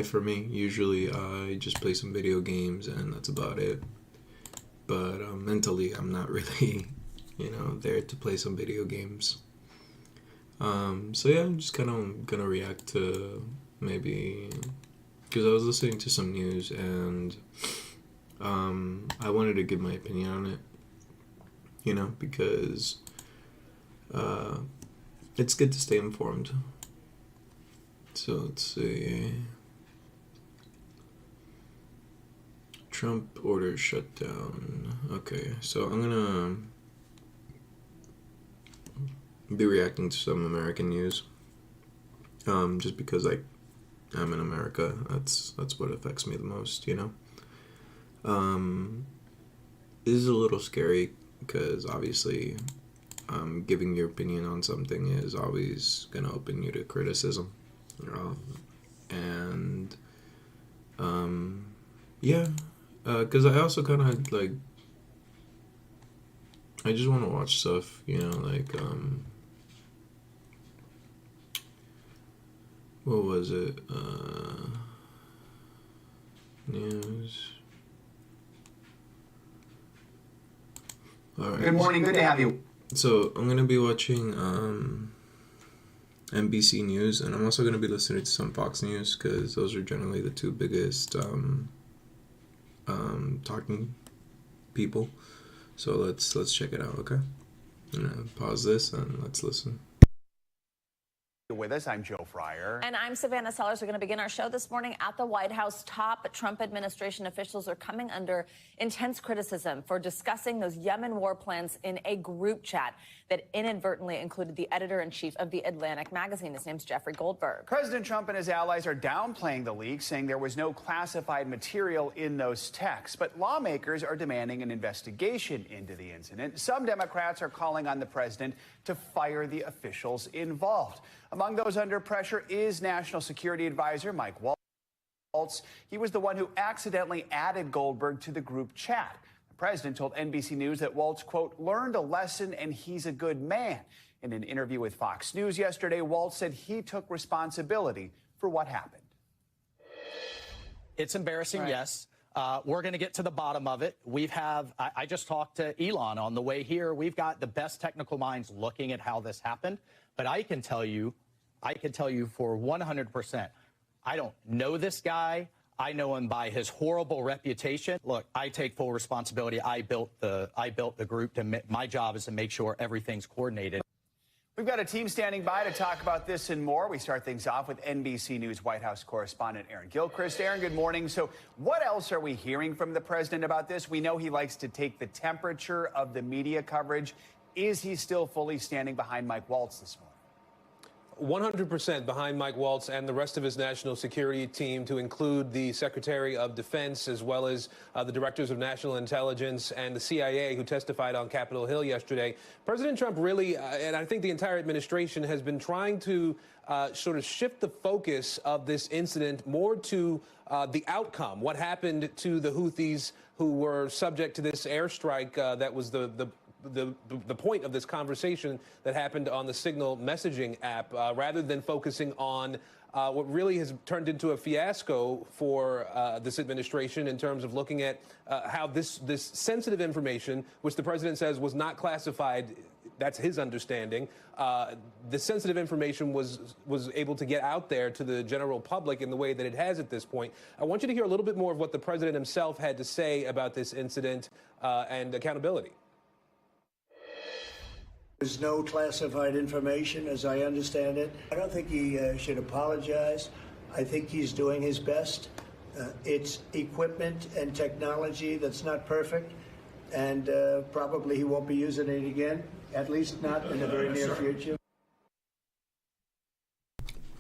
For me, usually I just play some video games and that's about it. But mentally, I'm not really, there to play some video games. So yeah, I'm just kind of gonna react to maybe because I was listening to some news and I wanted to give my opinion on it, because uh, it's good to stay informed. So let's see. Trump orders shutdown. Okay, so I'm gonna be reacting to some American news. Just because I'm in America, that's what affects me the most. This is a little scary because obviously, giving your opinion on something is always gonna open you to criticism, and yeah, because I also kind of I just want to watch stuff, what was it? News. All right. Good morning. Good to have you. So I'm gonna be watching NBC News, and I'm also gonna be listening to some Fox News because those are generally the two biggest talking people. So let's check it out. Okay, I'm gonna pause this and let's listen. With us, I'm Joe Fryer. And I'm Savannah Sellers. We're going to begin our show this morning at the White House. Top Trump administration officials are coming under intense criticism for discussing those Yemen war plans in a group chat that inadvertently included the editor-in-chief of The Atlantic magazine. His name's Jeffrey Goldberg. President Trump and his allies are downplaying the leak, saying there was no classified material in those texts. But lawmakers are demanding an investigation into the incident. Some Democrats are calling on the president to fire the officials involved. Among those under pressure is National Security Advisor Mike Waltz. He was the one who accidentally added Goldberg to the group chat. The president told NBC News that Waltz, quote, learned a lesson and he's a good man. In an interview with Fox News yesterday, Waltz said he took responsibility for what happened. It's embarrassing, right. Yes. We're going to get to the bottom of it. I just talked to Elon on the way here. We've got the best technical minds looking at how this happened. But I can tell you for 100%, I don't know this guy. I know him by his horrible reputation. Look, I take full responsibility. I built the group. My job is to make sure everything's coordinated. We've got a team standing by to talk about this and more. We start things off with NBC News White House correspondent Aaron Gilchrist. Aaron, good morning. So what else are we hearing from the president about this? We know he likes to take the temperature of the media coverage. Is he still fully standing behind Mike Waltz this morning? 100% behind Mike Waltz and the rest of his national security team, to include the Secretary of Defense, as well as the directors of national intelligence and the CIA who testified on Capitol Hill yesterday. President Trump really, and I think the entire administration, has been trying to sort of shift the focus of this incident more to the outcome, what happened to the Houthis who were subject to this airstrike that was the point of this conversation that happened on the Signal messaging app, rather than focusing on what really has turned into a fiasco for this administration in terms of looking at how this sensitive information, which the president says was not classified, that's his understanding, the sensitive information was able to get out there to the general public in the way that it has at this point. I want you to hear a little bit more of what the president himself had to say about this incident and accountability. There's no classified information, as I understand it. I don't think he should apologize. I think he's doing his best. It's equipment and technology that's not perfect, and probably he won't be using it again, at least not in the very near future.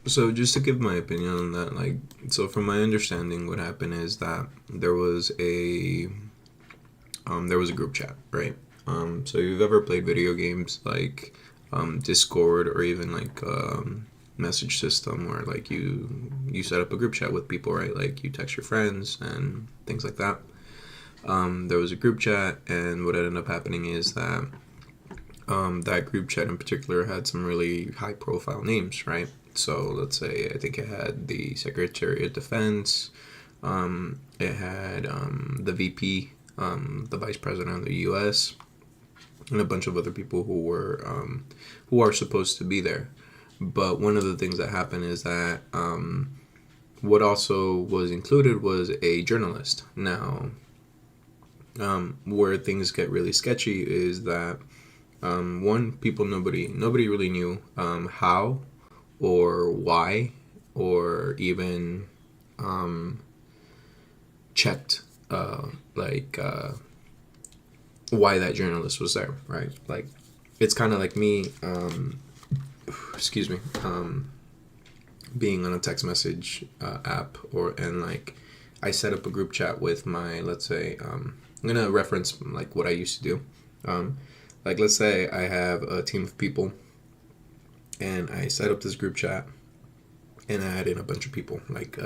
So just to give my opinion on that, so from my understanding, what happened is that there was a group chat, right? So you've ever played video games like Discord, or even message system where you set up a group chat with people, right? Like you text your friends and things like that. There was a group chat, and what ended up happening is that that group chat in particular had some really high profile names, right? So let's say I think it had the Secretary of Defense, it had the VP, the Vice President of the U.S., and a bunch of other people who are supposed to be there. But one of the things that happened is that what also was included was a journalist. Now, where things get really sketcy is that nobody really knew how or why or even checked why that journalist was there, right? Like, it's kind of like me, excuse me, being on a text message app, and like I set up a group chat with my, let's say, I'm gonna reference like what I used to do. Like, let's say I have a team of people, and I set up this group chat, and I add in a bunch of people, like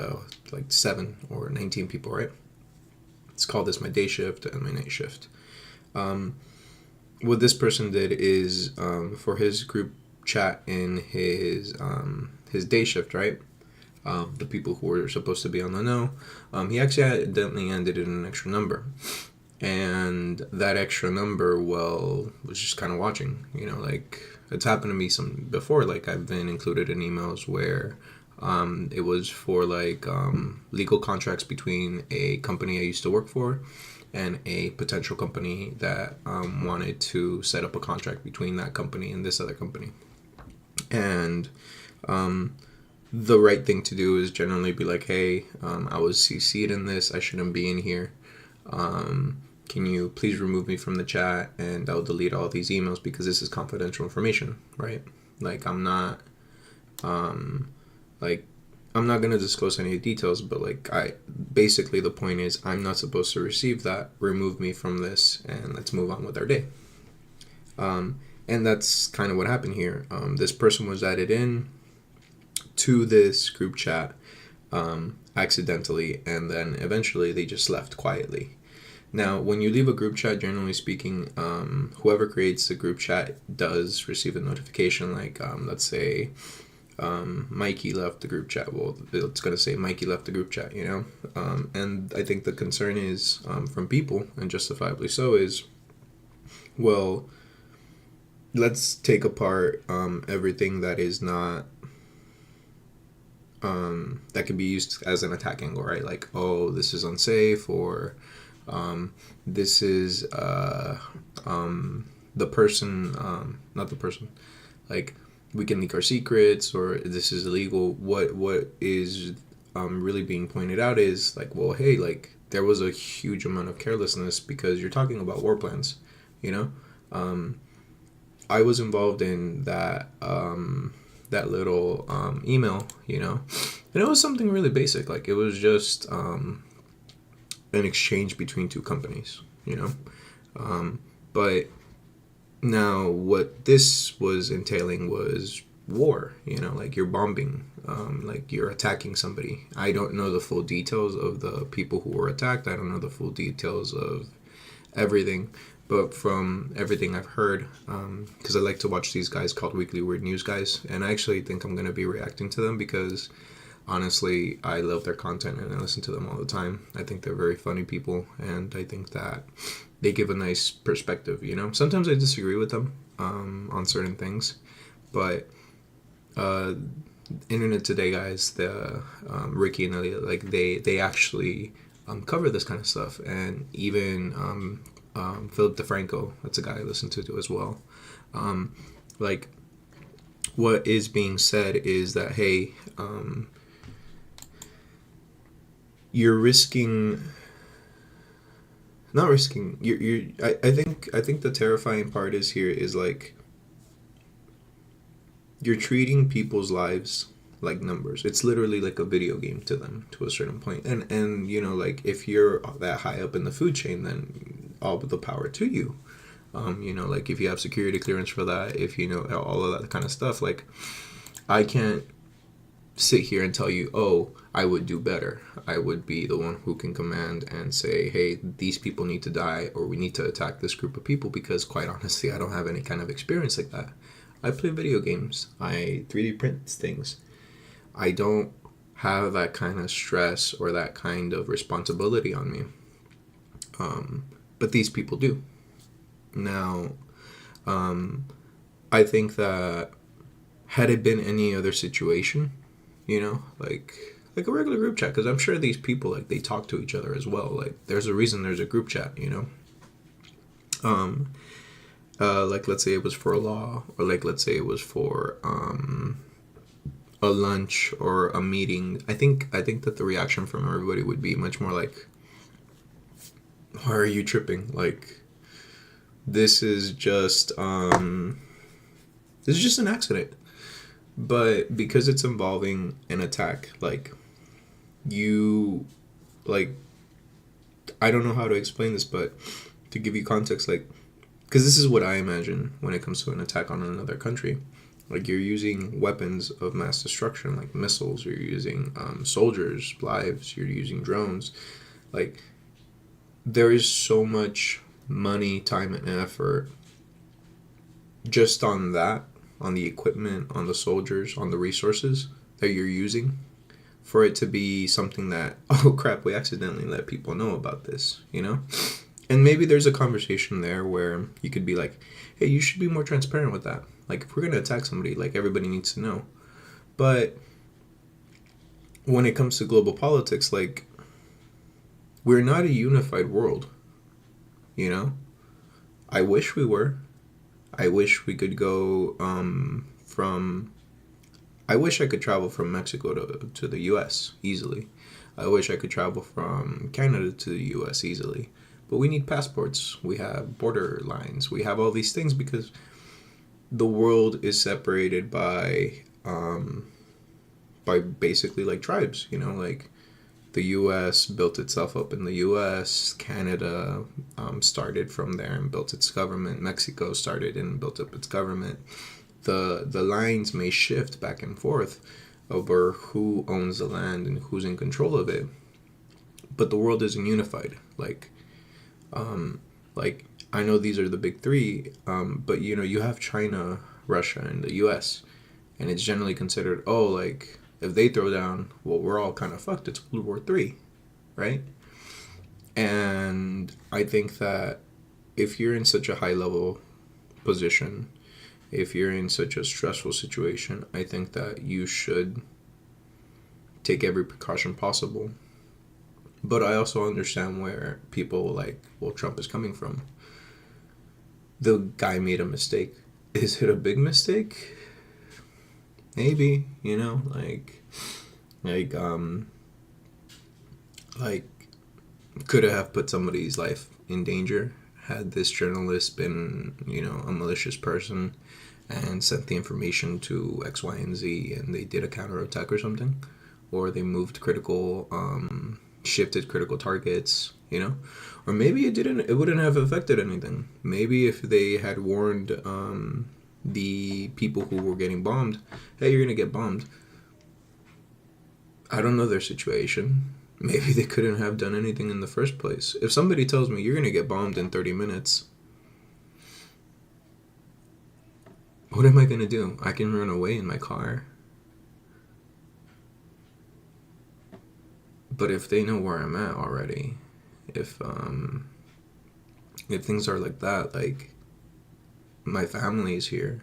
7 or 19 people, right? Let's call this my day shift and my night shift. What this person did is, for his group chat in his day shift, right? The people who were supposed to be on the know, he actually accidentally ended in an extra number. And that extra number, well, was just kind of watching, like, it's happened to me some before. Like, I've been included in emails where it was for like legal contracts between a company I used to work for and a potential company that wanted to set up a contract between that company and this other company. And the right thing to do is generally be like, hey, I was CC'd in this, I shouldn't be in here. Can you please remove me from the chat, and I'll delete all these emails because this is confidential information, right? Like, I'm not gonna disclose any details, but like, basically the point is I'm not supposed to receive that. Remove me from this, and let's move on with our day. And that's kind of what happened here. This person was added in to this group chat accidentally, and then eventually they just left quietly. Now, when you leave a group chat, generally speaking, whoever creates the group chat does receive a notification. Like, let's say Mikey left the group chat. Well, it's going to say Mikey left the group chat, and I think the concern is from people, and justifiably so, is, well, let's take apart everything that is not that can be used as an attack angle, right? Like, oh, this is unsafe, or this is the person, not the person, like, we can leak our secrets, or this is illegal. What is really being pointed out is like, well, hey, like, there was a huge amount of carelessness because you're talking about war plans, I was involved in that that little email, and it was something really basic. Like, it was just an exchange between two companies, but now what this was entailing was war, like, you're bombing, like, you're attacking somebody. I don't know the full details of the people who were attacked. I don't know the full details of everything, but from everything I've heard, because I like to watch these guys called Weekly Weird News guys, and I actually think I'm going to be reacting to them because honestly, I love their content and I listen to them all the time. I think they're very funny people, and I think that they give a nice perspective, Sometimes I disagree with them on certain things, but Internet Today guys, the Ricky and Elliot, like, they actually cover this kind of stuff, and even Philip DeFranco, that's a guy I listen to as well. Like, what is being said is that, hey, you're risking, not risking, I think the terrifying part is here is, like, you're treating people's lives like numbers. It's literally like a video game to them to a certain point. And like, if you're that high up in the food chain, then all the power to you. Like, if you have security clearance for that, if all of that kind of stuff, like, I can't sit here and tell you, oh, I would do better. I would be the one who can command and say, hey, these people need to die, or we need to attack this group of people, because quite honestly, I don't have any kind of experience like that. I play video games. I 3D print things. I don't have that kind of stress or that kind of responsibility on me. But these people do. Now, I think that had it been any other situation, like a regular group chat, because I'm sure these people, like, they talk to each other as well. Like, there's a reason there's a group chat, like, let's say it was for a law, or like, let's say it was for a lunch or a meeting. I think that the reaction from everybody would be much more like, why are you tripping? Like, this is just an accident. But because it's involving an attack, like, I don't know how to explain this, but to give you context, like, because this is what I imagine when it comes to an attack on another country. Like, you're using weapons of mass destruction, like missiles, you're using soldiers' lives, you're using drones. Like, there is so much money, time, and effort just on that, on the equipment, on the soldiers, on the resources that you're using, for it to be something that, oh crap, we accidentally let people know about this, And maybe there's a conversation there where you could be like, hey, you should be more transparent with that. Like, if we're going to attack somebody, like, everybody needs to know. But when it comes to global politics, like, we're not a unified world, I wish we were. I wish we could go I wish I could travel from Mexico to the U.S. easily. I wish I could travel from Canada to the U.S. easily. But we need passports. We have border lines. We have all these things because the world is separated by basically, like, tribes, like, the U.S. built itself up in the U.S. Canada started from there and built its government. Mexico started and built up its government. The lines may shift back and forth over who owns the land and who's in control of it, but the world isn't unified. Like, I know these are the big three, but you have China, Russia, and the U.S., and it's generally considered, oh, like, if they throw down, well, we're all kind of fucked. It's World War III, right? And I think that if you're in such a high level position, if you're in such a stressful situation, I think that you should take every precaution possible. But I also understand where people like, well, Trump is coming from. The guy made a mistake. Is it a big mistake? Maybe, like could it have put somebody's life in danger had this journalist been, a malicious person and sent the information to X, Y, and Z, and they did a counterattack or something, or they moved shifted critical targets, or maybe it wouldn't have affected anything. Maybe if they had warned the people who were getting bombed, hey, you're gonna get bombed. I don't know their situation. Maybe they couldn't have done anything in the first place. If somebody tells me you're gonna get bombed in 30 minutes, what am I gonna do? I can run away in my car. But if they know where I'm at already, if things are like that, like, my family's here,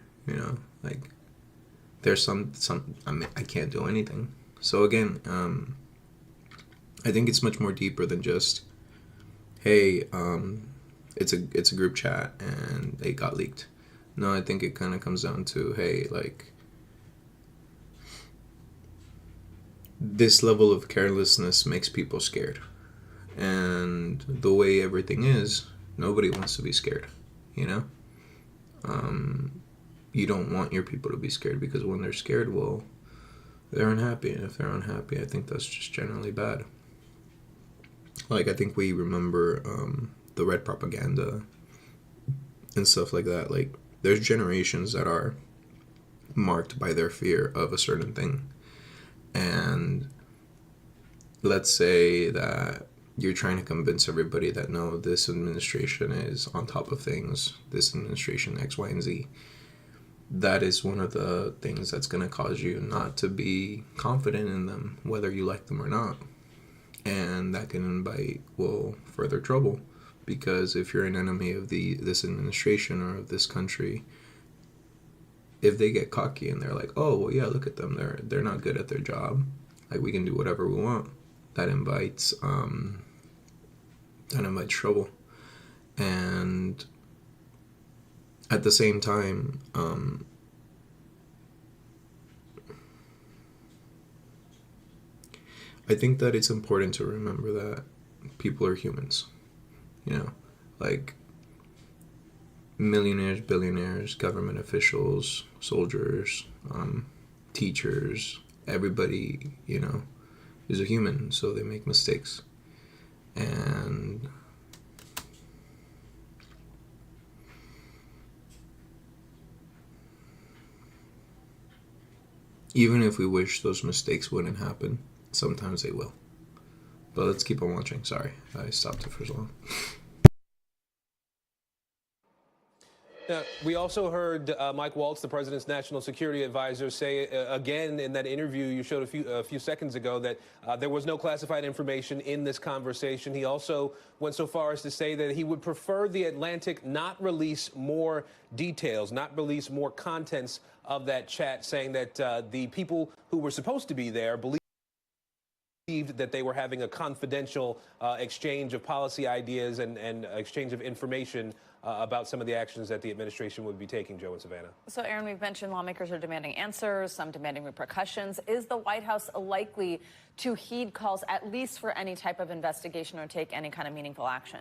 like, there's some I can't do anything. So again, I think it's much more deeper than just, hey, it's a group chat and it got leaked. No, I think it kind of comes down to, hey, like, this level of carelessness makes people scared. And the way everything is, nobody wants to be scared, You don't want your people to be scared, because when they're scared, well, they're unhappy. And if they're unhappy, I think that's just generally bad. Like, I think we remember the red propaganda and stuff like that. Like, there's generations that are marked by their fear of a certain thing. And let's say that you're trying to convince everybody that, no, this administration is on top of things, this administration X, Y, and Z. that is one of the things that's going to cause you not to be confident in them, whether you like them or not. And that can invite, well, further trouble, because if you're an enemy of this administration or of this country, if they get cocky and they're like, oh, well, yeah, look at them, they're not good at their job, like, we can do whatever we want, that invites trouble. And at the same time, I think that it's important to remember that people are humans, like millionaires, billionaires, government officials, soldiers, teachers, everybody, is a human, so they make mistakes. And even if we wish those mistakes wouldn't happen, sometimes they will. But let's keep on watching. Sorry, I stopped it for so long. Now, we also heard Mike Waltz, the president's national security advisor, say again in that interview you showed a few seconds ago that there was no classified information in this conversation. He also went so far as to say that he would prefer the Atlantic not release more details, not release more contents of that chat, saying that the people who were supposed to be there believed that they were having a confidential exchange of policy ideas and exchange of information about some of the actions that the administration would be taking, Joe and Savannah. So, Aaron, we've mentioned lawmakers are demanding answers, some demanding repercussions. Is the White House likely to heed calls, at least for any type of investigation, or take any kind of meaningful action?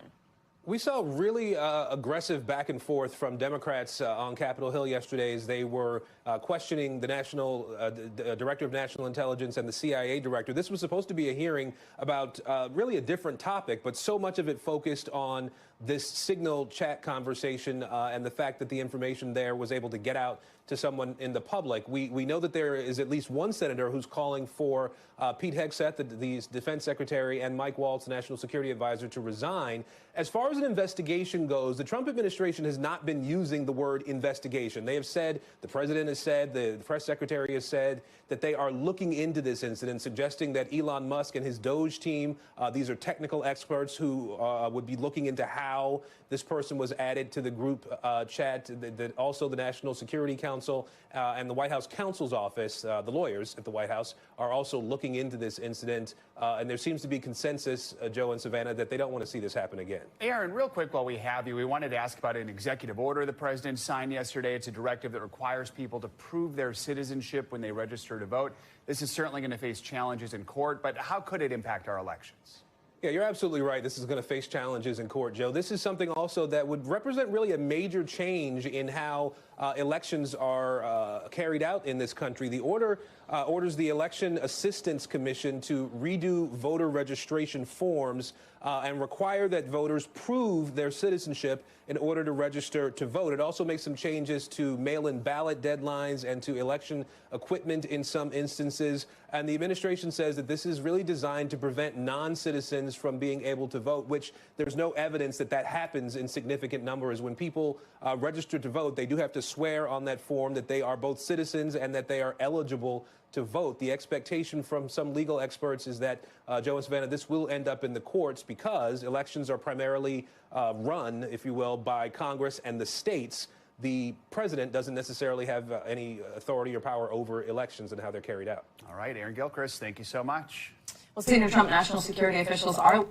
We saw really aggressive back and forth from Democrats on Capitol Hill yesterday as they were questioning the Director of National Intelligence and the CIA director. This was supposed to be a hearing about really a different topic, but so much of it focused on this Signal chat conversation and the fact that the information there was able to get out to someone in the public. We know that there is at least one senator who's calling for Pete Hegseth, the defense secretary, and Mike Waltz, the national security advisor, to resign. As far as an investigation goes, the Trump administration has not been using the word investigation. They have said, the president has said, the press secretary has said that they are looking into this incident, suggesting that Elon Musk and his Doge team, these are technical experts who would be looking into how this person was added to the group chat, also the National Security Council and the White House counsel's office, the lawyers at the White House, are also looking into this incident. And there seems to be consensus, Joe and Savannah, that they don't want to see this happen again. Aaron, real quick while we have you, we wanted to ask about an executive order the president signed yesterday. It's a directive that requires people to prove their citizenship when they register to vote. This is certainly going to face challenges in court, but how could it impact our elections? Yeah, you're absolutely right. This is going to face challenges in court, Joe. This is something also that would represent really a major change in how elections are carried out in this country. The order orders the Election Assistance Commission to redo voter registration forms and require that voters prove their citizenship in order to register to vote. It also makes some changes to mail-in ballot deadlines and to election equipment in some instances. And the administration says that this is really designed to prevent non-citizens from being able to vote, which there's no evidence that happens in significant numbers. When people register to vote, they do have to swear on that form that they are both citizens and that they are eligible to vote. The expectation from some legal experts is that, Joe and Savannah, this will end up in the courts because elections are primarily run, if you will, by Congress and the states. The president doesn't necessarily have any authority or power over elections and how they're carried out. All right, Aaron Gilchrist, thank you so much. Well, senior Trump national security officials are...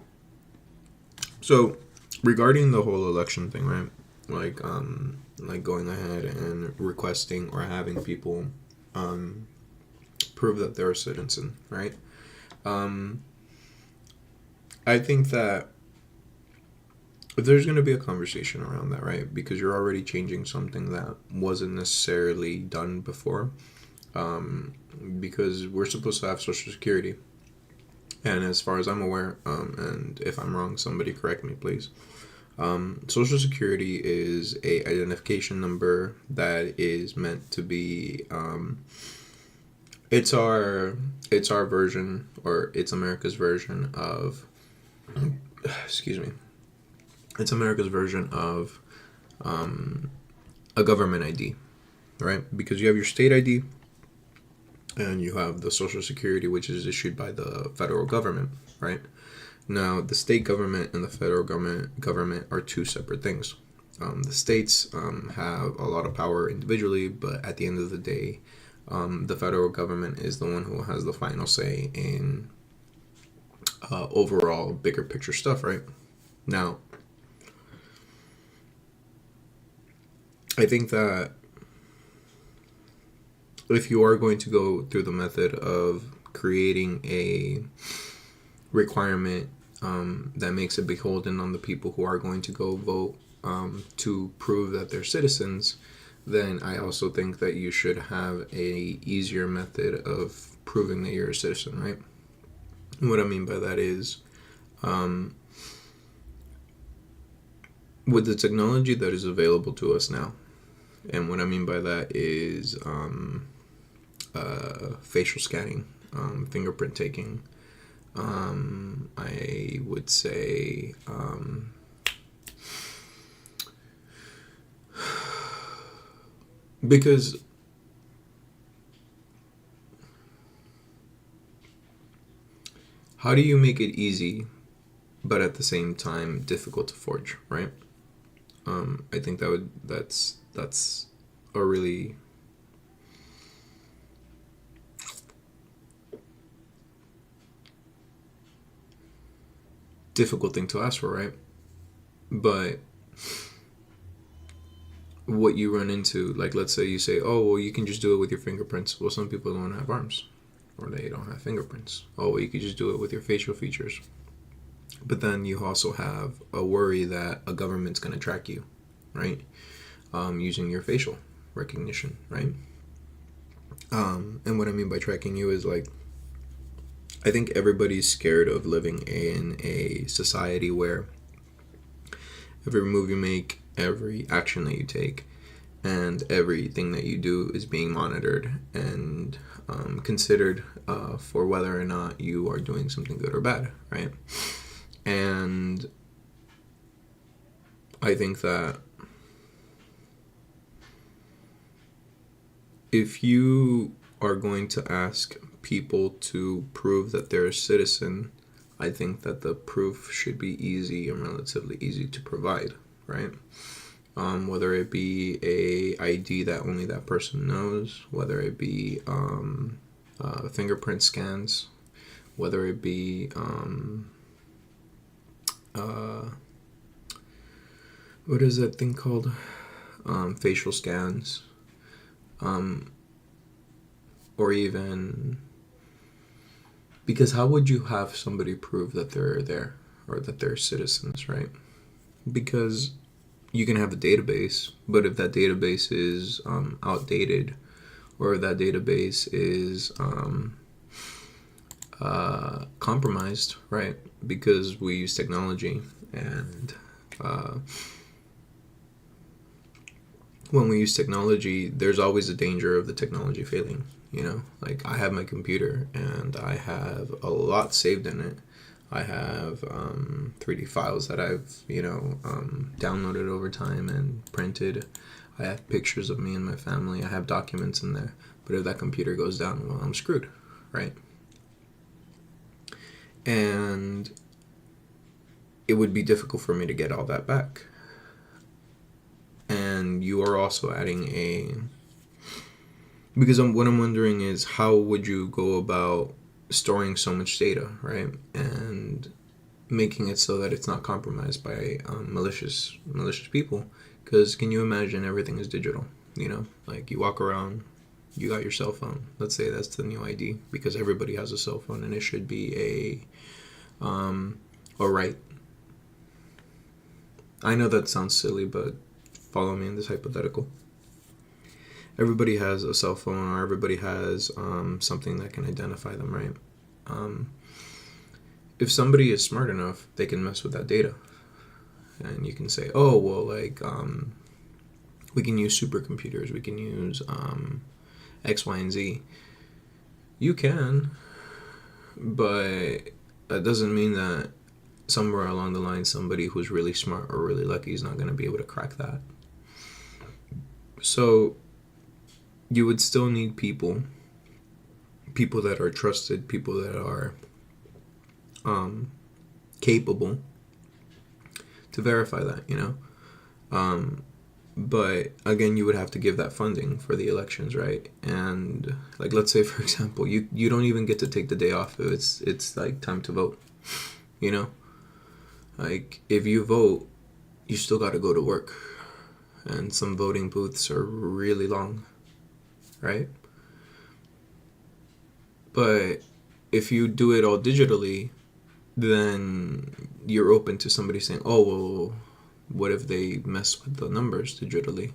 So, regarding the whole election thing, right? Like going ahead and requesting or having people prove that they're a citizen, right? I think that if there's going to be a conversation around that, right? Because you're already changing something that wasn't necessarily done before. Because we're supposed to have Social Security. And as far as I'm aware, and if I'm wrong, somebody correct me, please. Social Security is a identification number that is meant to be, it's our version, or it's America's version of, excuse me, it's America's version of a government ID, right? Because you have your state ID and you have the Social Security, which is issued by the federal government, right? Now, the state government and the federal government are two separate things. The states have a lot of power individually, but at the end of the day, the federal government is the one who has the final say in overall bigger picture stuff, right? Now, I think that if you are going to go through the method of creating a requirement that makes it beholden on the people who are going to go vote to prove that they're citizens, then I also think that you should have a easier method of proving that you're a citizen, right? And what I mean by that is, with the technology that is available to us now, and what I mean by that is facial scanning, fingerprint taking, I would say because how do you make it easy but at the same time difficult to forge, right? I think that's a really difficult thing to ask for, right? But what you run into, like, let's say you say, oh, well, you can just do it with your fingerprints. Well, some people don't have arms, or they don't have fingerprints. Oh, well, you could just do it with your facial features. But then you also have a worry that a government's going to track you, right? Using your facial recognition, right? And what I mean by tracking you is, like, I think everybody's scared of living in a society where every move you make, every action that you take, and everything that you do is being monitored and considered for whether or not you are doing something good or bad, right? And I think that if you are going to ask people to prove that they're a citizen, I think that the proof should be easy and relatively easy to provide, right? Whether it be a ID that only that person knows, whether it be fingerprint scans, whether it be what is that thing called? Facial scans, or even, because how would you have somebody prove that they're there or that they're citizens, right? Because you can have a database, but if that database is outdated, or if that database is compromised, right? Because we use technology, and when we use technology, there's always a danger of the technology failing, you know? Like, I have my computer, and I have a lot saved in it. I have 3D files that I've, downloaded over time and printed. I have pictures of me and my family. I have documents in there. But if that computer goes down, well, I'm screwed, right? And it would be difficult for me to get all that back. And you are also adding because what I'm wondering is, how would you go about storing so much data, right? And making it so that it's not compromised by malicious people. Because can you imagine everything is digital, Like, you walk around, you got your cell phone. Let's say that's the new ID, because everybody has a cell phone, and it should be a right. I know that sounds silly, but follow me in this hypothetical. Everybody has a cell phone, or everybody has something that can identify them, right? If somebody is smart enough, they can mess with that data. And you can say, oh, well, like, we can use supercomputers, we can use X, Y, and Z. You can, but that doesn't mean that somewhere along the line, somebody who's really smart or really lucky is not going to be able to crack that. So you would still need people that are trusted, people that are capable to verify that, you know. But again, you would have to give that funding for the elections, right? And like, let's say for example, you don't even get to take the day off if it's like time to vote, you know. Like, if you vote, you still got to go to work, and some voting booths are really long, right? But if you do it all digitally, then you're open to somebody saying, oh, well, what if they mess with the numbers digitally?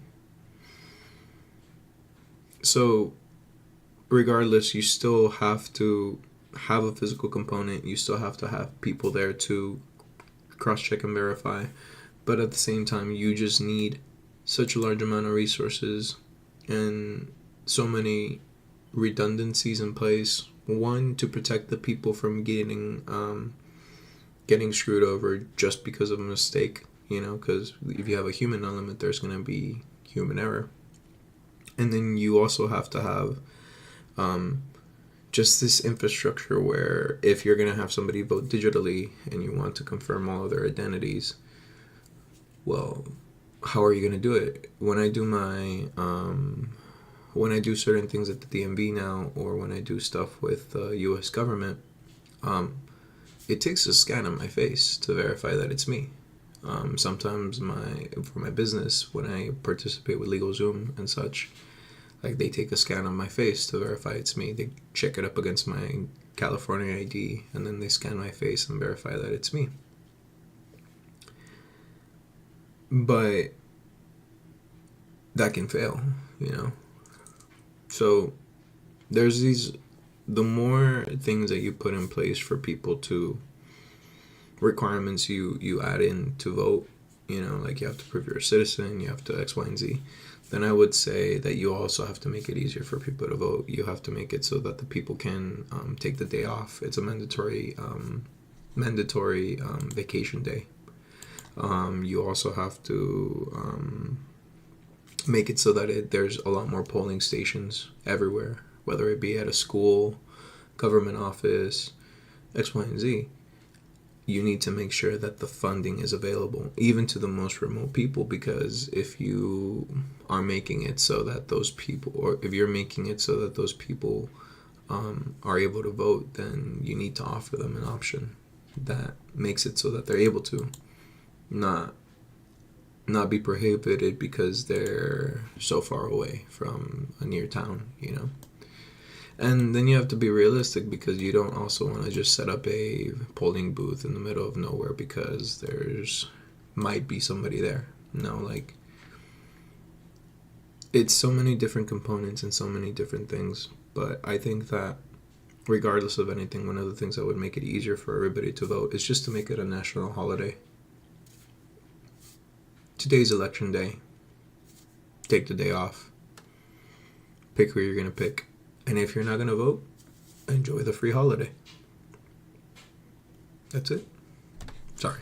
So regardless, you still have to have a physical component. You still have to have people there to cross-check and verify. But at the same time, you just need such a large amount of resources and so many redundancies in place. One, to protect the people from getting screwed over just because of a mistake, you know, because if you have a human element, there's going to be human error. And then you also have to have just this infrastructure where if you're going to have somebody vote digitally and you want to confirm all of their identities, well, how are you going to do it? When I do my when I do certain things at the DMV now, or when I do stuff with the U.S. government, it takes a scan of my face to verify that it's me. Sometimes for my business, when I participate with LegalZoom and such, like, they take a scan of my face to verify it's me. They check it up against my California ID, and then they scan my face and verify that it's me. But that can fail, you know. So there's the more things that you put in place for people to, requirements you add in to vote, you know, like you have to prove you're a citizen, you have to X, Y, and Z, then I would say that you also have to make it easier for people to vote. You have to make it so that the people can take the day off. It's a mandatory vacation day. You also have to make it so that there's a lot more polling stations everywhere, whether it be at a school, government office, X, Y, and Z. You need to make sure that the funding is available, even to the most remote people, because if you are making it so that those people, or if you're making it so that those people are able to vote, then you need to offer them an option that makes it so that they're able to, not be prohibited because they're so far away from a near town, you know. And then you have to be realistic, because you don't also want to just set up a polling booth in the middle of nowhere because there's might be somebody there. No, like, it's so many different components and so many different things. But I think that regardless of anything, one of the things that would make it easier for everybody to vote is just to make it a national holiday. Today's election day. Take the day off. Pick who you're going to pick. And if you're not going to vote, enjoy the free holiday. That's it. Sorry.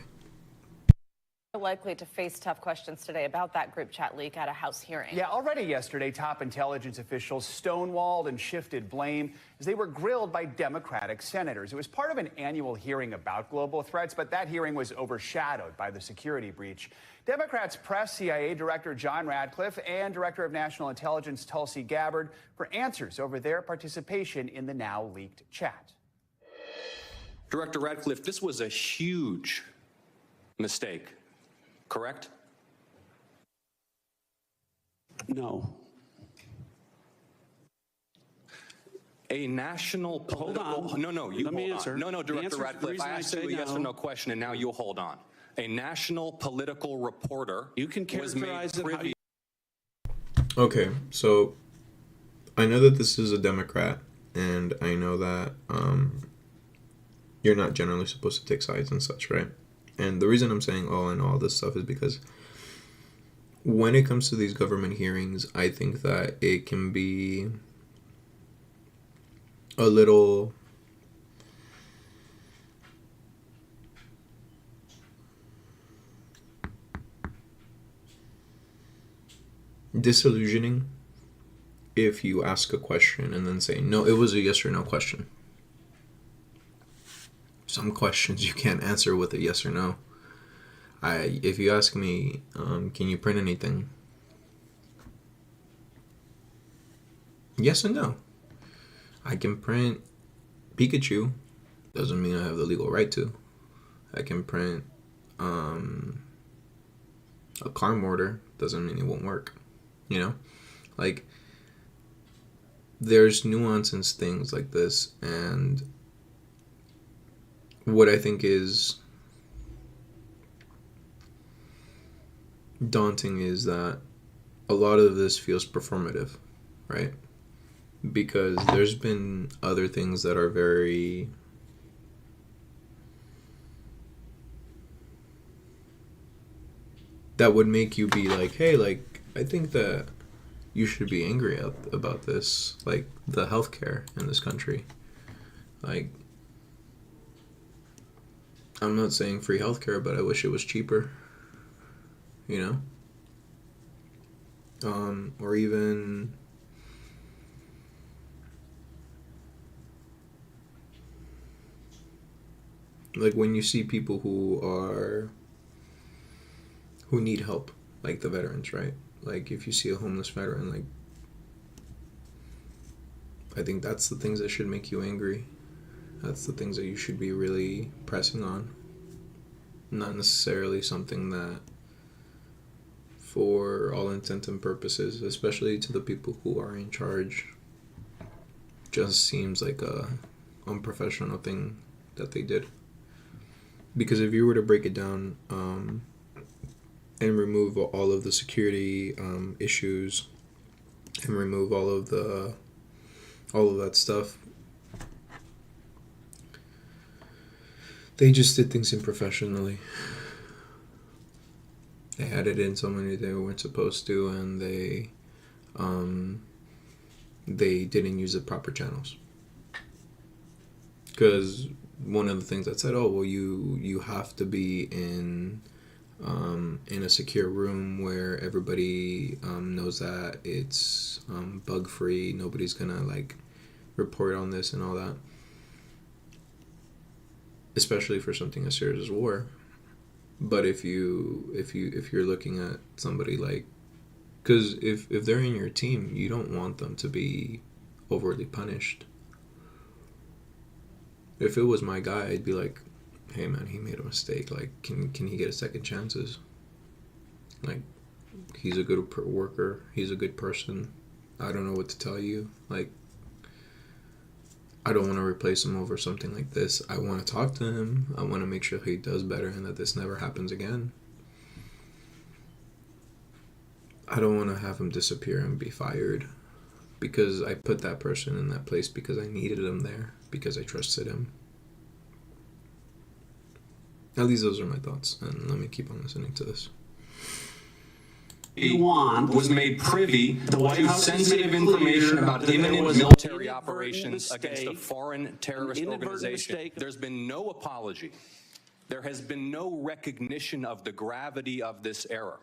Likely to face tough questions today about that group chat leak at a House hearing. Yeah, already yesterday, top intelligence officials stonewalled and shifted blame as they were grilled by Democratic senators. It was part of an annual hearing about global threats, but that hearing was overshadowed by the security breach. Democrats pressed CIA Director John Radcliffe and Director of National Intelligence Tulsi Gabbard for answers over their participation in the now leaked chat. Director Radcliffe, this was a huge mistake, correct? No. A national political... Hold on. No, you Let me hold answer. on. No, Director The Radcliffe, I asked you a yes or no question, and now you'll hold on. A national political reporter You can was made characterize it how privy... Okay, so I know that this is a Democrat, and I know that you're not generally supposed to take sides and such, right? And the reason I'm saying all this stuff is because when it comes to these government hearings, I think that it can be a little disillusioning if you ask a question and then say, no, it was a yes or no question. Some questions you can't answer with a yes or no. If you ask me, can you print anything? Yes and no. I can print Pikachu. Doesn't mean I have the legal right to. I can print a car motor. Doesn't mean it won't work. You know? Like, there's nuance in things like this, and what I think is daunting is that a lot of this feels performative, right? Because there's been other things that are very that would make you be like, hey, like, I think that you should be angry about this, like the healthcare in this country. Like, I'm not saying free healthcare, but I wish it was cheaper, you know? Or even like when you see people who need help, like the veterans, right? Like if you see a homeless veteran, like, I think that's the things that should make you angry. That's the things that you should be really pressing on. Not necessarily something that, for all intents and purposes, especially to the people who are in charge, just seems like a unprofessional thing that they did. Because if you were to break it down and remove all of the security issues and remove all of that stuff, they just did things improfessionally. They added in so many they weren't supposed to, and they didn't use the proper channels. Because one of the things that said, oh, well, you have to be in a secure room where everybody knows that it's bug free, nobody's gonna like report on this and all that, especially for something as serious as war. But if you're looking at somebody like, because if they're in your team, you don't want them to be overly punished. If it was my guy, I'd be like, hey man, he made a mistake, like can he get a second chances? Like, he's a good worker, he's a good person, I don't know what to tell you. Like, I don't want to replace him over something like this. I want to talk to him, I want to make sure he does better and that this never happens again. I don't want to have him disappear and be fired because I put that person in that place because I needed him there, because I trusted him. At least those are my thoughts, and let me keep on listening to this. Was made privy to sensitive information about imminent military operations against a foreign terrorist organization. There's been no apology. There has been no recognition of the gravity of this error.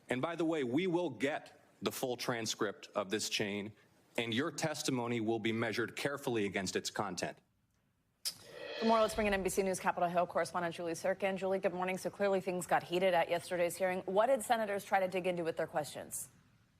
And by the way, we will get the full transcript of this chain, and your testimony will be measured carefully against its content. For more, let's bring in NBC News Capitol Hill correspondent Julie Sirkin. Julie, good morning. So clearly things got heated at yesterday's hearing. What did senators try to dig into with their questions?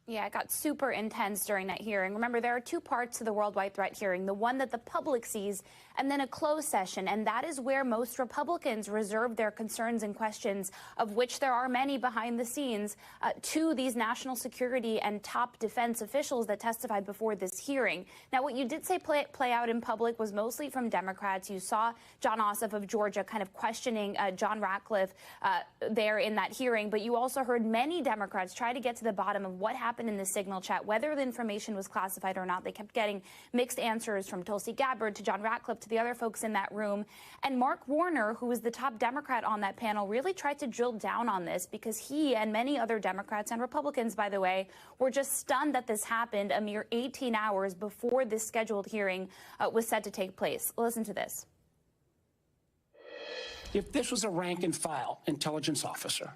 Yeah, it got super intense during that hearing. Remember, there are two parts to the worldwide threat hearing, the one that the public sees and then a closed session. And that is where most Republicans reserve their concerns and questions, of which there are many behind the scenes, to these national security and top defense officials that testified before this hearing. Now, what you did say play out in public was mostly from Democrats. You saw John Ossoff of Georgia kind of questioning John Ratcliffe there in that hearing. But you also heard many Democrats try to get to the bottom of what happened in the signal chat, whether the information was classified or not. They kept getting mixed answers from Tulsi Gabbard to John Ratcliffe to the other folks in that room. And Mark Warner, who was the top Democrat on that panel, really tried to drill down on this because he and many other Democrats and Republicans, by the way, were just stunned that this happened a mere 18 hours before this scheduled hearing was set to take place. Listen to this. If this was a rank and file intelligence officer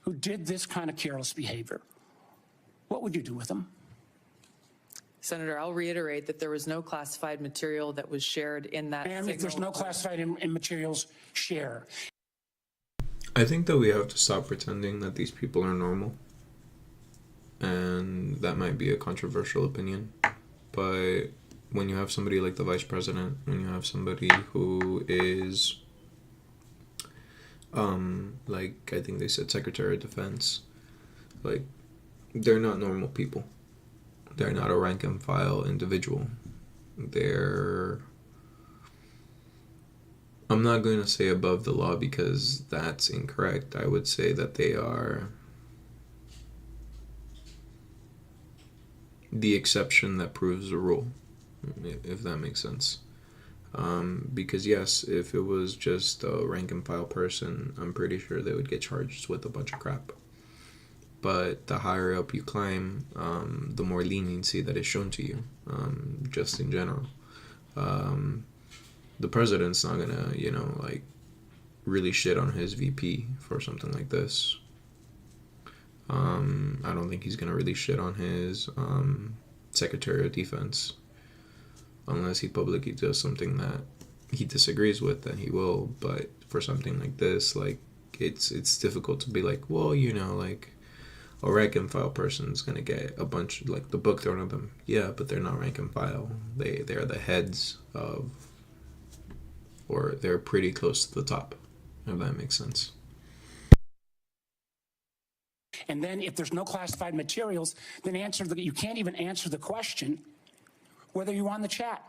who did this kind of careless behavior, what would you do with them? Senator, I'll reiterate that there was no classified material that was shared in that And signal. if there's no classified in materials, share. I think that we have to stop pretending that these people are normal. And that might be a controversial opinion. But when you have somebody like the vice president, when you have somebody who is, like I think they said Secretary of Defense, like, they're not normal people. They're not a rank and file individual. They're, I'm not going to say above the law because that's incorrect. I would say that they are the exception that proves the rule, if that makes sense. Because yes, if it was just a rank and file person, I'm pretty sure they would get charged with a bunch of crap. But the higher up you climb, the more leniency that is shown to you, just in general. The president's not gonna, like, really shit on his VP for something like this. I don't think he's gonna really shit on his Secretary of Defense, unless he publicly does something that he disagrees with, then he will. But for something like this, like, it's difficult to be like, well, like, a rank and file person's gonna get a bunch, like, the book thrown at them. Yeah, but they're not rank and file. They're the heads of, or they're pretty close to the top, if that makes sense. And then if there's no classified materials, then you can't even answer the question whether you won the chat.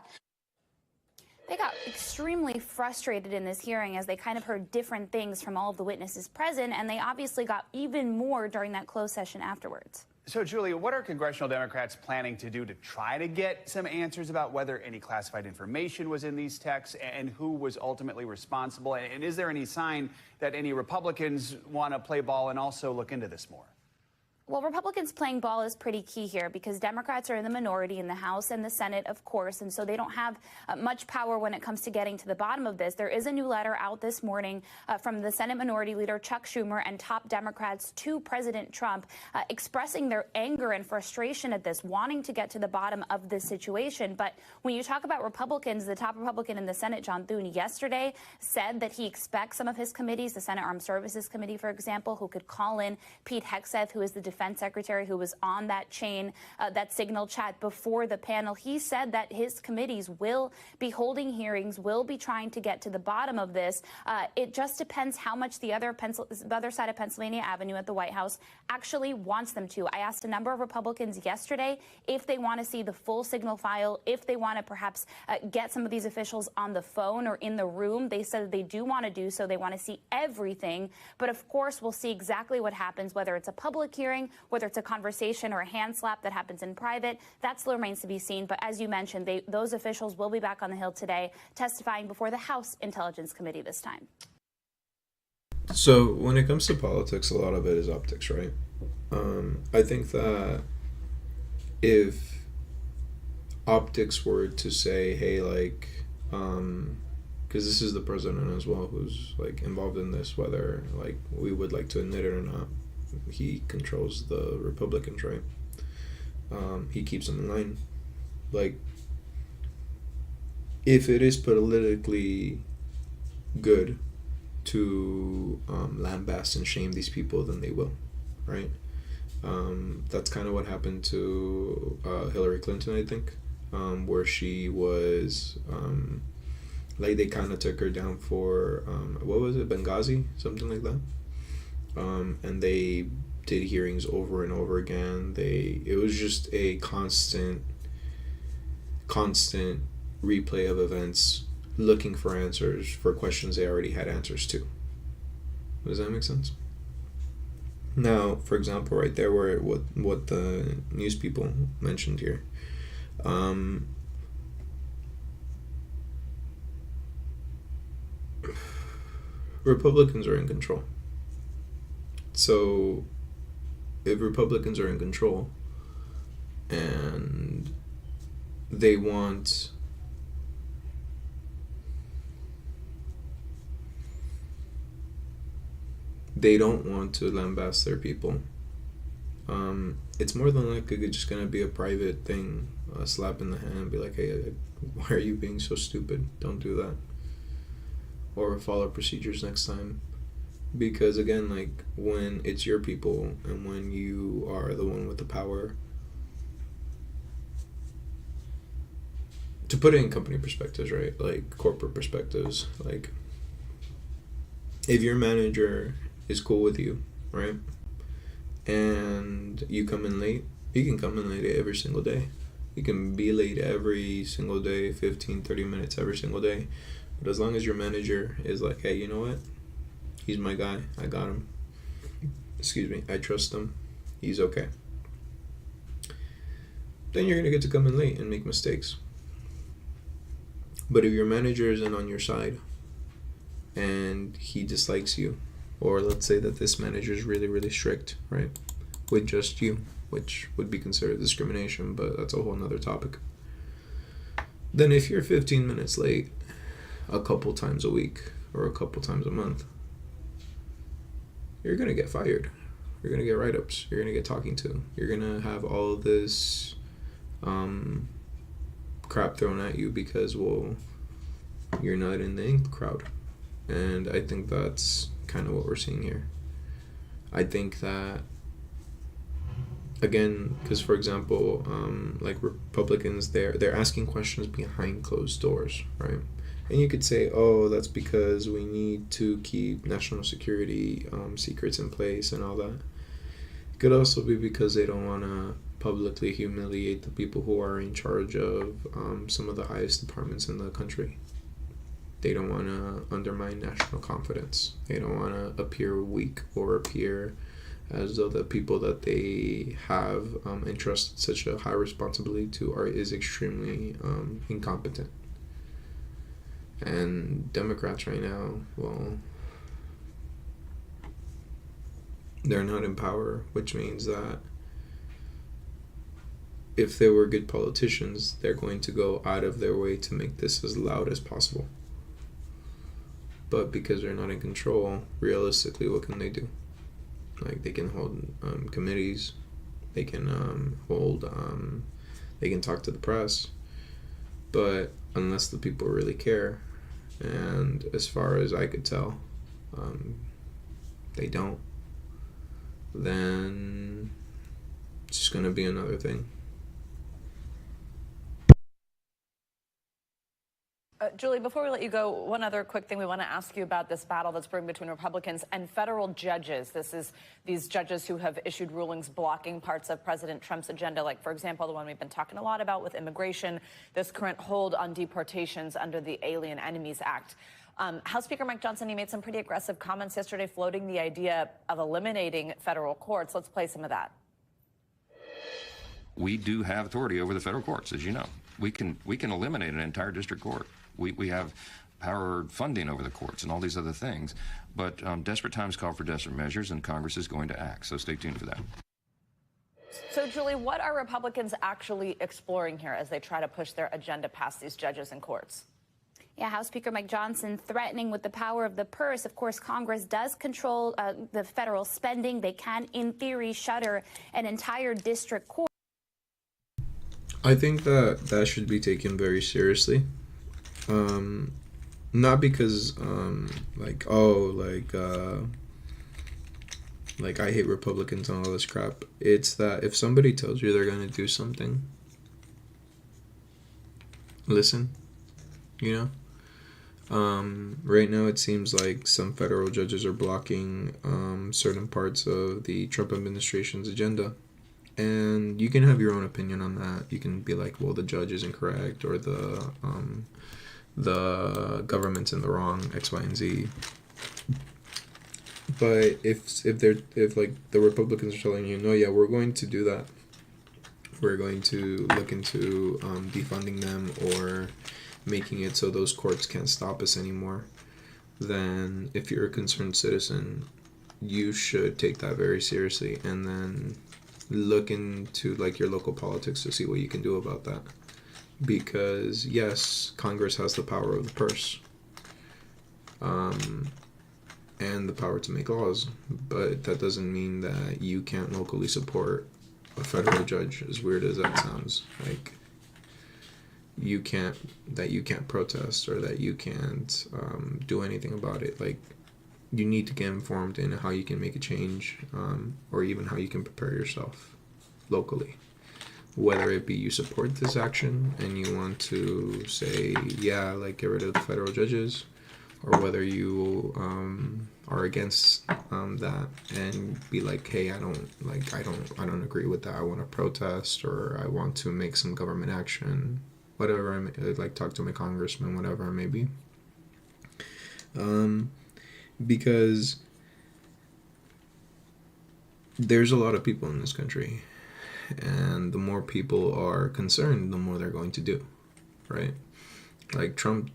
They got extremely frustrated in this hearing as they kind of heard different things from all of the witnesses present, and they obviously got even more during that closed session afterwards. So, Julia, what are congressional Democrats planning to do to try to get some answers about whether any classified information was in these texts and who was ultimately responsible? And is there any sign that any Republicans want to play ball and also look into this more? Well, Republicans playing ball is pretty key here because Democrats are in the minority in the House and the Senate, of course, and so they don't have much power when it comes to getting to the bottom of this. There is a new letter out this morning from the Senate Minority Leader Chuck Schumer and top Democrats to President Trump expressing their anger and frustration at this, wanting to get to the bottom of this situation. But when you talk about Republicans, the top Republican in the Senate, John Thune, yesterday said that he expects some of his committees, the Senate Armed Services Committee, for example, who could call in Pete Hegseth, who is the Defense Secretary, who was on that chain, that signal chat before the panel. He said that his committees will be holding hearings, will be trying to get to the bottom of this. It just depends how much the other side of Pennsylvania Avenue at the White House actually wants them to. I asked a number of Republicans yesterday if they want to see the full signal file, if they want to perhaps get some of these officials on the phone or in the room. They said that they do want to do so. They want to see everything. But of course, we'll see exactly what happens, whether it's a public hearing, whether it's a conversation or a hand slap that happens in private. That still remains to be seen. But as you mentioned, those officials will be back on the Hill today, testifying before the House Intelligence Committee this time. So when it comes to politics, a lot of it is optics, right? I think that if optics were to say, hey, like, because this is the president as well who's, like, involved in this, whether, like, we would like to admit it or not. He controls the Republicans, right? He keeps them in line. Like, if it is politically good to lambast and shame these people, then they will, right? That's kind of what happened to Hillary Clinton, I think, where she was, like, they kind of took her down for, what was it, Benghazi? Something like that. And they did hearings over and over again. It was just a constant replay of events, looking for answers for questions they already had answers to. Does that make sense? Now, for example, right there, where what the news people mentioned here, Republicans are in control. So if Republicans are in control and they don't want to lambast their people, it's more than likely just gonna be a private thing, a slap in the hand, be like, hey, why are you being so stupid? Don't do that. Or follow procedures next time. Because again, like, when it's your people and when you are the one with the power, to put it in company perspectives, right? Like corporate perspectives, like if your manager is cool with you, right? And you come in late, you can come in late every single day. You can be late every single day, 15, 30 minutes every single day. But as long as your manager is like, hey, you know what? He's my guy. I got him. Excuse me. I trust him. He's okay. Then you're going to get to come in late and make mistakes. But if your manager isn't on your side and he dislikes you, or let's say that this manager is really, really strict, right, with just you, which would be considered discrimination, but that's a whole nother topic. Then if you're 15 minutes late a couple times a week or a couple times a month, you're going to get fired. You're going to get write-ups. You're going to get talking to. You're going to have all of this crap thrown at you because, well, you're not in the in crowd. And I think that's kind of what we're seeing here. I think that, again, because for example, like Republicans, they're asking questions behind closed doors, right? And you could say, oh, that's because we need to keep national security secrets in place and all that. It could also be because they don't want to publicly humiliate the people who are in charge of some of the highest departments in the country. They don't want to undermine national confidence. They don't want to appear weak or appear as though the people that they have entrusted such a high responsibility to is extremely incompetent. And Democrats right now, well, they're not in power, which means that if they were good politicians, they're going to go out of their way to make this as loud as possible. But because they're not in control, realistically, what can they do? Like, they can hold committees, they can they can talk to the press, but unless the people really care, and as far as I could tell, they don't, then it's just going to be another thing. Julie, before we let you go, one other quick thing we want to ask you about this battle that's brewing between Republicans and federal judges. This is these judges who have issued rulings blocking parts of President Trump's agenda, like, for example, the one we've been talking a lot about with immigration, this current hold on deportations under the Alien Enemies Act. House Speaker Mike Johnson, he made some pretty aggressive comments yesterday floating the idea of eliminating federal courts. Let's play some of that. We do have authority over the federal courts, as you know. We can eliminate an entire district court. We have power funding over the courts and all these other things. But desperate times call for desperate measures, and Congress is going to act. So stay tuned for that. So, Julie, what are Republicans actually exploring here as they try to push their agenda past these judges and courts? Yeah, House Speaker Mike Johnson threatening with the power of the purse. Of course, Congress does control the federal spending. They can, in theory, shutter an entire district court. I think that should be taken very seriously. Not because like I hate Republicans and all this crap. It's that if somebody tells you they're gonna do something, listen. You know, right now it seems like some federal judges are blocking certain parts of the Trump administration's agenda. And you can have your own opinion on that. You can be like, well, the judge is incorrect, or the government's in the wrong, X, Y, and Z. But if like the Republicans are telling you, no, yeah, we're going to do that. We're going to look into defunding them or making it so those courts can't stop us anymore. Then if you're a concerned citizen, you should take that very seriously, and then look into like your local politics to see what you can do about that. Because yes, Congress has the power of the purse and the power to make laws, but that doesn't mean that you can't locally support a federal judge, as weird as that sounds, like you can't protest or that you can't do anything about it. Like, you need to get informed in how you can make a change, or even how you can prepare yourself locally. Whether it be you support this action and you want to say, yeah, like, get rid of the federal judges, or whether you are against that and be like, hey, I don't agree with that. I want to protest, or I want to make some government action, whatever. Like, talk to my congressman, whatever it may be. Because there's a lot of people in this country, and the more people are concerned, the more they're going to do, right? Like Trump,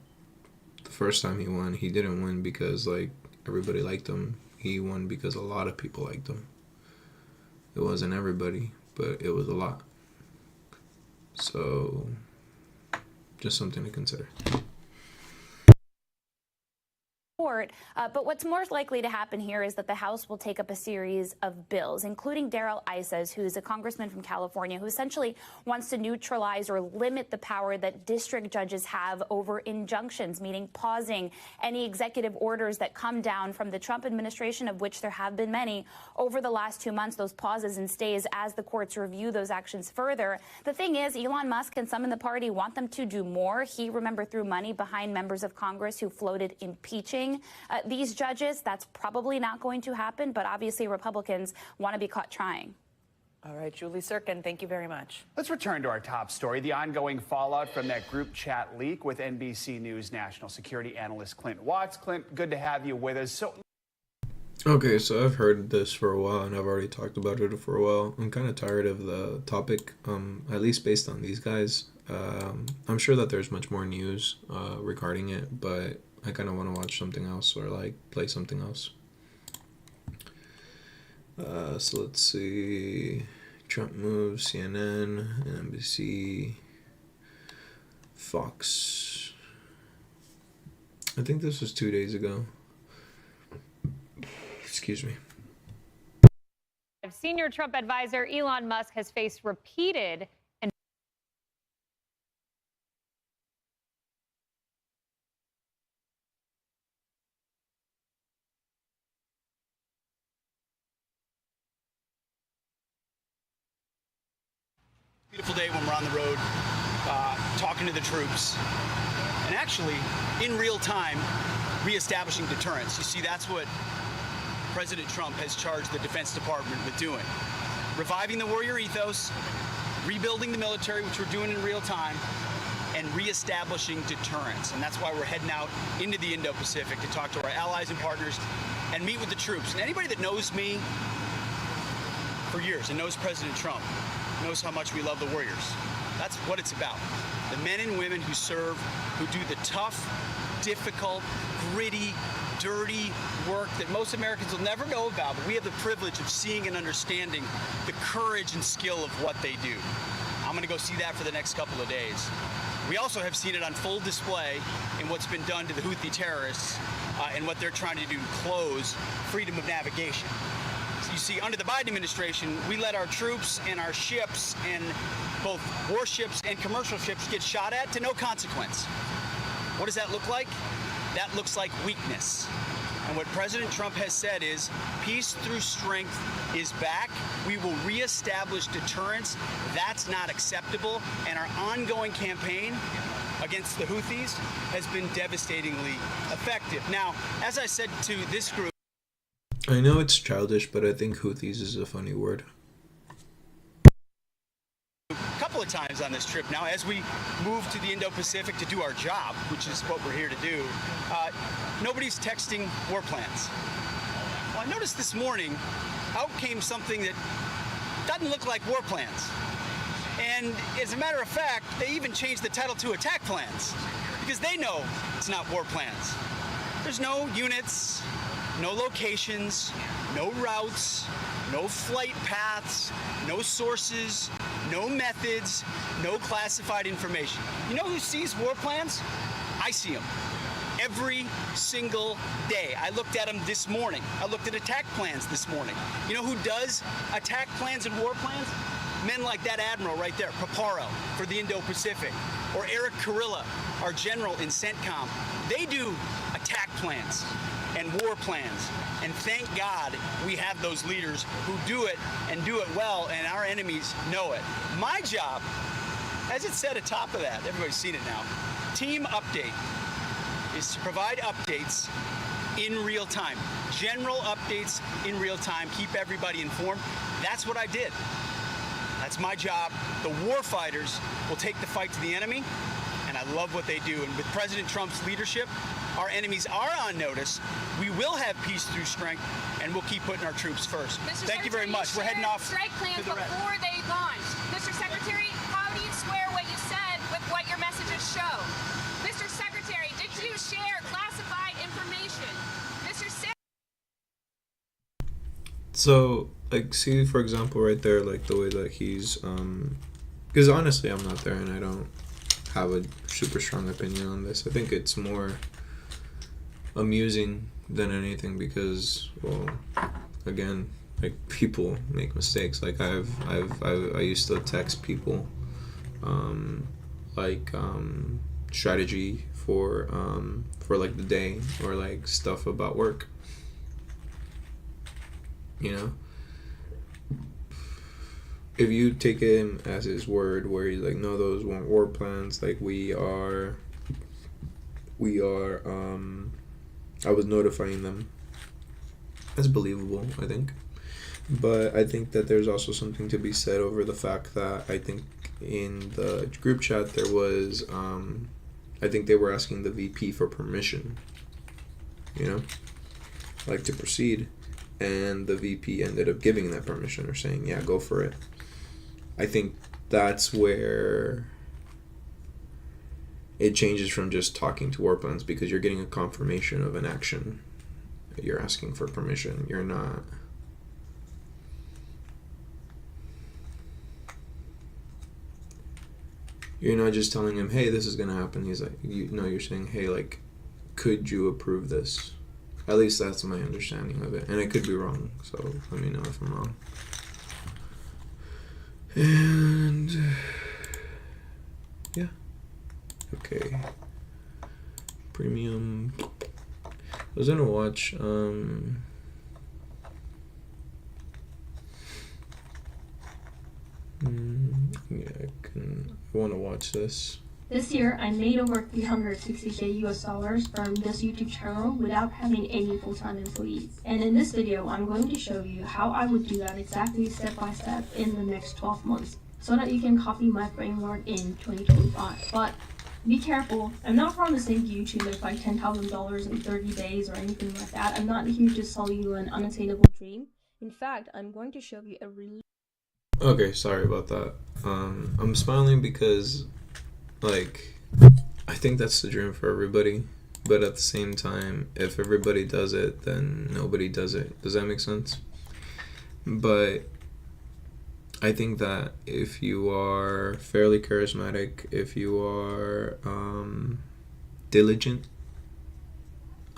the first time he won, he didn't win because like everybody liked him. He won because a lot of people liked him. It wasn't everybody, but it was a lot. So just something to consider. But what's more likely to happen here is that the House will take up a series of bills, including Darrell Issas, who's a congressman from California, who essentially wants to neutralize or limit the power that district judges have over injunctions, meaning pausing any executive orders that come down from the Trump administration, of which there have been many over the last 2 months, those pauses and stays as the courts review those actions further. The thing is, Elon Musk and some in the party want them to do more. He, remember, threw money behind members of Congress who floated impeaching these judges. That's probably not going to happen, but obviously Republicans want to be caught trying. All right, Julie Sirkin, thank you very much. Let's return to our top story, the ongoing fallout from that group chat leak with NBC News national security analyst Clint Watts. Clint, good to have you with us. Okay, so I've heard this for a while, and I've already talked about it for a while. I'm kind of tired of the topic, at least based on these guys. I'm sure that there's much more news regarding it, but I kind of want to watch something else or like play something else. So let's see. Trump moves, CNN, NBC, Fox. I think this was 2 days ago. Excuse me. Senior Trump advisor Elon Musk has faced repeated and beautiful day when we're on the road talking to the troops and actually in real time reestablishing deterrence. You see, that's what President Trump has charged the Defense Department with doing. Reviving the warrior ethos, rebuilding the military, which we're doing in real time, and reestablishing deterrence. And that's why we're heading out into the Indo-Pacific to talk to our allies and partners and meet with the troops. And anybody that knows me for years and knows President Trump knows how much we love the warriors. That's what it's about. The men and women who serve, who do the tough, difficult, gritty, dirty work that most Americans will never know about, but we have the privilege of seeing and understanding the courage and skill of what they do. I'm going to go see that for the next couple of days. We also have seen it on full display in what's been done to the Houthi terrorists and what they're trying to do to close freedom of navigation. You see, under the Biden administration, we let our troops and our ships and both warships and commercial ships get shot at to no consequence. What does that look like? That looks like weakness. And what President Trump has said is peace through strength is back. We will reestablish deterrence. That's not acceptable. And our ongoing campaign against the Houthis has been devastatingly effective. Now, as I said to this group, I know it's childish, but I think Houthis is a funny word. A couple of times on this trip now, as we move to the Indo-Pacific to do our job, which is what we're here to do, nobody's texting war plans. Well, I noticed this morning, out came something that doesn't look like war plans. And as a matter of fact, they even changed the title to attack plans, because they know it's not war plans. There's no units, no locations, no routes, no flight paths, no sources, no methods, no classified information. You know who sees war plans? I see them every single day. I looked at them this morning. I looked at attack plans this morning. You know who does attack plans and war plans? Men like that admiral right there, Paparo, for the Indo-Pacific, or Eric Kurilla, our general in CENTCOM. They do attack plans and war plans. And thank God we have those leaders who do it and do it well, and our enemies know it. My job, as it said atop of that, everybody's seen it now, team update is to provide updates in real time. General updates in real time, keep everybody informed. That's what I did. That's my job. The war fighters will take the fight to the enemy, and I love what they do. And with President Trump's leadership, our enemies are on notice. We will have peace through strength, and we'll keep putting our troops first. Thank you very much. We're heading off strike plans to the rest. before they launched. Mr. Secretary, how do you square what you said with what your messages show? Mr. Secretary, did you share classified information? Mr. So, like, see, for example, right there, like, the way that he's, because honestly, I'm not there, and I don't have a super strong opinion on this. I think it's more amusing than anything because, well, again, like, people make mistakes. Like, I used to text people, strategy for like the day or like stuff about work. You know, if you take him as his word, where he's like, no, those weren't war plans. Like we are. I was notifying them. That's believable, I think. But I think that there's also something to be said over the fact that I think in the group chat there was, I think they were asking the VP for permission, you know, like to proceed. And the VP ended up giving that permission or saying, yeah, go for it. I think that's where it changes from just talking to war plans, because you're getting a confirmation of an action. You're asking for permission. You're not... You're not just telling him, hey, this is going to happen. He's like, you're saying, hey, like, could you approve this? At least that's my understanding of it. And I could be wrong, so let me know if I'm wrong. And... yeah. Okay. Premium. I was gonna watch, yeah, I want to watch this. This year, I made over $360K US from this YouTube channel without having any full-time employees. And in this video, I'm going to show you how I would do that exactly step by step in the next 12 months, so that you can copy my framework in 2025. But be careful, I'm not promising you to make like $10,000 in 30 days or anything like that. I'm not here to sell you an unattainable dream. In fact, I'm going to show you a really... Okay, sorry about that. I'm smiling because, like, I think that's the dream for everybody. But at the same time, if everybody does it, then nobody does it. Does that make sense? But I think that if you are fairly charismatic, if you are diligent,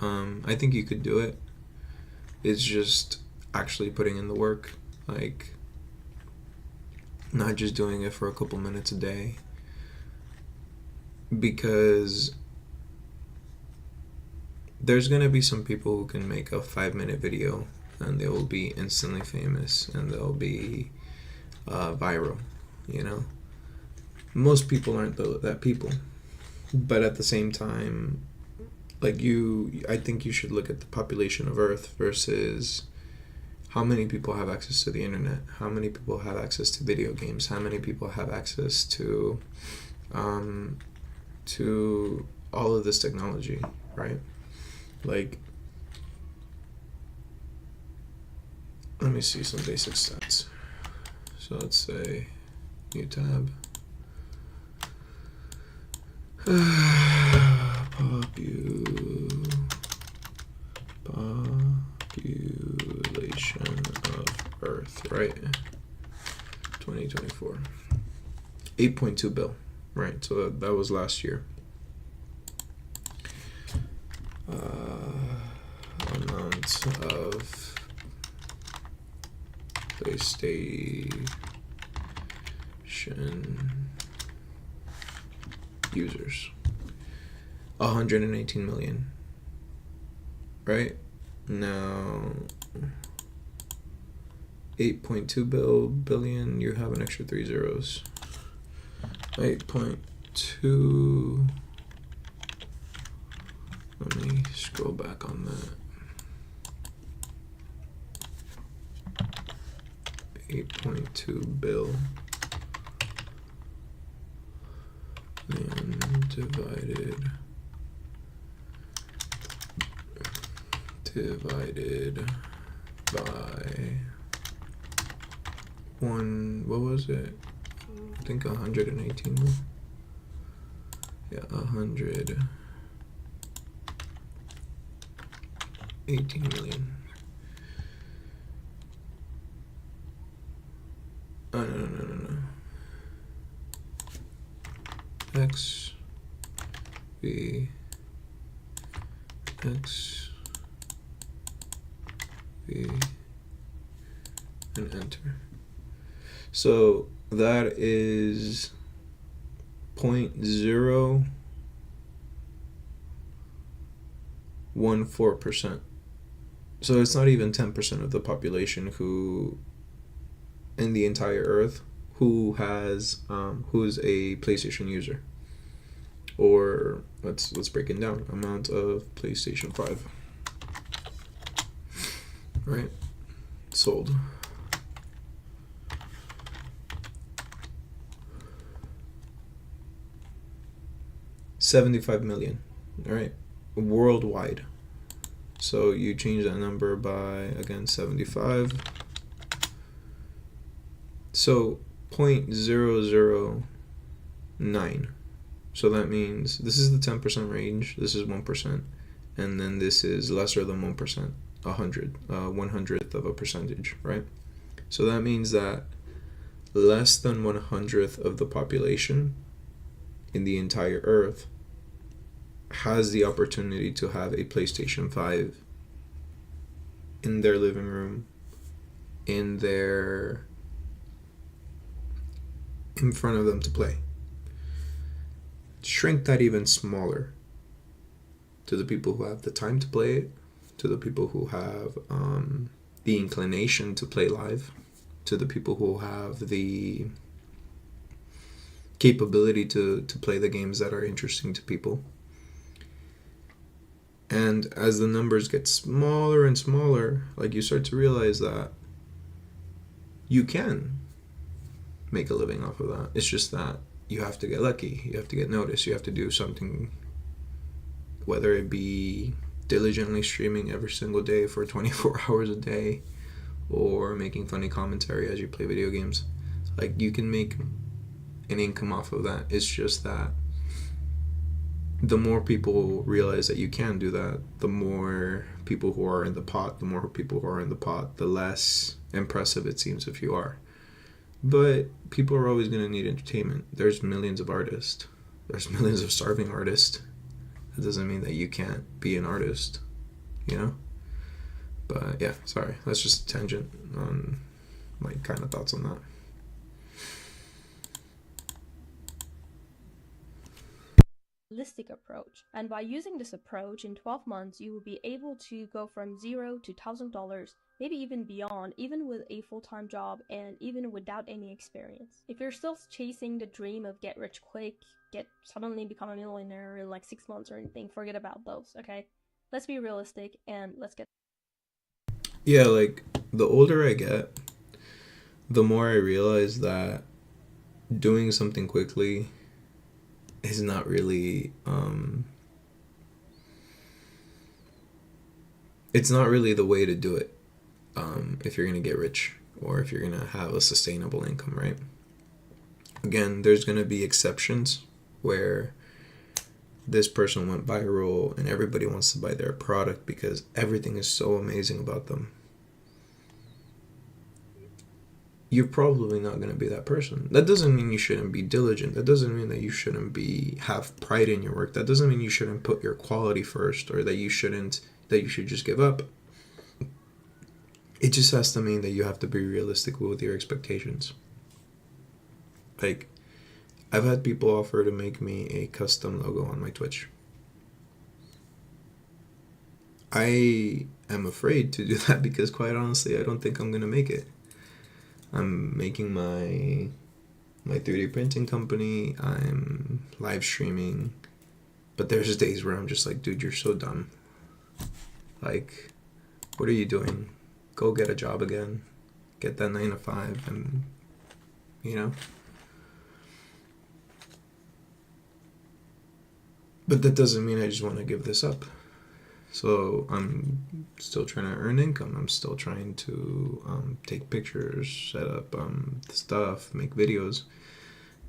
I think you could do it. It's just actually putting in the work, like not just doing it for a couple minutes a day, because there's gonna be some people who can make a 5-minute video and they will be instantly famous and they'll be viral, you know. Most people aren't that people, but at the same time, like I think you should look at the population of Earth versus how many people have access to the internet, how many people have access to video games, how many people have access to all of this technology, right? Like, let me see some basic stats. So let's say new tab. Population of Earth, right? 2024. 8.2 billion, right? So that was last year. Amount of PlayStation users. 118 million. Right? Now 8.2 billion, you have an extra 3 zeros. 8.2. Let me scroll back on that. 8.2 bill and divided by 1, what was it? I think 118 million. Yeah, 118 million. Oh, no. X V X V and enter. So that is 0.014%. So it's not even 10% of the population who in the entire earth who has who's a PlayStation user. Or let's break it down. Amount of PlayStation 5. Right? Sold. $75 million. All right, worldwide. So you change that number by, again, 75. So 0.009. So that means this is the 10% range, this is 1%, and then this is lesser than 1%, 1/100th of a percentage, right? So that means that less than 1/100th of the population in the entire earth has the opportunity to have a PlayStation 5 in their living room, in front of them to play. Shrink that even smaller to the people who have the time to play it, to the people who have the inclination to play live, to the people who have the capability to play the games that are interesting to people. And as the numbers get smaller and smaller, like, you start to realize that you can make a living off of that. It's just that you have to get lucky, you have to get noticed, you have to do something, whether it be diligently streaming every single day for 24 hours a day, or making funny commentary as you play video games. Like, you can make an income off of that. It's just that the more people realize that you can do that, the more people who are in the pot, the less impressive it seems if you are. But people are always going to need entertainment. There's millions of artists. There's millions of starving artists. That doesn't mean that you can't be an artist, you know? But yeah, sorry. That's just a tangent on my kind of thoughts on that. Holistic approach, and by using this approach in 12 months you will be able to go from $0 to $1,000, maybe even beyond, even with a full-time job and even without any experience. If you're still chasing the dream of get rich quick, suddenly become a millionaire in like 6 months or anything, forget about those, okay? Let's be realistic and let's get... Yeah, like, the older I get, the more I realize that doing something quickly is not really it's not really the way to do it if you're gonna get rich or if you're gonna have a sustainable income, right? Again, there's gonna be exceptions where this person went viral and everybody wants to buy their product because everything is so amazing about them. You're probably not going to be that person. That doesn't mean you shouldn't be diligent. That doesn't mean that you shouldn't have pride in your work. That doesn't mean you shouldn't put your quality first, or that you should just give up. It just has to mean that you have to be realistic with your expectations. Like, I've had people offer to make me a custom logo on my Twitch. I am afraid to do that because, quite honestly, I don't think I'm gonna make it. I'm making my 3D printing company. I'm live streaming, but there's days where I'm just like, dude, you're so dumb. Like, what are you doing? Go get a job again. Get that 9 to 5, and you know. But that doesn't mean I just want to give this up. So I'm still trying to earn income. I'm still trying to take pictures, set up stuff, make videos.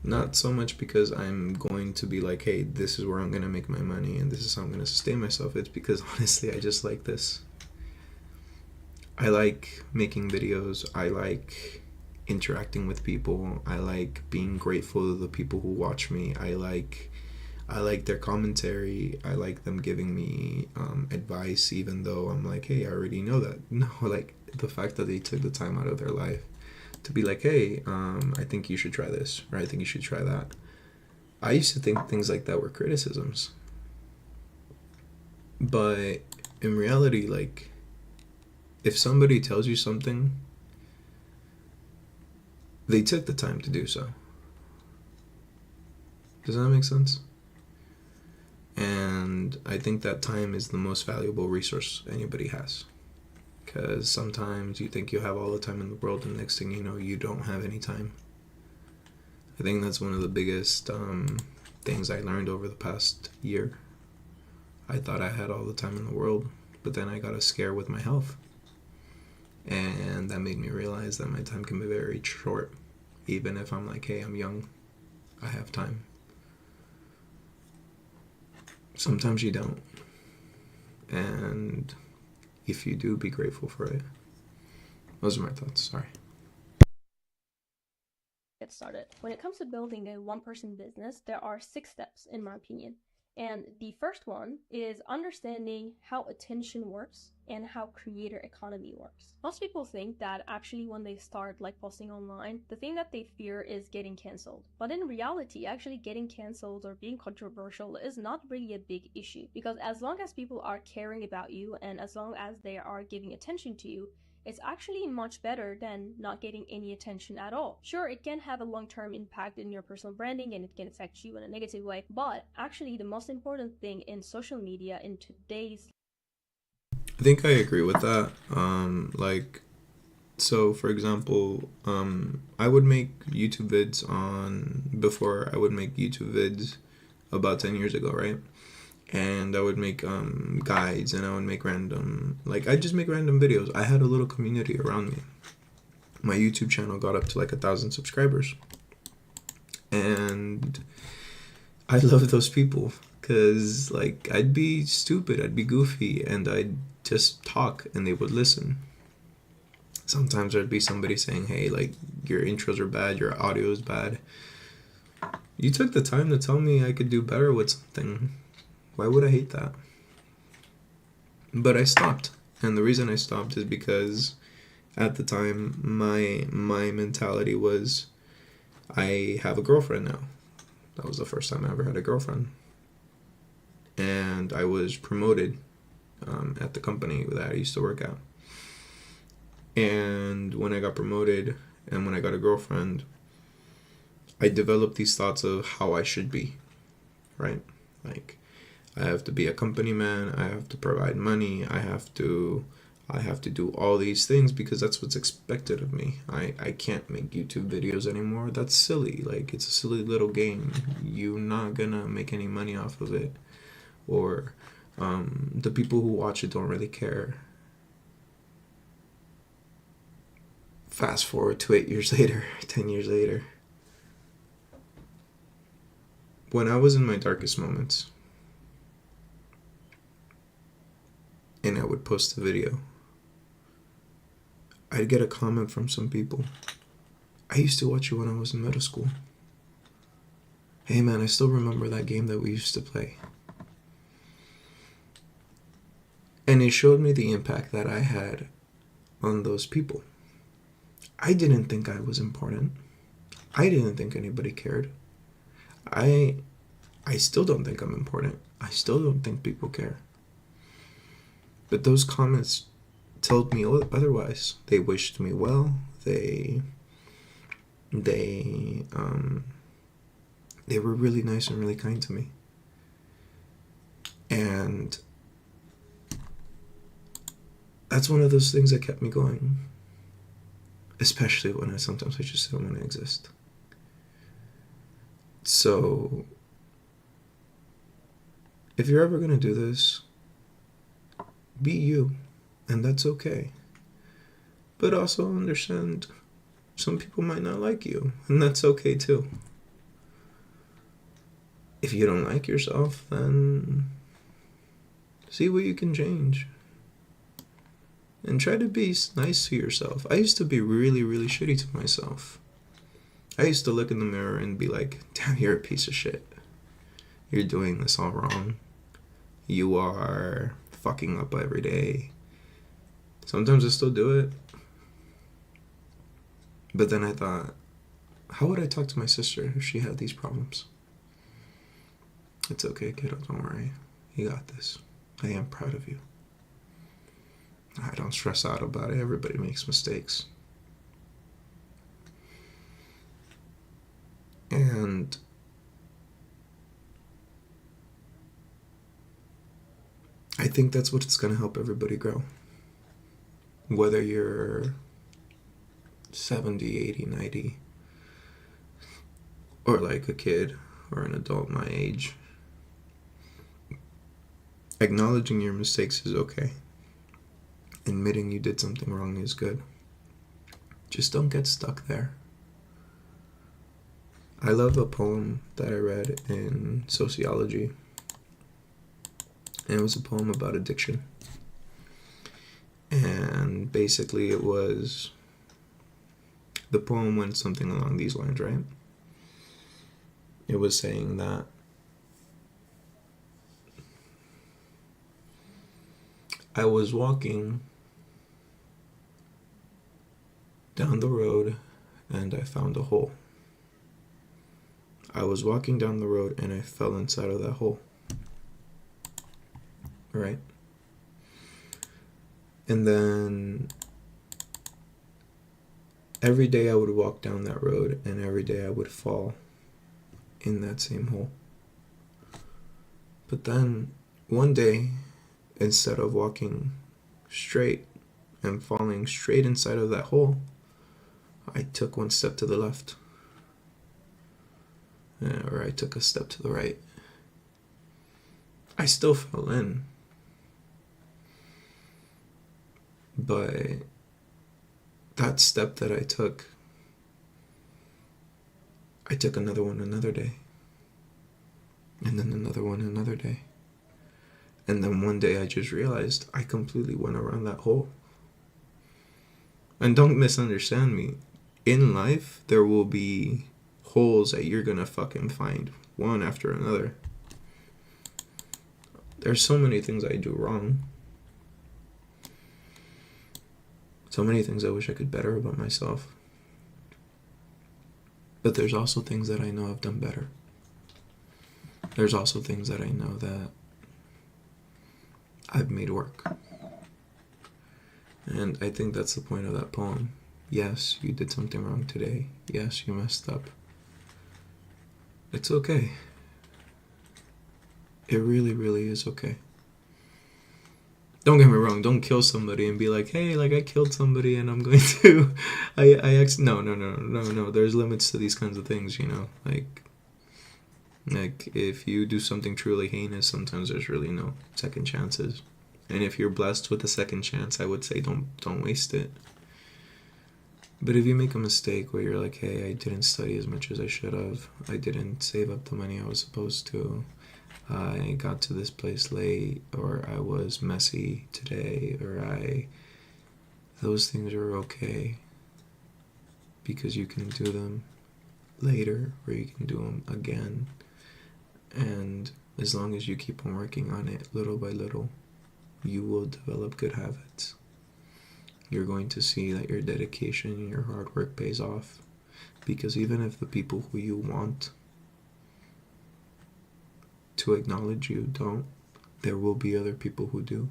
Not so much because I'm going to be like, hey, this is where I'm going to make my money and this is how I'm going to sustain myself. It's because honestly, I just like this. I like making videos. I like interacting with people. I like being grateful to the people who watch me. I like their commentary. I like them giving me advice, even though I'm like, hey, I already know that. No, like the fact that they took the time out of their life to be like, hey, I think you should try this, or I think you should try that. I used to think things like that were criticisms. But in reality, like, if somebody tells you something, they took the time to do so. Does that make sense? And I think that time is the most valuable resource anybody has. Because sometimes you think you have all the time in the world, and next thing you know, you don't have any time. I think that's one of the biggest things I learned over the past year. I thought I had all the time in the world, but then I got a scare with my health. And that made me realize that my time can be very short. Even if I'm like, hey, I'm young, I have time. Sometimes you don't. And if you do, be grateful for it. Those are my thoughts. Sorry. Get started. When it comes to building a one-person business, there are 6 steps in my opinion. And the first one is understanding how attention works and how creator economy works. Most people think that actually when they start like posting online, the thing that they fear is getting canceled. But in reality, actually getting canceled or being controversial is not really a big issue, because as long as people are caring about you and as long as they are giving attention to you, it's actually much better than not getting any attention at all. Sure, it can have a long-term impact in your personal branding and it can affect you in a negative way, but actually the most important thing in social media in today's... I think I agree with that. So for example, I would make YouTube vids before I would make YouTube vids about 10 years ago, right? And I would make guides, and I would make I'd just make random videos. I had a little community around me. My YouTube channel got up to like 1,000 subscribers. And I love those people because like I'd be stupid, I'd be goofy, and I'd just talk and they would listen. Sometimes there'd be somebody saying, hey, like, your intros are bad, your audio is bad. You took the time to tell me I could do better with something. Why would I hate that? But I stopped. And the reason I stopped is because at the time, my mentality was, I have a girlfriend now. That was the first time I ever had a girlfriend. And I was promoted at the company that I used to work at. And when I got promoted and when I got a girlfriend, I developed these thoughts of how I should be, right? Like, I have to be a company man, I have to provide money, I have to do all these things because that's what's expected of me. I can't make YouTube videos anymore. That's silly. Like, it's a silly little game. You're not gonna make any money off of it. Or the people who watch it don't really care. Fast forward to 8 years later, 10 years later. When I was in my darkest moments, and I would post a video, I'd get a comment from some people. I used to watch you when I was in middle school. Hey man, I still remember that game that we used to play. And it showed me the impact that I had on those people. I didn't think I was important. I didn't think anybody cared. I still don't think I'm important. I still don't think people care. But those comments told me otherwise. They wished me well. They were really nice and really kind to me. And that's one of those things that kept me going. Especially when I just don't want to exist. So, if you're ever going to do this, be you, and that's okay. But also understand some people might not like you, and that's okay too. If you don't like yourself, then see what you can change. And try to be nice to yourself. I used to be really, really shitty to myself. I used to look in the mirror and be like, damn, you're a piece of shit. You're doing this all wrong. You are fucking up every day. Sometimes I still do it. But then I thought, how would I talk to my sister if she had these problems? It's okay, kiddo, don't worry. You got this. I am proud of you. I don't stress out about it. Everybody makes mistakes. And I think that's what's going to help everybody grow. Whether you're 70, 80, 90, or like a kid or an adult my age. Acknowledging your mistakes is okay. Admitting you did something wrong is good. Just don't get stuck there. I love a poem that I read in sociology. And it was a poem about addiction. And basically the poem went something along these lines, right? It was saying that I was walking down the road and I found a hole. I was walking down the road and I fell inside of that hole. Right? And then every day I would walk down that road and every day I would fall in that same hole. But then one day, instead of walking straight and falling straight inside of that hole, I took one step to the left. Or I took a step to the right. I still fell in. But that step that I took another one another day. And then another one another day. And then one day I just realized I completely went around that hole. And don't misunderstand me. In life, there will be holes that you're gonna fucking find, one after another. There's so many things I do wrong. So many things I wish I could better about myself. But there's also things that I know I've done better. There's also things that I know that I've made work. And I think that's the point of that poem. Yes, you did something wrong today. Yes, you messed up. It's okay. It really, really is okay. Don't get me wrong, don't kill somebody and be like, hey, like I killed somebody and I'm going to, no, there's limits to these kinds of things, you know, like if you do something truly heinous, sometimes there's really no second chances. And if you're blessed with a second chance, I would say don't waste it. But if you make a mistake where you're like, hey, I didn't study as much as I should have, I didn't save up the money I was supposed to, I got to this place late, or I was messy today, those things are okay, because you can do them later, or you can do them again, and as long as you keep on working on it little by little, you will develop good habits. You're going to see that your dedication and your hard work pays off, Because even if the people who you want to acknowledge you don't, there will be other people who do.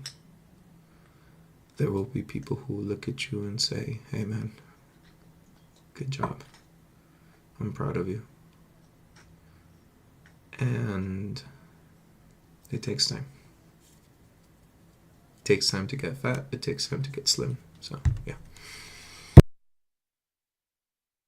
There will be people who look at you and say, hey man, good job. I'm proud of you. And it takes time. It takes time to get fat. It takes time to get slim. So, yeah.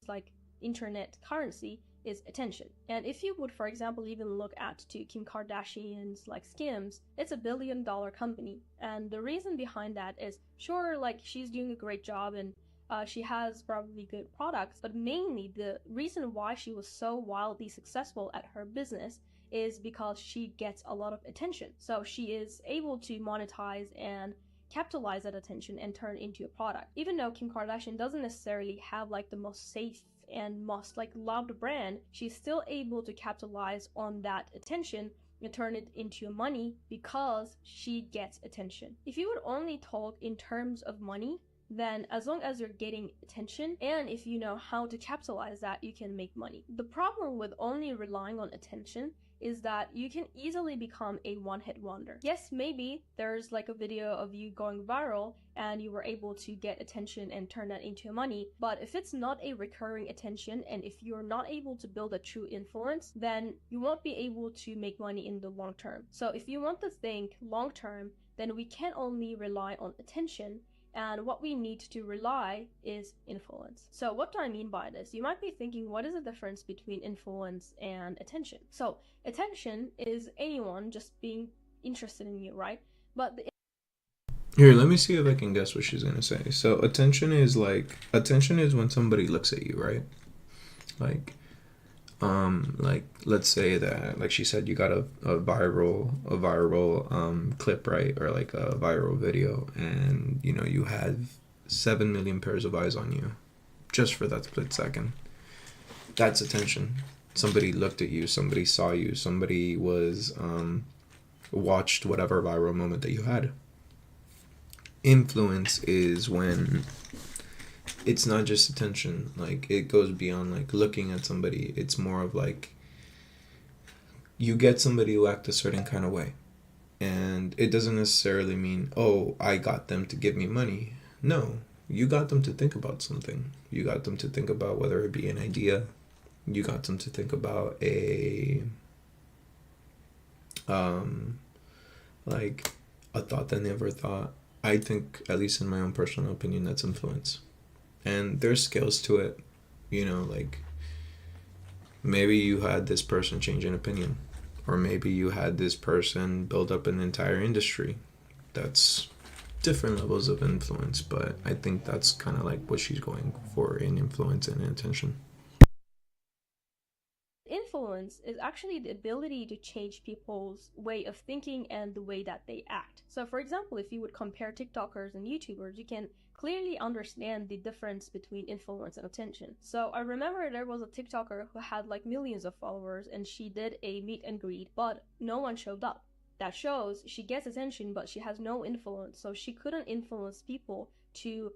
Like internet currency is attention. And if you would, for example, even look at to Kim Kardashian's like Skims, it's $1 billion company. And the reason behind that is, sure, like she's doing a great job and she has probably good products, but mainly the reason why she was so wildly successful at her business is because she gets a lot of attention. So she is able to monetize and capitalize that attention and turn it into a product. Even though Kim Kardashian doesn't necessarily have like the most safe and most like loved brand, she's still able to capitalize on that attention and turn it into money because she gets attention. If you would only talk in terms of money, then as long as you're getting attention and if you know how to capitalize that, you can make money. The problem with only relying on attention is that you can easily become a one-hit wonder. Yes, maybe there's like a video of you going viral and you were able to get attention and turn that into money, but if it's not a recurring attention and if you're not able to build a true influence, then you won't be able to make money in the long term. So if you want to think long term, then we can't only rely on attention, and what we need to rely is influence. So what do I mean by this? You might be thinking, what is the difference between influence and attention? So attention is anyone just being interested in you, right? But Here, let me see if I can guess what she's gonna say. So attention is when somebody looks at you, right? Like let's say that, like she said, you got a viral clip, right? Or like a viral video, and you know you had 7 million pairs of eyes on you just for that split second. That's attention. Somebody looked at you, somebody saw you, somebody was watched whatever viral moment that you had. Influence is when it's not just attention, like it goes beyond like looking at somebody. It's more of like you get somebody to act a certain kind of way, and it doesn't necessarily mean, oh, I got them to give me money. No, you got them to think about something. You got them to think about whether it be an idea. You got them to think about a like a thought they never thought. I think, at least in my own personal opinion, that's influence. And there's scales to it, you know, like maybe you had this person change an opinion, or maybe you had this person build up an entire industry. That's different levels of influence, but I think that's kind of like what she's going for in influence and attention. influence is actually the ability to change people's way of thinking and the way that they act. So for example, if you would compare TikTokers and YouTubers, you can clearly understand the difference between influence and attention. So I remember there was a TikToker who had like millions of followers and she did a meet and greet, but no one showed up. That shows she gets attention, but she has no influence. So she couldn't influence people to,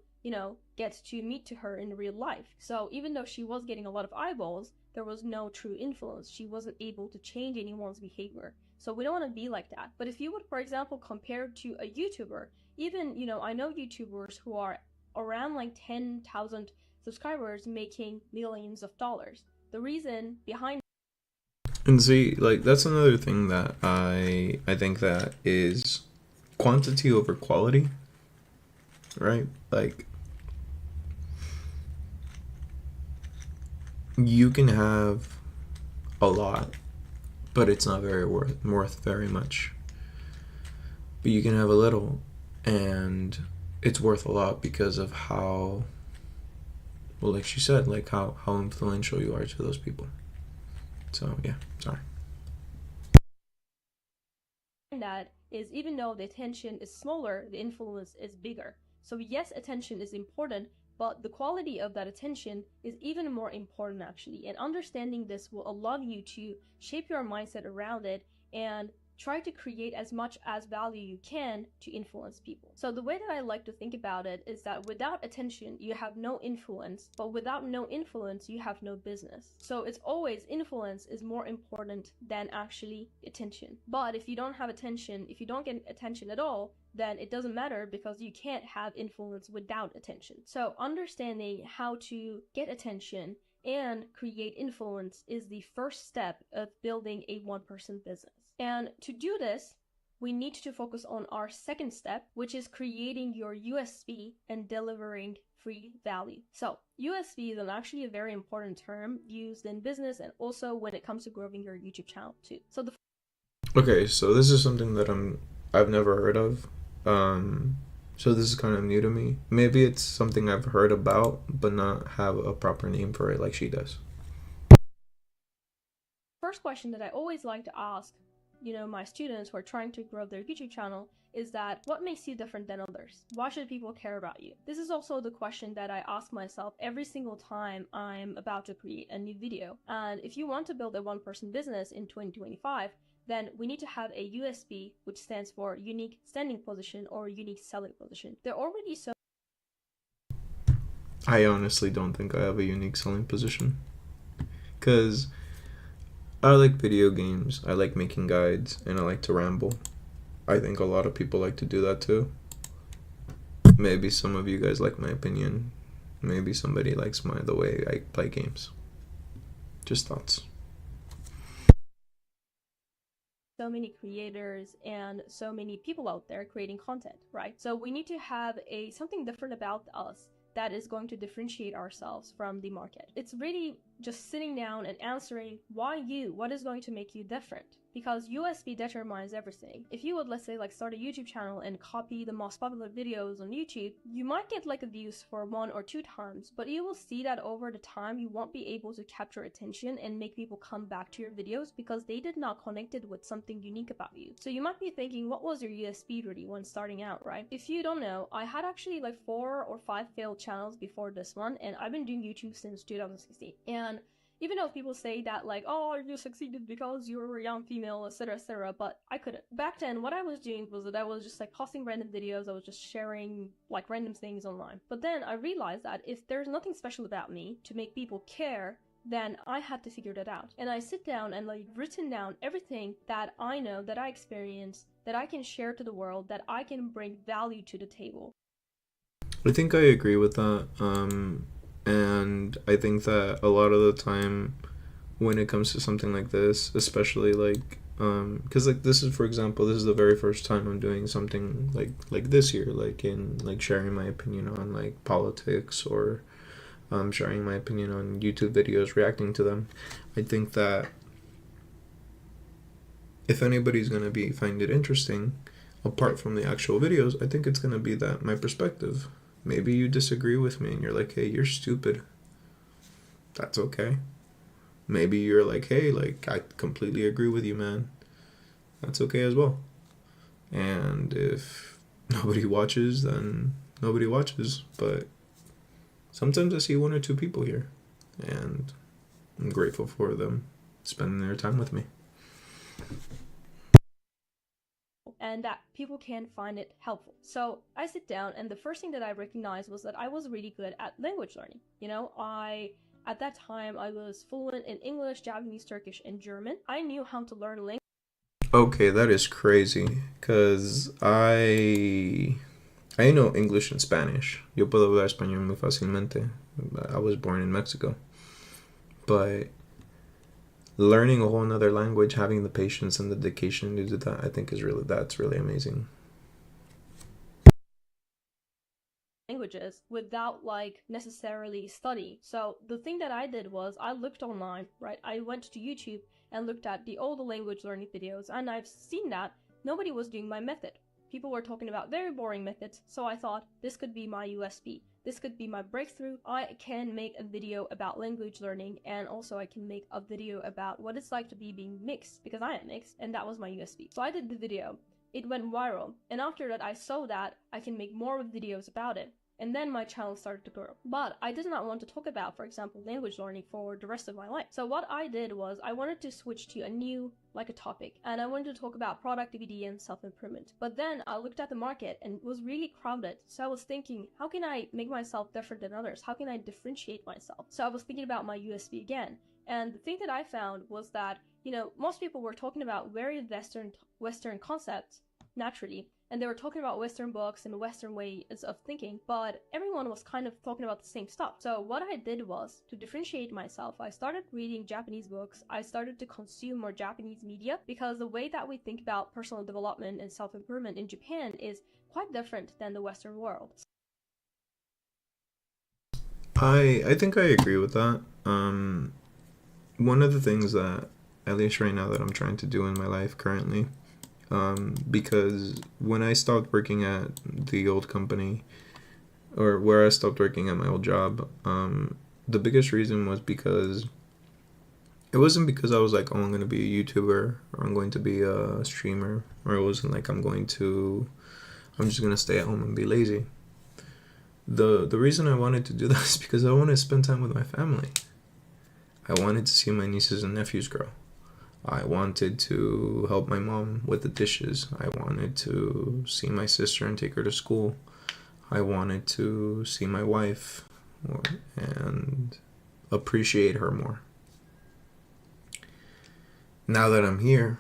get to meet to her in real life. So even though she was getting a lot of eyeballs, there was no true influence. She wasn't able to change anyone's behavior. So we don't want to be like that. But if you would, for example, compare to a YouTuber, even, I know YouTubers who are around like 10,000 subscribers making millions of dollars. The reason behind and see, like, that's another thing that I think that is quantity over quality, right? Like, you can have a lot, but it's not very worth very much. But you can have a little, and it's worth a lot because of how, well, like she said, like how influential you are to those people. So yeah, sorry. that is, even though the attention is smaller, the influence is bigger. So yes, attention is important, but the quality of that attention is even more important actually. And understanding this will allow you to shape your mindset around it and try to create as much as value you can to influence people. So the way that I like to think about it is that without attention, you have no influence, but without no influence, you have no business. So it's always influence is more important than actually attention. But if you don't have attention, if you don't get attention at all, then it doesn't matter because you can't have influence without attention. So understanding how to get attention and create influence is the first step of building a one-person business. And to do this, we need to focus on our second step, which is creating your USP and delivering free value. So USP is actually a very important term used in business and also when it comes to growing your YouTube channel too. So Okay, so this is something that I've never heard of. So this is kind of new to me. Maybe it's something I've heard about, but not have a proper name for it like she does. First question that I always like to ask, my students who are trying to grow their YouTube channel is that what makes you different than others? Why should people care about you? This is also the question that I ask myself every single time I'm about to create a new video. And if you want to build a one-person business in 2025, then we need to have a USP, which stands for unique standing position or unique selling position. They're already so. I honestly don't think I have a unique selling position. Because I like video games, I like making guides, and I like to ramble. I think a lot of people like to do that too. Maybe some of you guys like my opinion. Maybe somebody likes the way I play games. Just thoughts. So many creators and so many people out there creating content, right? So we need to have something different about us that is going to differentiate ourselves from the market. It's really just sitting down and answering why you, what is going to make you different? Because USP determines everything. If you would, let's say, start a YouTube channel and copy the most popular videos on YouTube, you might get views for 1 or 2 times, but you will see that over the time you won't be able to capture attention and make people come back to your videos because they did not connected with something unique about you. So you might be thinking, what was your USP really when starting out, right? If you don't know, I had actually 4 or 5 failed channels before this one, and I've been doing YouTube since 2016. And even though people say that oh, you succeeded because you were a young female, etc., but I couldn't. Back then, what I was doing was that I was just posting random videos, I was just sharing random things online. But then I realized that if there's nothing special about me to make people care, then I had to figure that out. And I sit down and written down everything that I know, that I experience, that I can share to the world, that I can bring value to the table. I think I agree with that. And I think that a lot of the time when it comes to something like this, especially because this is, for example, this is the very first time I'm doing something like this year, in sharing my opinion on politics or sharing my opinion on YouTube videos, reacting to them. I think that if anybody's gonna find it interesting, apart from the actual videos, I think it's gonna be that my perspective. Maybe you disagree with me and you're like, hey, you're stupid. That's okay. Maybe you're like, hey, I completely agree with you, man. That's okay as well. And if nobody watches, then nobody watches. But sometimes I see 1 or 2 people here, and I'm grateful for them spending their time with me. And that people can find it helpful. So I sit down, and the first thing that I recognized was that I was really good at language learning. At that time, I was fluent in English, Japanese, Turkish, and German. I knew how to learn language. Okay, that is crazy, because I know English and Spanish. Yo puedo hablar español muy fácilmente. I was born in Mexico. But learning a whole nother language, having the patience and the dedication to do that, I think that's really amazing. Languages without necessarily studying. So the thing that I did was I looked online, right? I went to YouTube and looked at all the language learning videos, and I've seen that nobody was doing my method. People were talking about very boring methods, so I thought this could be my USP. This could be my breakthrough. I can make a video about language learning, and also I can make a video about what it's like to be being mixed, because I am mixed, and that was my USP. So I did the video. It went viral, and after that I saw that I can make more videos about it. And then my channel started to grow. But I did not want to talk about, for example, language learning for the rest of my life. So what I did was I wanted to switch to a new, like a topic, and I wanted to talk about productivity and self-improvement. But then I looked at the market and it was really crowded. So I was thinking, how can I make myself different than others? How can I differentiate myself? So I was thinking about my USP again. And the thing that I found was that, most people were talking about very Western concepts naturally, and they were talking about Western books and Western ways of thinking, but everyone was kind of talking about the same stuff. So what I did was, to differentiate myself, I started reading Japanese books. I started to consume more Japanese media, because the way that we think about personal development and self-improvement in Japan is quite different than the Western world. I think I agree with that. One of the things that, at least right now, that I'm trying to do in my life currently, because when I stopped working at the old company, or where I stopped working at my old job, the biggest reason was because it wasn't because I was like, oh, I'm going to be a YouTuber, or I'm going to be a streamer, or it wasn't like I'm just going to stay at home and be lazy. The reason I wanted to do that is because I wanted to spend time with my family. I wanted to see my nieces and nephews grow. I wanted to help my mom with the dishes. I wanted to see my sister and take her to school. I wanted to see my wife and appreciate her more. Now that I'm here,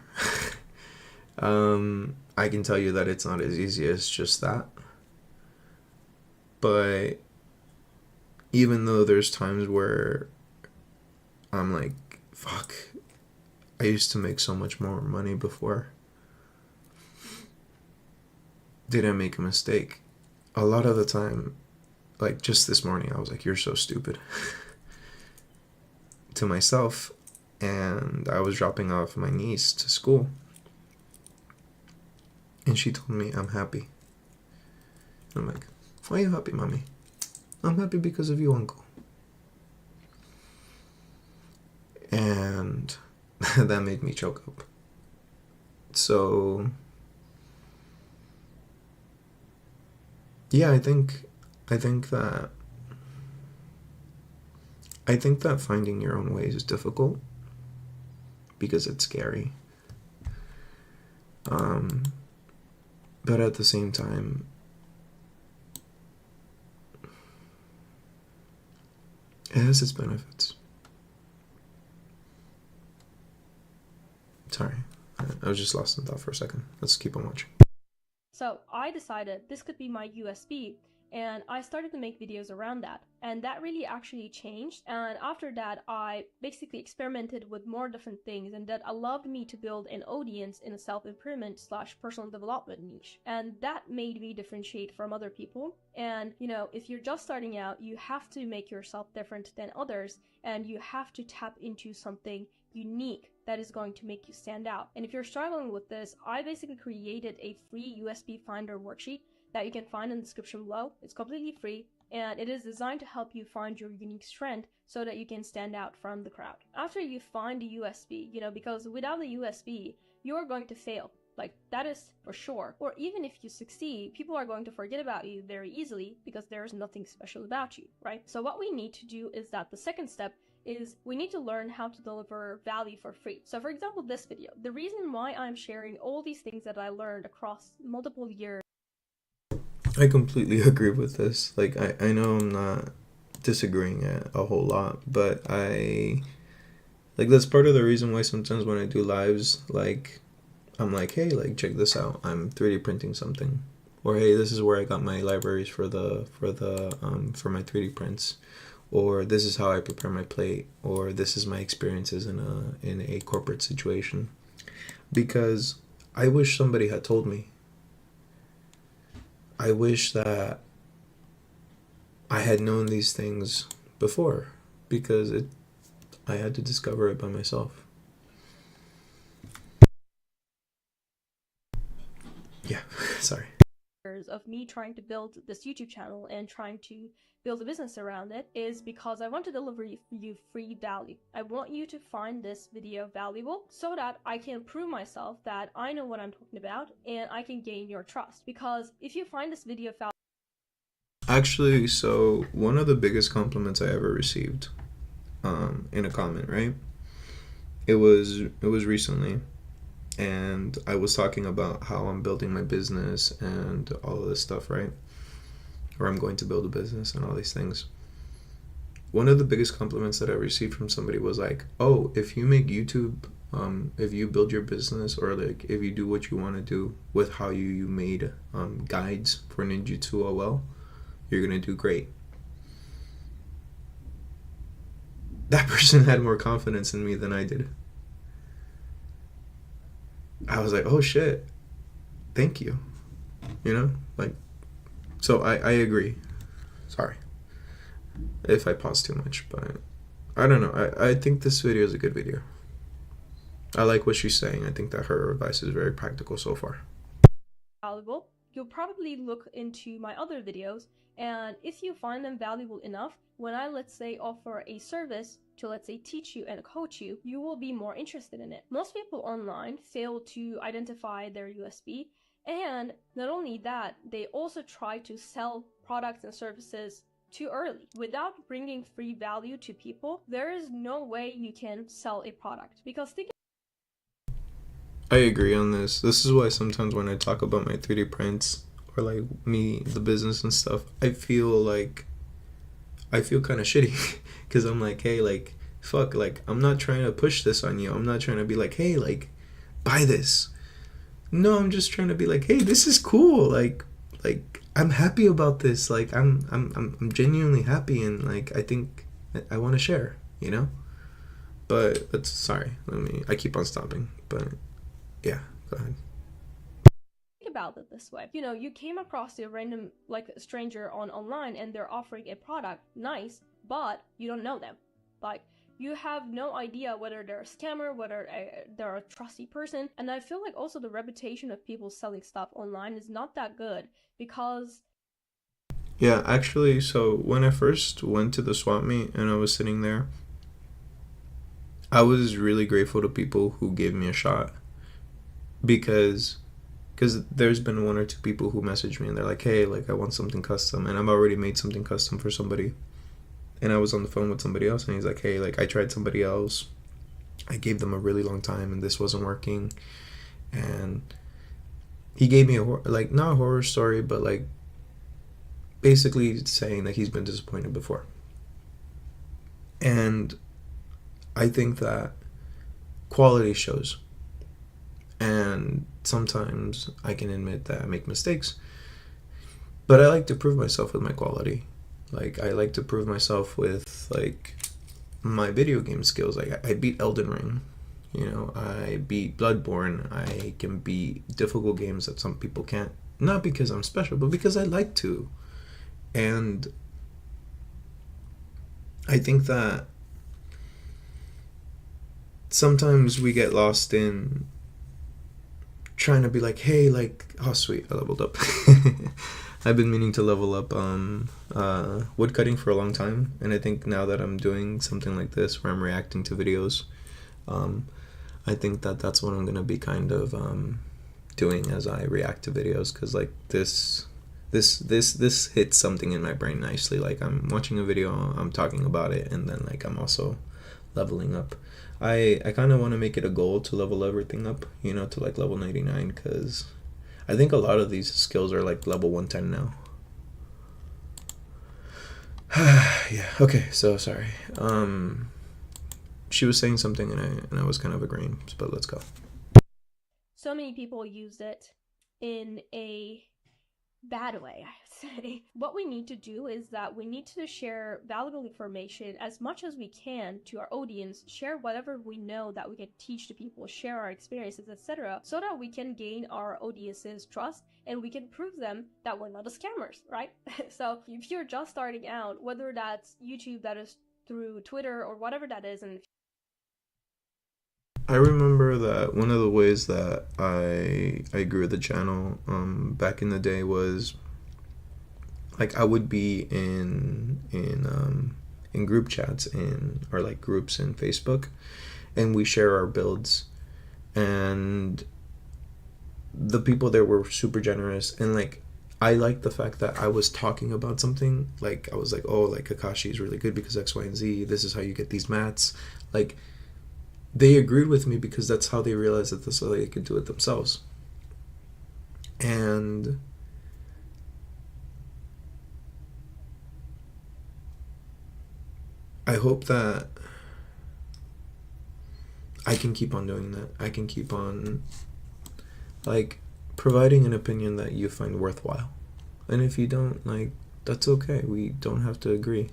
I can tell you that it's not as easy as just that. But even though there's times where I'm like, fuck, I used to make so much more money before. Did I make a mistake? A lot of the time, like just this morning, I was like, you're so stupid. To myself. And I was dropping off my niece to school. And she told me, I'm happy. I'm like, why are you happy, mommy? I'm happy because of you, uncle. And that made me choke up. So yeah, I think that finding your own ways is difficult because it's scary. But at the same time, it has its benefits. Sorry, I was just lost in thought for a second. Let's keep on watching. So I decided this could be my USB, and I started to make videos around that. And that really actually changed. And after that, I basically experimented with more different things, and that allowed me to build an audience in a self-improvement / personal development niche. And that made me differentiate from other people. And, if you're just starting out, you have to make yourself different than others, and you have to tap into something unique that is going to make you stand out. And if you're struggling with this, I basically created a free USB Finder worksheet that you can find in the description below. It's completely free, and it is designed to help you find your unique strength so that you can stand out from the crowd. After you find the USB, because without the USB, you're going to fail. Like, that is for sure. Or even if you succeed, people are going to forget about you very easily because there's nothing special about you, right? So what we need to do is that the second step is we need to learn how to deliver value for free. So for example, this video, the reason why I'm sharing all these things that I learned across multiple years. I completely agree with this. Like, I know I'm not disagreeing a whole lot, but that's part of the reason why sometimes when I do lives, like, I'm like, hey, like, check this out. I'm 3D printing something. Or, hey, this is where I got my libraries for my 3D prints. Or this is how I prepare my plate, or this is my experiences in a corporate situation. Because I wish somebody had told me. I wish that I had known these things before, because I had to discover it by myself. Yeah, sorry. Of me trying to build this YouTube channel and trying to build a business around it is because I want to deliver you free value. I want you to find this video valuable so that I can prove myself that I know what I'm talking about and I can gain your trust. Because if you find this video Actually, so one of the biggest compliments I ever received, in a comment, right? It was recently, and I was talking about how I'm building my business and all of this stuff, right? Or I'm going to build a business and all these things. One of the biggest compliments that I received from somebody was like, "Oh, if you make YouTube, if you build your business, or like if you do what you want to do with how you made guides for ninjutsu OL, you're gonna do great." That person had more confidence in me than I did. I was like, "Oh shit, thank you." You know, like, so I agree. Sorry if I pause too much, but I don't know. I think this video is a good video. I like what she's saying. I think that her advice is very practical so far. Valuable, you'll probably look into my other videos, and if you find them valuable enough, when I, let's say, offer a service to, let's say, teach you and coach you, you will be more interested in it. Most people online fail to identify their USP, and not only that, they also try to sell products and services too early. Without bringing free value to people, there is no way you can sell a product. Because think I agree on this. This is why sometimes when I talk about my 3D prints or like me, the business and stuff, I feel kind of shitty because I'm like, hey, like, fuck, like, I'm not trying to push this on you. I'm not trying to be like, hey, like, buy this. No, I'm just trying to be like, hey, this is cool. Like I'm happy about this. Like, I'm genuinely happy, and like I think I want to share, you know. But that's sorry. I keep on stopping, but yeah, go ahead. about it this way. You know, you came across a random, like, stranger online and they're offering a product, nice, but you don't know them. Like, you have no idea whether they're a scammer, whether they're a trusty person. And I feel like also the reputation of people selling stuff online is not that good because... Yeah, actually, so when I first went to the swap meet and I was sitting there, I was really grateful to people who gave me a shot because there's been one or two people who messaged me and they're like, hey, like, I want something custom, and I've already made something custom for somebody. And I was on the phone with somebody else and he's like, hey, like, I tried somebody else. I gave them a really long time and this wasn't working. And he gave me like, not a horror story, but like basically saying that he's been disappointed before. And I think that quality shows. And sometimes I can admit that I make mistakes, but I like to prove myself with my quality. Like, I like to prove myself with, like, my video game skills. Like, I beat Elden Ring, you know, I beat Bloodborne. I can beat difficult games that some people can't. Not because I'm special, but because I like to. And I think that sometimes we get lost in trying to be like, hey, like, oh sweet, I leveled up. I've been meaning to level up woodcutting for a long time, and I think now that I'm doing something like this where I'm reacting to videos, I think that that's what I'm gonna be kind of doing as I react to videos, because like this hits something in my brain nicely. Like, I'm watching a video, I'm talking about it, and then like I'm also leveling up. I kind of want to make it a goal to level everything up, you know, to like level 99, because I think a lot of these skills are like level 110 now. Yeah, okay, so sorry. She was saying something and I was kind of agreeing, but let's go. So many people used it in a bad way, I would say. What we need to do is that we need to share valuable information as much as we can to our audience, share whatever we know that we can teach to people, share our experiences, etc., so that we can gain our audience's trust and we can prove them that we're not the scammers, right? So if you're just starting out, whether that's YouTube, that is through Twitter, or whatever that is, and I remember that one of the ways that I grew the channel back in the day was like I would be in group chats or like groups in Facebook, and we share our builds, and the people there were super generous, and like I like the fact that I was talking about something, like I was like, oh, like Kakashi is really good because X, Y, and Z, this is how you get these mats. Like, they agreed with me because that's how they realized that this way they could do it themselves. And I hope that I can keep on doing that. I can keep on, like, providing an opinion that you find worthwhile. And if you don't, like, that's okay. We don't have to agree.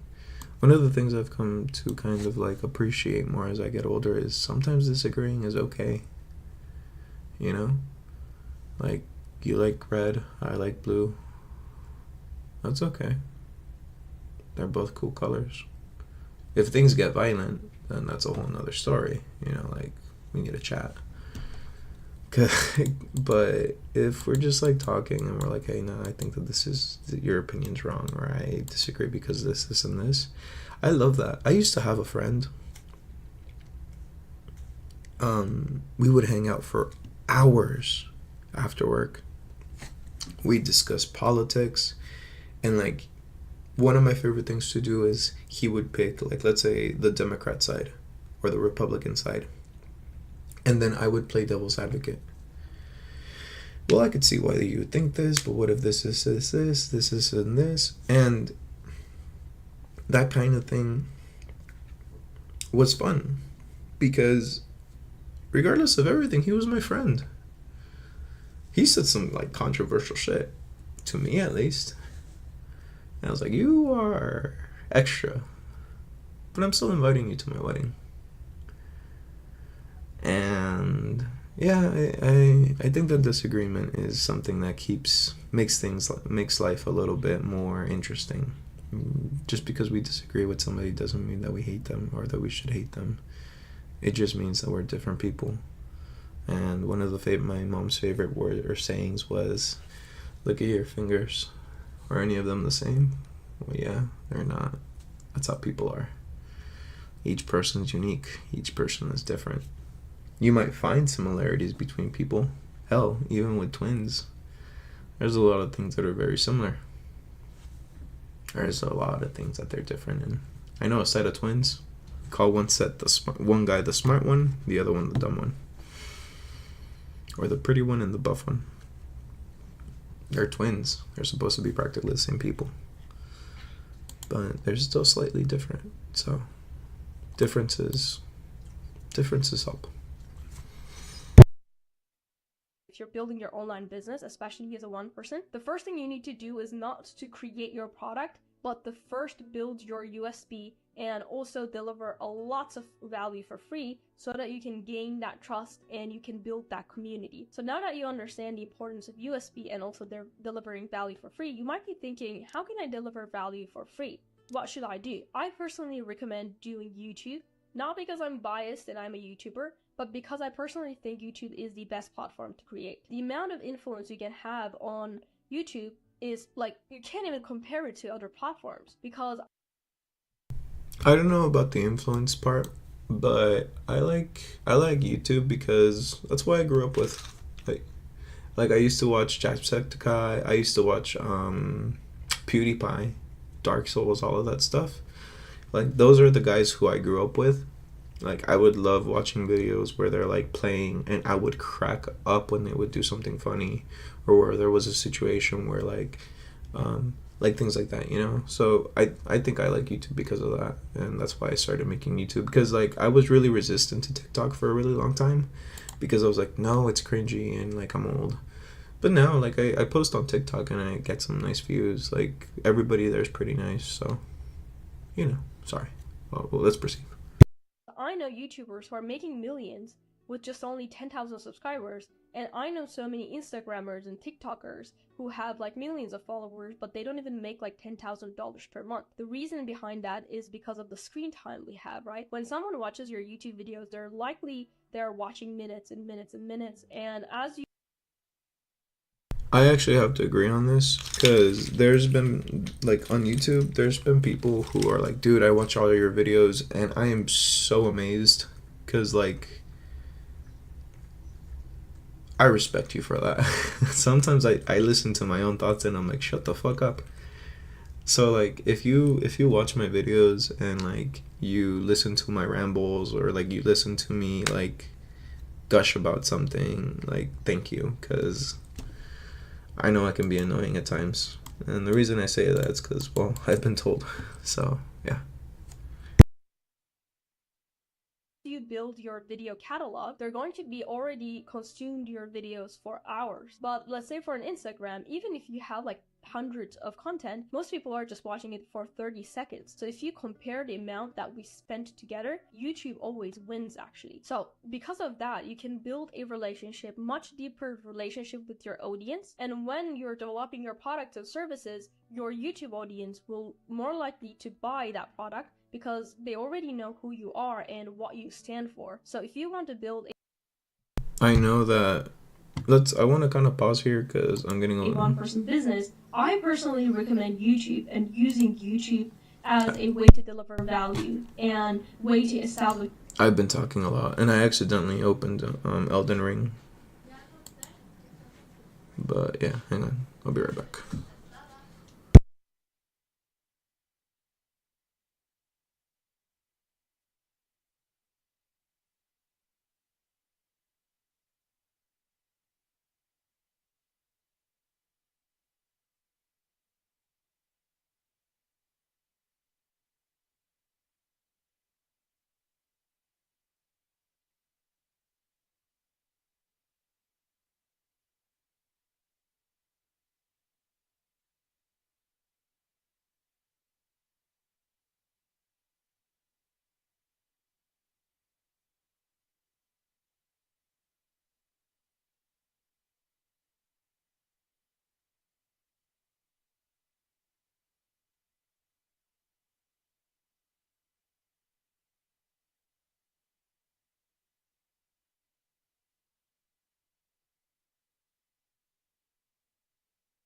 One of the things I've come to kind of, like, appreciate more as I get older is sometimes disagreeing is okay. You know? Like, you like red, I like blue. That's okay. They're both cool colors. If things get violent, then that's a whole nother story. You know, like, we need a chat. But if we're just like talking and we're like, hey, no, I think that your opinion's wrong, or I disagree because this, and this. I love that. I used to have a friend. We would hang out for hours after work. We'd discuss politics, and like, one of my favorite things to do is he would pick, like, let's say the Democrat side or the Republican side, and then I would play devil's advocate. Well, I could see why you would think this, but what if this is this, and this? And that kind of thing was fun, because regardless of everything, he was my friend. He said some, like, controversial shit, to me at least. And I was like, you are extra, but I'm still inviting you to my wedding. And yeah, I think that disagreement is something that makes life a little bit more interesting. Just because we disagree with somebody doesn't mean that we hate them or that we should hate them. It just means that we're different people. And one of my mom's favorite words or sayings was, look at your fingers. Are any of them the same? Well, yeah, they're not. That's how people are. Each person's unique. Each person is different. You might find similarities between people. Hell, even with twins, there's a lot of things that are very similar. There's a lot of things that they're different in. I know a set of twins. Call one guy the smart one, the other one the dumb one. Or the pretty one and the buff one. They're twins. They're supposed to be practically the same people. But they're still slightly different. So, differences help. If you're building your online business, especially as a one person, the first thing you need to do is not to create your product, but to first build your USP and also deliver a lots of value for free so that you can gain that trust and you can build that community. So now that you understand the importance of USP and also they're delivering value for free, you might be thinking, how can I deliver value for free? What should I do? I personally recommend doing YouTube, not because I'm biased and I'm a YouTuber, but because I personally think YouTube is the best platform to create. The amount of influence you can have on YouTube is like, you can't even compare it to other platforms, because I don't know about the influence part, but I like YouTube because that's what I grew up with. Like I used to watch Jacksepticeye, I used to watch PewDiePie, Dark Souls, all of that stuff. Like, those are the guys who I grew up with. Like, I would love watching videos where they're like playing and I would crack up when they would do something funny, or where there was a situation where like things like that, you know? So I think I like YouTube because of that, and that's why I started making YouTube, because like I was really resistant to TikTok for a really long time because I was like, no, it's cringy and like I'm old. But now like I post on TikTok and I get some nice views. Like, everybody there's pretty nice, so, you know, sorry. Well, let's proceed. I know YouTubers who are making millions with just only 10,000 subscribers, and I know so many Instagrammers and TikTokers who have like millions of followers, but they don't even make like $10,000 per month. The reason behind that is because of the screen time we have, right? When someone watches your YouTube videos, they're watching minutes and minutes and minutes, and as you I actually have to agree on this, because there's been, like, on YouTube, there's been people who are like, dude, I watch all your videos, and I am so amazed, because, like, I respect you for that. Sometimes I listen to my own thoughts and I'm like, shut the fuck up. So like if you watch my videos and like you listen to my rambles, or like you listen to me like gush about something, like thank you, because I know I can be annoying at times. And the reason I say that is because, well, I've been told. So yeah. You build your video catalog, they're going to be already consumed your videos for hours. But let's say for an Instagram, even if you have like hundreds of content, most people are just watching it for 30 seconds. So if you compare the amount that we spent together, YouTube always wins actually. So because of that, you can build a relationship, much deeper relationship with your audience. And when you're developing your products and services, your YouTube audience will more likely to buy that product because they already know who you are and what you stand for. So if you want to build I know that I want to kind of pause here because I'm getting a one-person business, I personally recommend YouTube and using YouTube as a way to deliver value and way to establish. I've been talking a lot and I accidentally opened Elden Ring. But yeah, hang on. I'll be right back.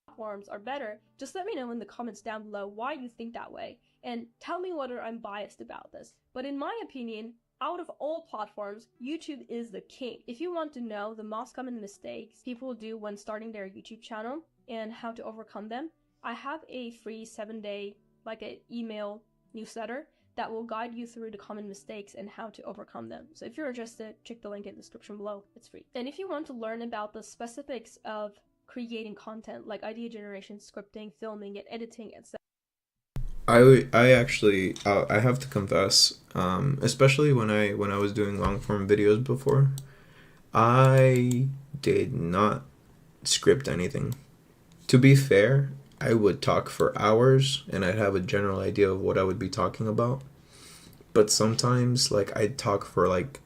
Platforms are better, just let me know in the comments down below why you think that way, and tell me whether I'm biased about this. But in my opinion, out of all platforms, YouTube is the king. If you want to know the most common mistakes people do when starting their YouTube channel and how to overcome them, I have a free 7-day like an email newsletter that will guide you through the common mistakes and how to overcome them. So if you're interested, check the link in the description below. It's free. And if you want to learn about the specifics of creating content like idea generation, scripting, filming, and editing, etc. I actually I have to confess, especially when I was doing long form videos before, I did not script anything. To be fair, I would talk for hours and I'd have a general idea of what I would be talking about. But sometimes like I'd talk for like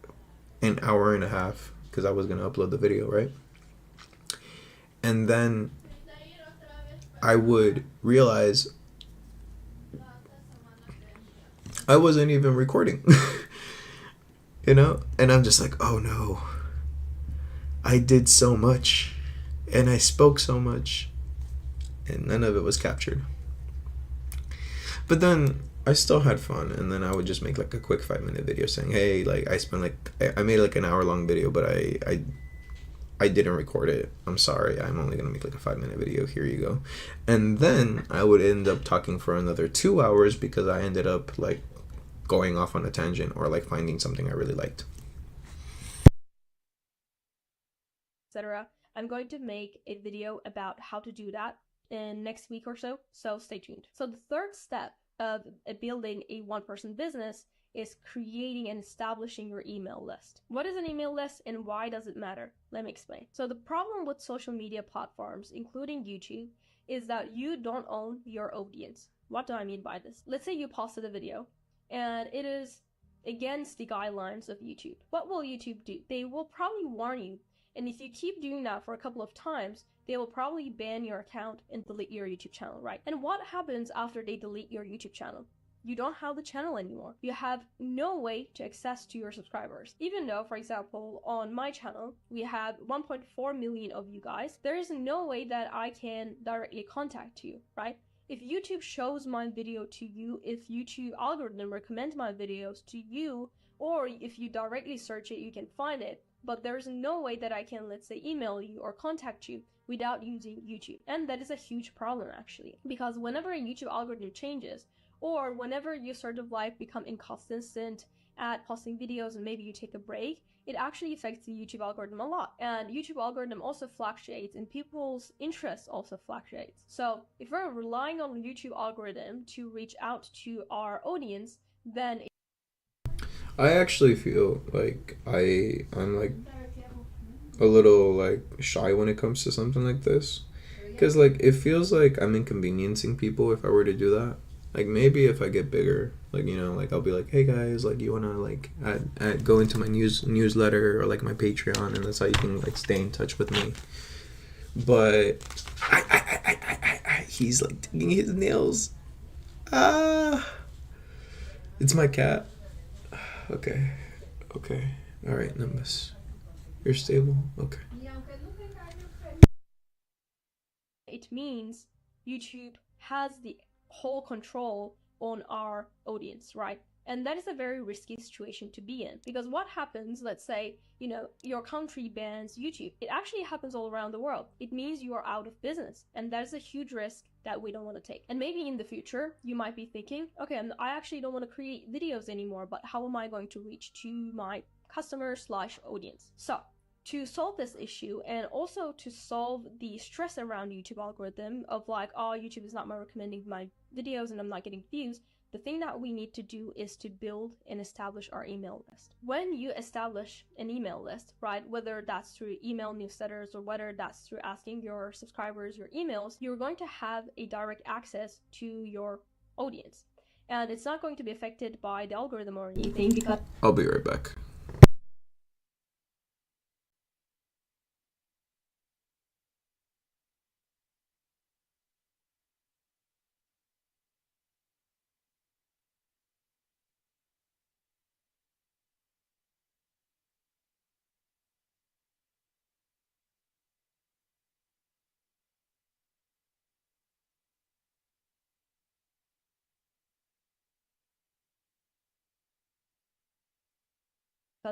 an hour and a half because I was gonna upload the video, right? And then I would realize I wasn't even recording, you know? And I'm just like, oh no, I did so much and I spoke so much and none of it was captured. But then I still had fun, and then I would just make like a quick 5-minute video saying, hey, like I made like an hour-long video, but I didn't record it. I'm sorry. I'm only gonna make like a 5-minute video. Here you go. And then I would end up talking for another 2 hours because I ended up like going off on a tangent or like finding something I really liked. etc. I'm going to make a video about how to do that in next week or so stay tuned. So the third step of building a one-person business is creating and establishing your email list. What is an email list and why does it matter? Let me explain. So the problem with social media platforms, including YouTube, is that you don't own your audience. What do I mean by this? Let's say you posted a video and it is against the guidelines of YouTube. What will YouTube do? They will probably warn you. And if you keep doing that for a couple of times, they will probably ban your account and delete your YouTube channel, right? And what happens after they delete your YouTube channel? You don't have the channel anymore. You have no way to access to your subscribers. Even though, for example, on my channel, we have 1.4 million of you guys, there is no way that I can directly contact you, right? If YouTube shows my video to you, if YouTube algorithm recommends my videos to you, or if you directly search it, you can find it, but there's no way that I can, let's say, email you or contact you without using YouTube. And that is a huge problem actually, because whenever a YouTube algorithm changes, or whenever you sort of like become inconsistent at posting videos and maybe you take a break, it actually affects the YouTube algorithm a lot. And YouTube algorithm also fluctuates and people's interests also fluctuates. So if we're relying on YouTube algorithm to reach out to our audience, then I actually feel like I'm like a little like shy when it comes to something like this, because like it feels like I'm inconveniencing people if I were to do that. Like maybe if I get bigger, like, you know, like I'll be like, hey guys, like you wanna like go into my newsletter or like my Patreon, and that's how you can like stay in touch with me. But he's like digging his nails. It's my cat. Okay. All right, Nimbus. You're stable? Okay. it means YouTube has the whole control on our audience, right? And that is a very risky situation to be in, because what happens, let's say, you know, your country bans YouTube. It actually happens all around the world. It means you are out of business, and that is a huge risk that we don't want to take. And maybe in the future, you might be thinking, okay, I actually don't want to create videos anymore, but how am I going to reach to my customer/audience? So to solve this issue, and also to solve the stress around YouTube algorithm of like, oh, YouTube is not recommending my videos and I'm not getting views, the thing that we need to do is to build and establish our email list. When you establish an email list, right, whether that's through email newsletters or whether that's through asking your subscribers your emails, you're going to have a direct access to your audience. And it's not going to be affected by the algorithm or anything, because I'll be right back.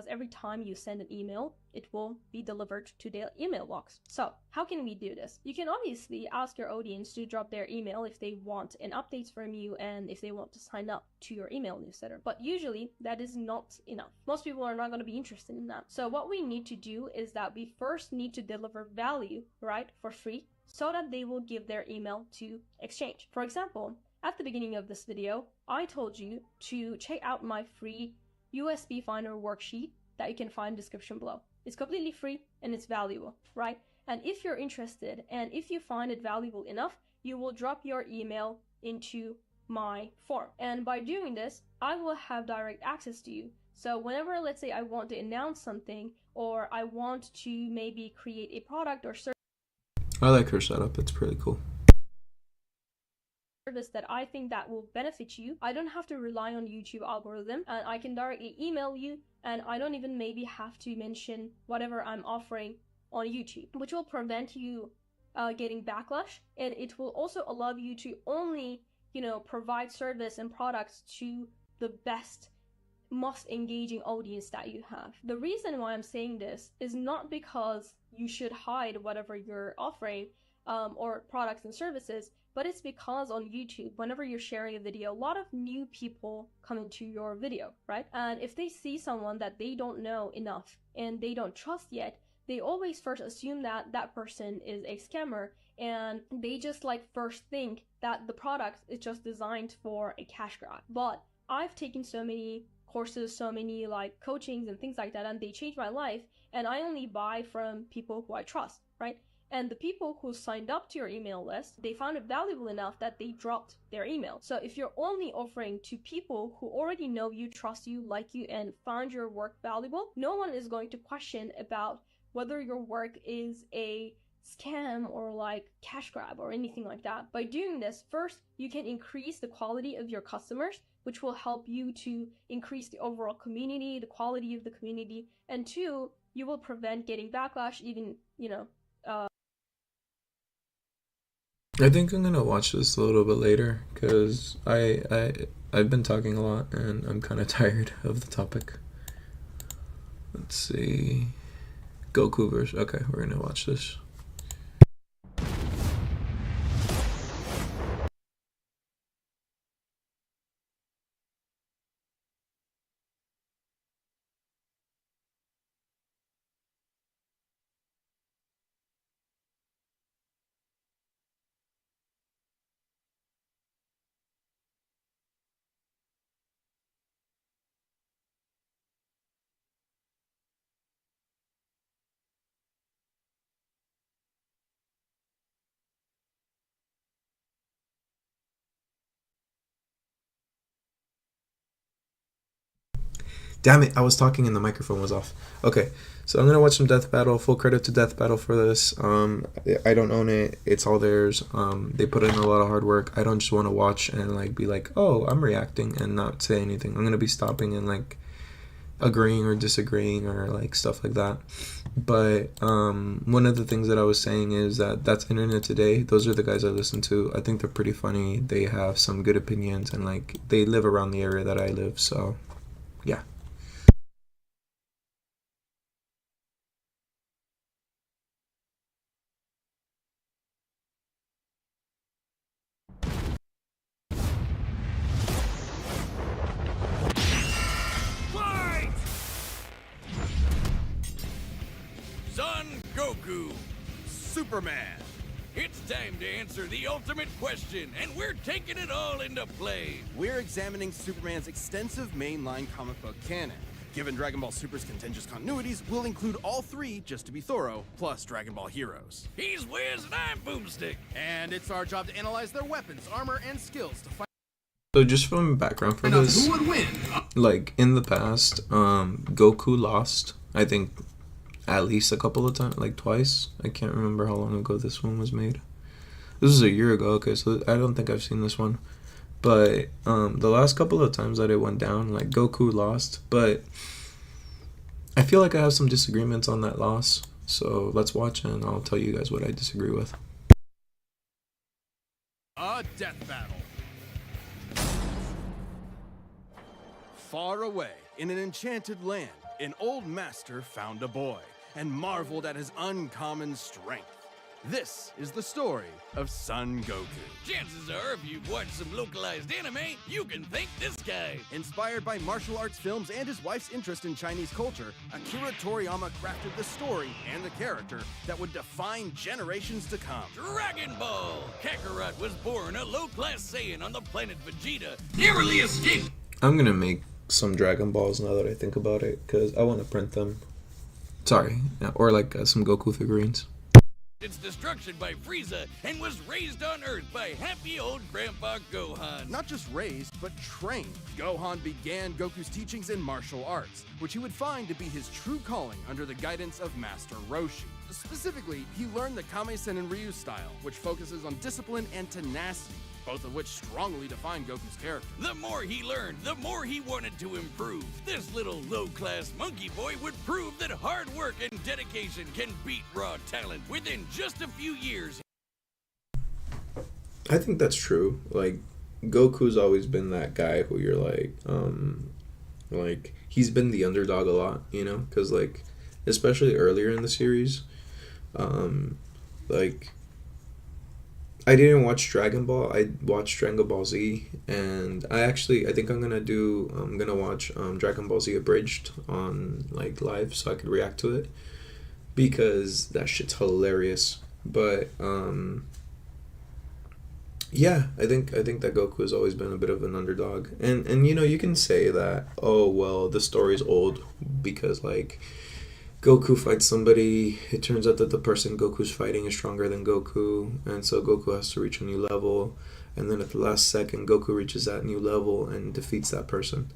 every time you send an email, it will be delivered to their email box. So how can we do this? You can obviously ask your audience to drop their email if they want an updates from you and if they want to sign up to your email newsletter. But usually that is not enough. Most people are not going to be interested in that. So what we need to do is that we first need to deliver value, right, for free, so that they will give their email to exchange. For example, at the beginning of this video, I told you to check out my free USB Finder worksheet that you can find in the description below. It's completely free and it's valuable, right? And if you're interested and if you find it valuable enough, you will drop your email into my form. And by doing this, I will have direct access to you. So whenever, let's say, I want to announce something or I want to maybe create a product or service, I like her setup. It's pretty cool. That I think that will benefit you, I don't have to rely on YouTube algorithm, and I can directly email you, and I don't even maybe have to mention whatever I'm offering on YouTube, which will prevent you getting backlash, and it will also allow you to only, you know, provide service and products to the best, most engaging audience that you have. The reason why I'm saying this is not because you should hide whatever you're offering or products and services, but it's because on YouTube, whenever you're sharing a video, a lot of new people come into your video, right? And if they see someone that they don't know enough and they don't trust yet, they always first assume that that person is a scammer, and they just like first think that the product is just designed for a cash grab. But I've taken so many courses, so many like coachings and things like that, and they changed my life, and I only buy from people who I trust, right? And the people who signed up to your email list, they found it valuable enough that they dropped their email. So if you're only offering to people who already know you, trust you, like you, and found your work valuable, no one is going to question about whether your work is a scam or like cash grab or anything like that. By doing this, first, you can increase the quality of your customers, which will help you to increase the overall community, the quality of the community. And two, you will prevent getting backlash, even, you know, I think I'm gonna watch this a little bit later because I've been talking a lot and I'm kind of tired of the topic. Let's see. Goku versus. Okay, we're gonna watch this. Damn it, I was talking and the microphone was off. Okay, so I'm gonna watch some Death Battle. Full credit to Death Battle for this. I don't own it. It's all theirs. They put in a lot of hard work. I don't just want to watch and like be like, oh, I'm reacting and not say anything. I'm gonna be stopping and like agreeing or disagreeing or like stuff like that. But one of the things that I was saying is that that's Internet Today. Those are the guys I listen to. I think they're pretty funny. They have some good opinions and like they live around the area that I live. So yeah. Son Goku, Superman. It's time to answer the ultimate question, and we're taking it all into play. We're examining Superman's extensive mainline comic book canon. Given Dragon Ball Super's contentious continuities, we'll include all three, just to be thorough, plus Dragon Ball Heroes. He's Wiz and I'm Boomstick. And it's our job to analyze their weapons, armor, and skills to find... So just from background for this, who would win? Like in the past, Goku lost, I think, at least a couple of times, like twice. I can't remember how long ago this one was made. This was a year ago, okay, so I don't think I've seen this one. But the last couple of times that it went down, like Goku lost, but I feel like I have some disagreements on that loss. So let's watch and I'll tell you guys what I disagree with. A death battle. Far away, in an enchanted land, an old master found a boy and marveled at his uncommon strength. This is the story of Son Goku. Chances are, if you've watched some localized anime, you can thank this guy. Inspired by martial arts films and his wife's interest in Chinese culture, Akira Toriyama crafted the story and the character that would define generations to come. Dragon Ball! Kakarot was born a low-class Saiyan on the planet Vegeta, narrowly escaped. I'm gonna make some Dragon Balls now that I think about it, because I want to print them. Sorry, yeah, or like some Goku figurines. Its destruction by Frieza and was raised on Earth by happy old Grandpa Gohan. Not just raised, but trained. Gohan began Goku's teachings in martial arts, which he would find to be his true calling under the guidance of Master Roshi. Specifically, he learned the Kame-sen and Ryu style, which focuses on discipline and tenacity, both of which strongly define Goku's character. The more he learned, the more he wanted to improve. This little low-class monkey boy would prove that hard work and dedication can beat raw talent within just a few years. I think that's true. Like, Goku's always been that guy who you're like he's been the underdog a lot, you know? Because, like, especially earlier in the series, like, I didn't watch Dragon Ball. I watched Dragon Ball Z, and I think I'm gonna watch Dragon Ball Z abridged on like live, so I could react to it, because that shit's hilarious. But yeah, I think that Goku has always been a bit of an underdog, and you know, you can say that, oh well, the story's old because like Goku fights somebody, it turns out that the person Goku's fighting is stronger than Goku, and so Goku has to reach a new level, and then at the last second, Goku reaches that new level and defeats that person.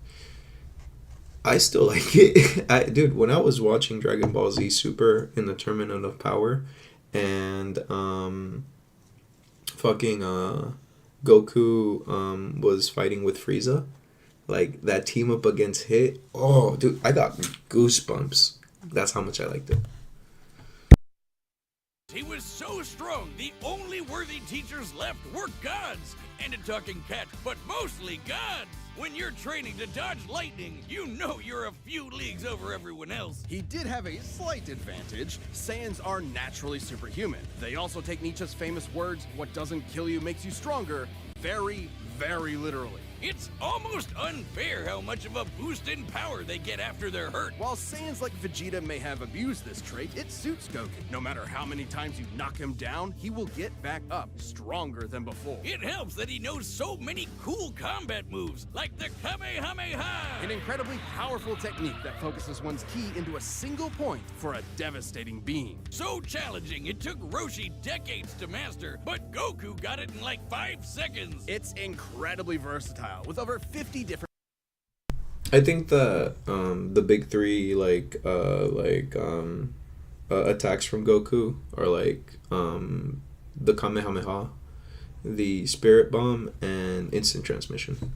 I still like it. Dude, when I was watching Dragon Ball Z Super in the Tournament of Power, and Goku was fighting with Frieza, like that team up against Hit, oh dude, I got goosebumps. That's how much I liked it. He was so strong, the only worthy teachers left were gods. And a talking cat, but mostly gods. When you're training to dodge lightning, you know you're a few leagues over everyone else. He did have a slight advantage. Saiyans are naturally superhuman. They also take Nietzsche's famous words, "What doesn't kill you makes you stronger," very, very literally. It's almost unfair how much of a boost in power they get after they're hurt. While Saiyans like Vegeta may have abused this trait, it suits Goku. No matter how many times you knock him down, he will get back up, stronger than before. It helps that he knows so many cool combat moves, like the Kamehameha! An incredibly powerful technique that focuses one's ki into a single point for a devastating beam. So challenging, it took Roshi decades to master, but Goku got it in like 5 seconds. It's incredibly versatile, with over 50 different. I think the big three attacks from Goku are like the Kamehameha, the Spirit Bomb, and Instant Transmission.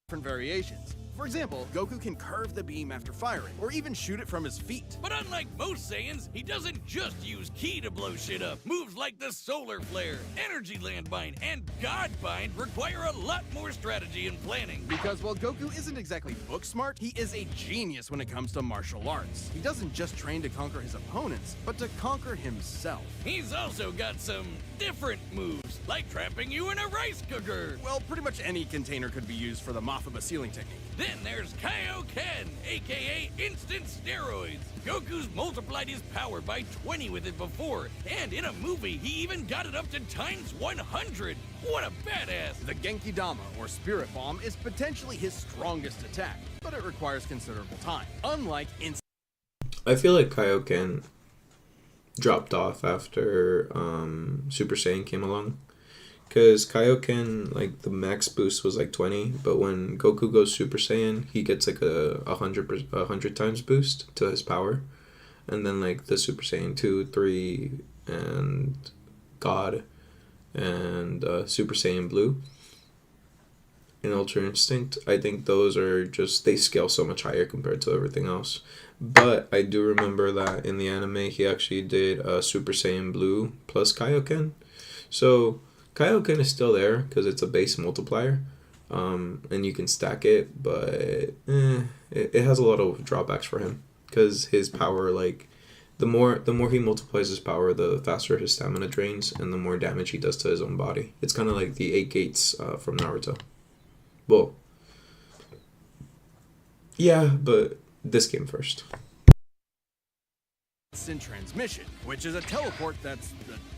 Different variations. For example, Goku can curve the beam after firing, or even shoot it from his feet. But unlike most Saiyans, he doesn't just use ki to blow shit up. Moves like the Solar Flare, Energy Landbind, and God Bind require a lot more strategy and planning. Because while Goku isn't exactly book smart, he is a genius when it comes to martial arts. He doesn't just train to conquer his opponents, but to conquer himself. He's also got some different moves, like trapping you in a rice cooker. Well, pretty much any container could be used for the Mothaba sealing technique. Then there's Kaioken, aka instant steroids. Goku's multiplied his power by 20 with it before, and in a movie, he even got it up to times 100. What a badass! The Genki Dama, or Spirit Bomb, is potentially his strongest attack, but it requires considerable time. Unlike I feel like Kaioken dropped off after Super Saiyan came along. Because Kaioken, like, the max boost was like 20, but when Goku goes Super Saiyan, he gets like a 100 times boost to his power. And then like the Super Saiyan 2, 3, and God, and Super Saiyan Blue, and Ultra Instinct, I think those are just, they scale so much higher compared to everything else. But I do remember that in the anime, he actually did Super Saiyan Blue plus Kaioken. So Kaioken is still there because it's a base multiplier, and you can stack it, but it has a lot of drawbacks for him because his power, like, the more he multiplies his power, the faster his stamina drains, and the more damage he does to his own body. It's kind of like the 8 gates from Naruto. Well, yeah, but this came first. Instant Transmission, which is a teleport that's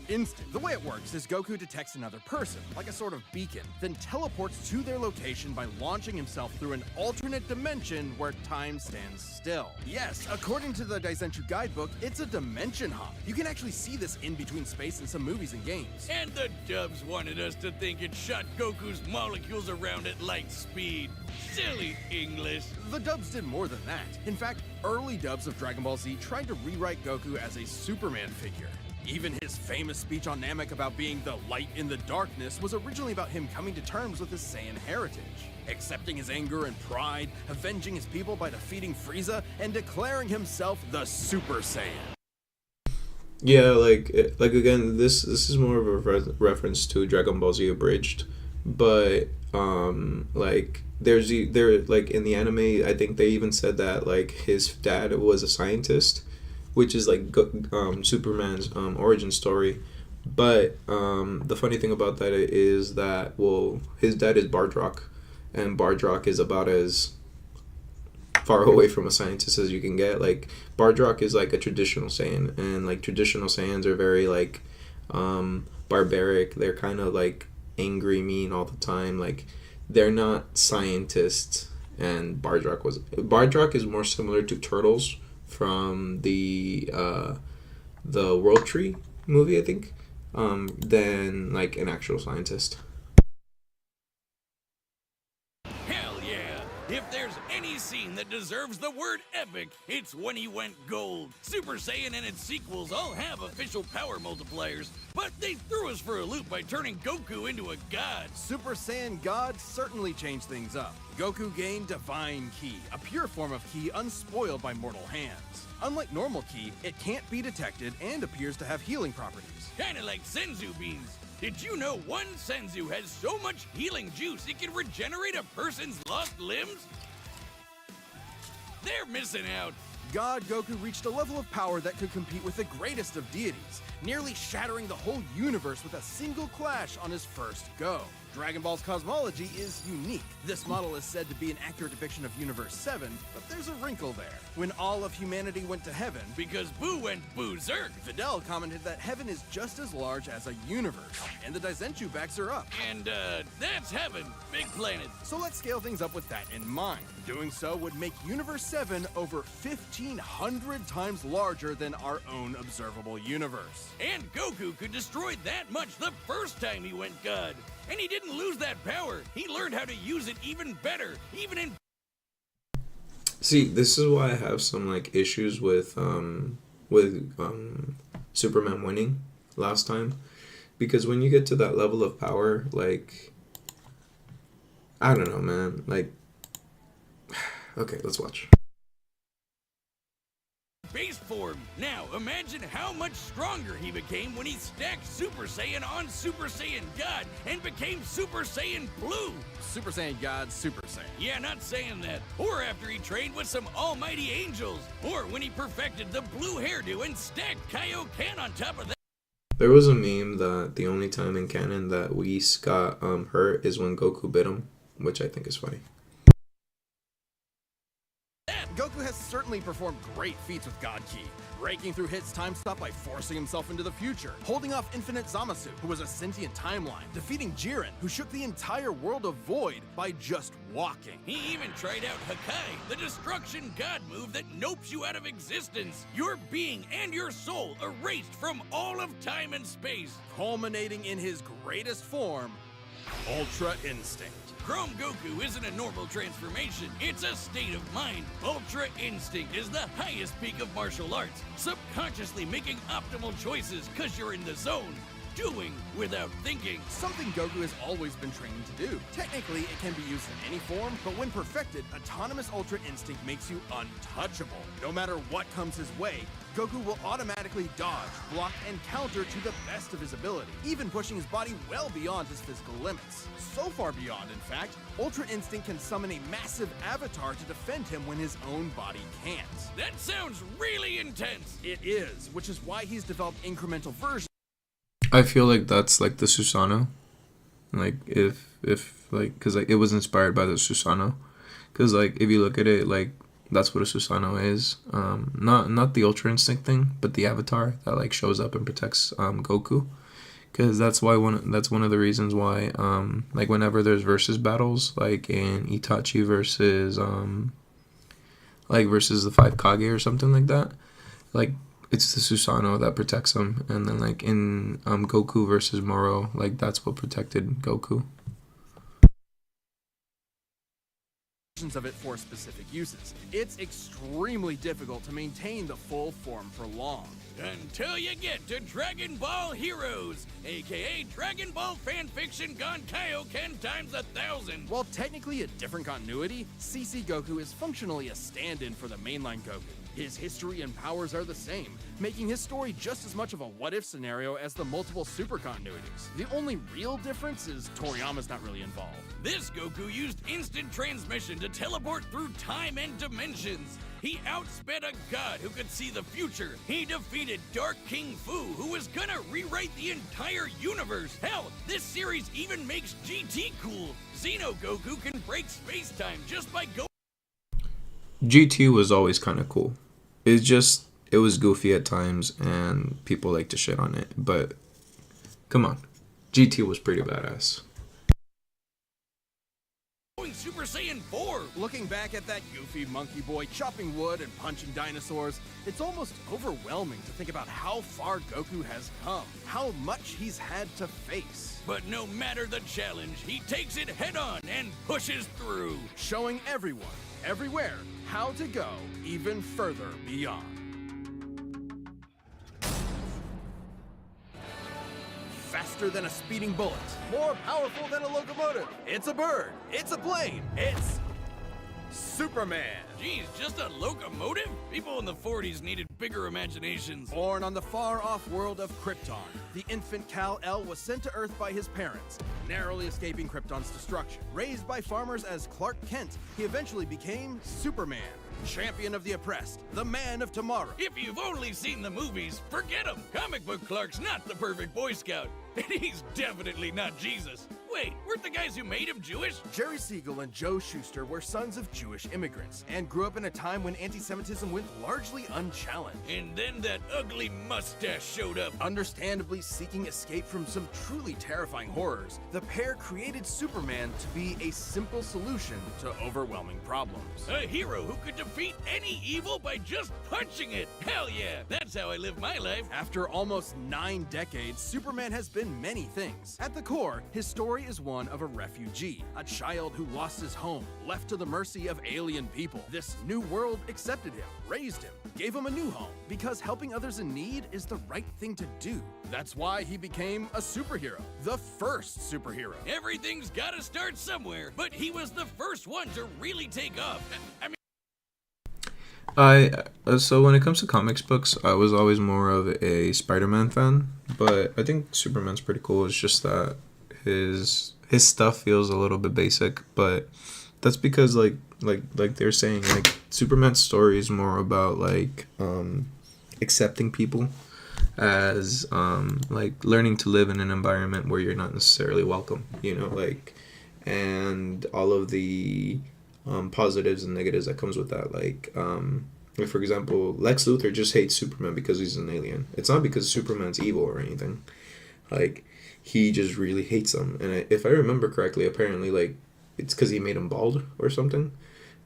instant. The way it works is Goku detects another person, like a sort of beacon, then teleports to their location by launching himself through an alternate dimension where time stands still. Yes, according to the Daisenshu guidebook, it's a dimension hop. You can actually see this in between space in some movies and games. And the dubs wanted us to think it shot Goku's molecules around at light speed. Silly English. The dubs did more than that. In fact, early dubs of Dragon Ball Z tried to rewrite Goku as a Superman figure. Even his famous speech on Namek about being the light in the darkness was originally about him coming to terms with his Saiyan heritage, accepting his anger and pride, avenging his people by defeating Frieza, and declaring himself the Super Saiyan. Yeah, like again, this is more of a reference to Dragon Ball Z Abridged, but like there like in the anime, I think they even said that like his dad was a scientist, which is like Superman's origin story. But the funny thing about that is that, well, his dad is Bardock, and Bardock is about as far away from a scientist as you can get. Like, Bardock is like a traditional Saiyan, and like traditional Saiyans are very like barbaric. They're kind of like angry, mean all the time. Like, they're not scientists, and Bardock is more similar to Turtles from the World Tree movie, I think, than like an actual scientist. Hell yeah! If there's any scene that deserves the word epic, it's when he went gold. Super Saiyan and its sequels all have official power multipliers, but they threw us for a loop by turning Goku into a god. Super Saiyan God certainly changed things up. Goku gained Divine Ki, a pure form of Ki unspoiled by mortal hands. Unlike normal Ki, it can't be detected and appears to have healing properties. Kinda like Senzu beans. Did you know one Senzu has so much healing juice it can regenerate a person's lost limbs? They're missing out. God Goku reached a level of power that could compete with the greatest of deities, nearly shattering the whole universe with a single clash on his first go. Dragon Ball's cosmology is unique. This model is said to be an accurate depiction of Universe 7, but there's a wrinkle there. When all of humanity went to heaven, because Boo went berserk, Fidel commented that heaven is just as large as a universe, and the Daizenshuu backs are up. And, that's heaven. Big planet. So let's scale things up with that in mind. Doing so would make Universe 7 over 1,500 times larger than our own observable universe. And Goku could destroy that much the first time he went God. And he didn't lose that power. He learned how to use it even better, even in... See, this is why I have some like issues with Superman winning last time, because when you get to that level of power, like, I don't know, man. Like, okay, let's watch. Base form. Now, imagine how much stronger he became when he stacked Super Saiyan on Super Saiyan God and became Super Saiyan Blue. Super Saiyan God, Super Saiyan. Yeah, not saying that. Or after he trained with some almighty angels. Or when he perfected the blue hairdo and stacked Kaioken on top of that. There was a meme that the only time in canon that Whis got hurt is when Goku bit him, which I think is funny. Goku has certainly performed great feats with God Ki, breaking through Hit's time stop by forcing himself into the future, holding off Infinite Zamasu, who was a sentient timeline, defeating Jiren, who shook the entire world of Void by just walking. He even tried out Hakai, the destruction god move that nopes you out of existence. Your being and your soul erased from all of time and space. Culminating in his greatest form, Ultra Instinct. Chrome Goku isn't a normal transformation, it's a state of mind. Ultra Instinct is the highest peak of martial arts, subconsciously making optimal choices because you're in the zone. Doing without thinking. Something Goku has always been training to do. Technically, it can be used in any form, but when perfected, Autonomous Ultra Instinct makes you untouchable. No matter what comes his way, Goku will automatically dodge, block, and counter to the best of his ability, even pushing his body well beyond his physical limits. So far beyond, in fact, Ultra Instinct can summon a massive avatar to defend him when his own body can't. That sounds really intense. It is, which is why he's developed incremental versions. I feel like that's like the Susanoo, like if like, because like it was inspired by the Susanoo, because like if you look at it, like that's what a Susanoo is, not the Ultra Instinct thing, but the avatar that like shows up and protects Goku, because that's one of the reasons why like whenever there's versus battles, like in Itachi versus versus the 5 Kage or something like that, like it's the Susanoo that protects him, and then like in Goku versus Moro, like that's what protected Goku. Of it for specific uses. It's extremely difficult to maintain the full form for long. Until you get to Dragon Ball Heroes, aka Dragon Ball fanfiction gone Kaioken times 1,000. While technically a different continuity, CC Goku is functionally a stand-in for the mainline Goku. His history and powers are the same, making his story just as much of a what-if scenario as the multiple super continuities. The only real difference is Toriyama's not really involved. This Goku used instant transmission to teleport through time and dimensions. He outsped a god who could see the future. He defeated Dark King Fu, who was gonna rewrite the entire universe. Hell, this series even makes GT cool. Xeno Goku can break space-time just by going... GT was always kind of cool. It was goofy at times and people like to shit on it, but come on, GT was pretty badass. Super Super Saiyan 4. Looking back at that goofy monkey boy chopping wood and punching dinosaurs, it's almost overwhelming to think about how far Goku has come, how much he's had to face. But no matter the challenge, he takes it head on and pushes through. Showing everyone, everywhere, how to go even further beyond. Faster than a speeding bullet, more powerful than a locomotive. It's a bird, it's a plane, it's Superman. Geez, just a locomotive? People in the 40s needed bigger imaginations. Born on the far-off world of Krypton, the infant Kal-El was sent to Earth by his parents, narrowly escaping Krypton's destruction. Raised by farmers as Clark Kent, he eventually became Superman, champion of the oppressed, the man of tomorrow. If you've only seen the movies, forget him. Comic book Clark's not the perfect Boy Scout, and he's definitely not Jesus. Wait, weren't the guys who made him Jewish? Jerry Siegel and Joe Shuster were sons of Jewish immigrants and grew up in a time when anti-Semitism went largely unchallenged. And then that ugly mustache showed up. Understandably seeking escape from some truly terrifying horrors, the pair created Superman to be a simple solution to overwhelming problems. A hero who could defeat any evil by just punching it. Hell yeah, that's how I live my life. After almost 9 decades, Superman has been many things. At the core, his story is one of a refugee, a child who lost his home, left to the mercy of alien people. This new world accepted him, raised him, gave him a new home, because helping others in need is the right thing to do. That's why he became a superhero, the first superhero. Everything's gotta start somewhere, but he was the first one to really take off. So when it comes to comics books, I was always more of a Spider-Man fan, but I think Superman's pretty cool. It's just that his stuff feels a little bit basic, but that's because like they're saying, like, Superman's story is more about like accepting people as like learning to live in an environment where you're not necessarily welcome, you know, like, and all of the positives and negatives that comes with that. Like for example, Lex Luthor just hates Superman because he's an alien. It's not because Superman's evil or anything. Like, he just really hates him. And if I remember correctly, apparently, like, it's because he made him bald or something.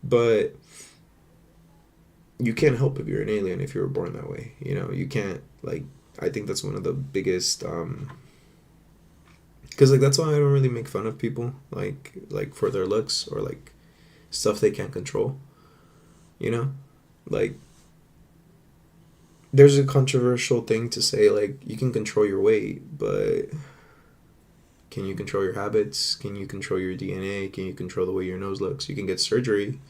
But you can't help if you're an alien if you were born that way. You know, you can't, like, I think that's one of the biggest, because, like, that's why I don't really make fun of people, like for their looks or, like, stuff they can't control. You know? Like, there's a controversial thing to say, like, you can control your weight, but can you control your habits? Can you control your DNA? Can you control the way your nose looks? You can get surgery.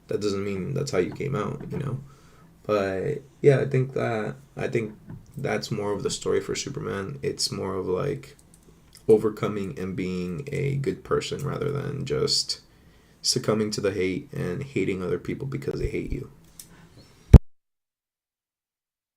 That doesn't mean that's how you came out, you know? But yeah, I think that's more of the story for Superman. It's more of like overcoming and being a good person rather than just succumbing to the hate and hating other people because they hate you.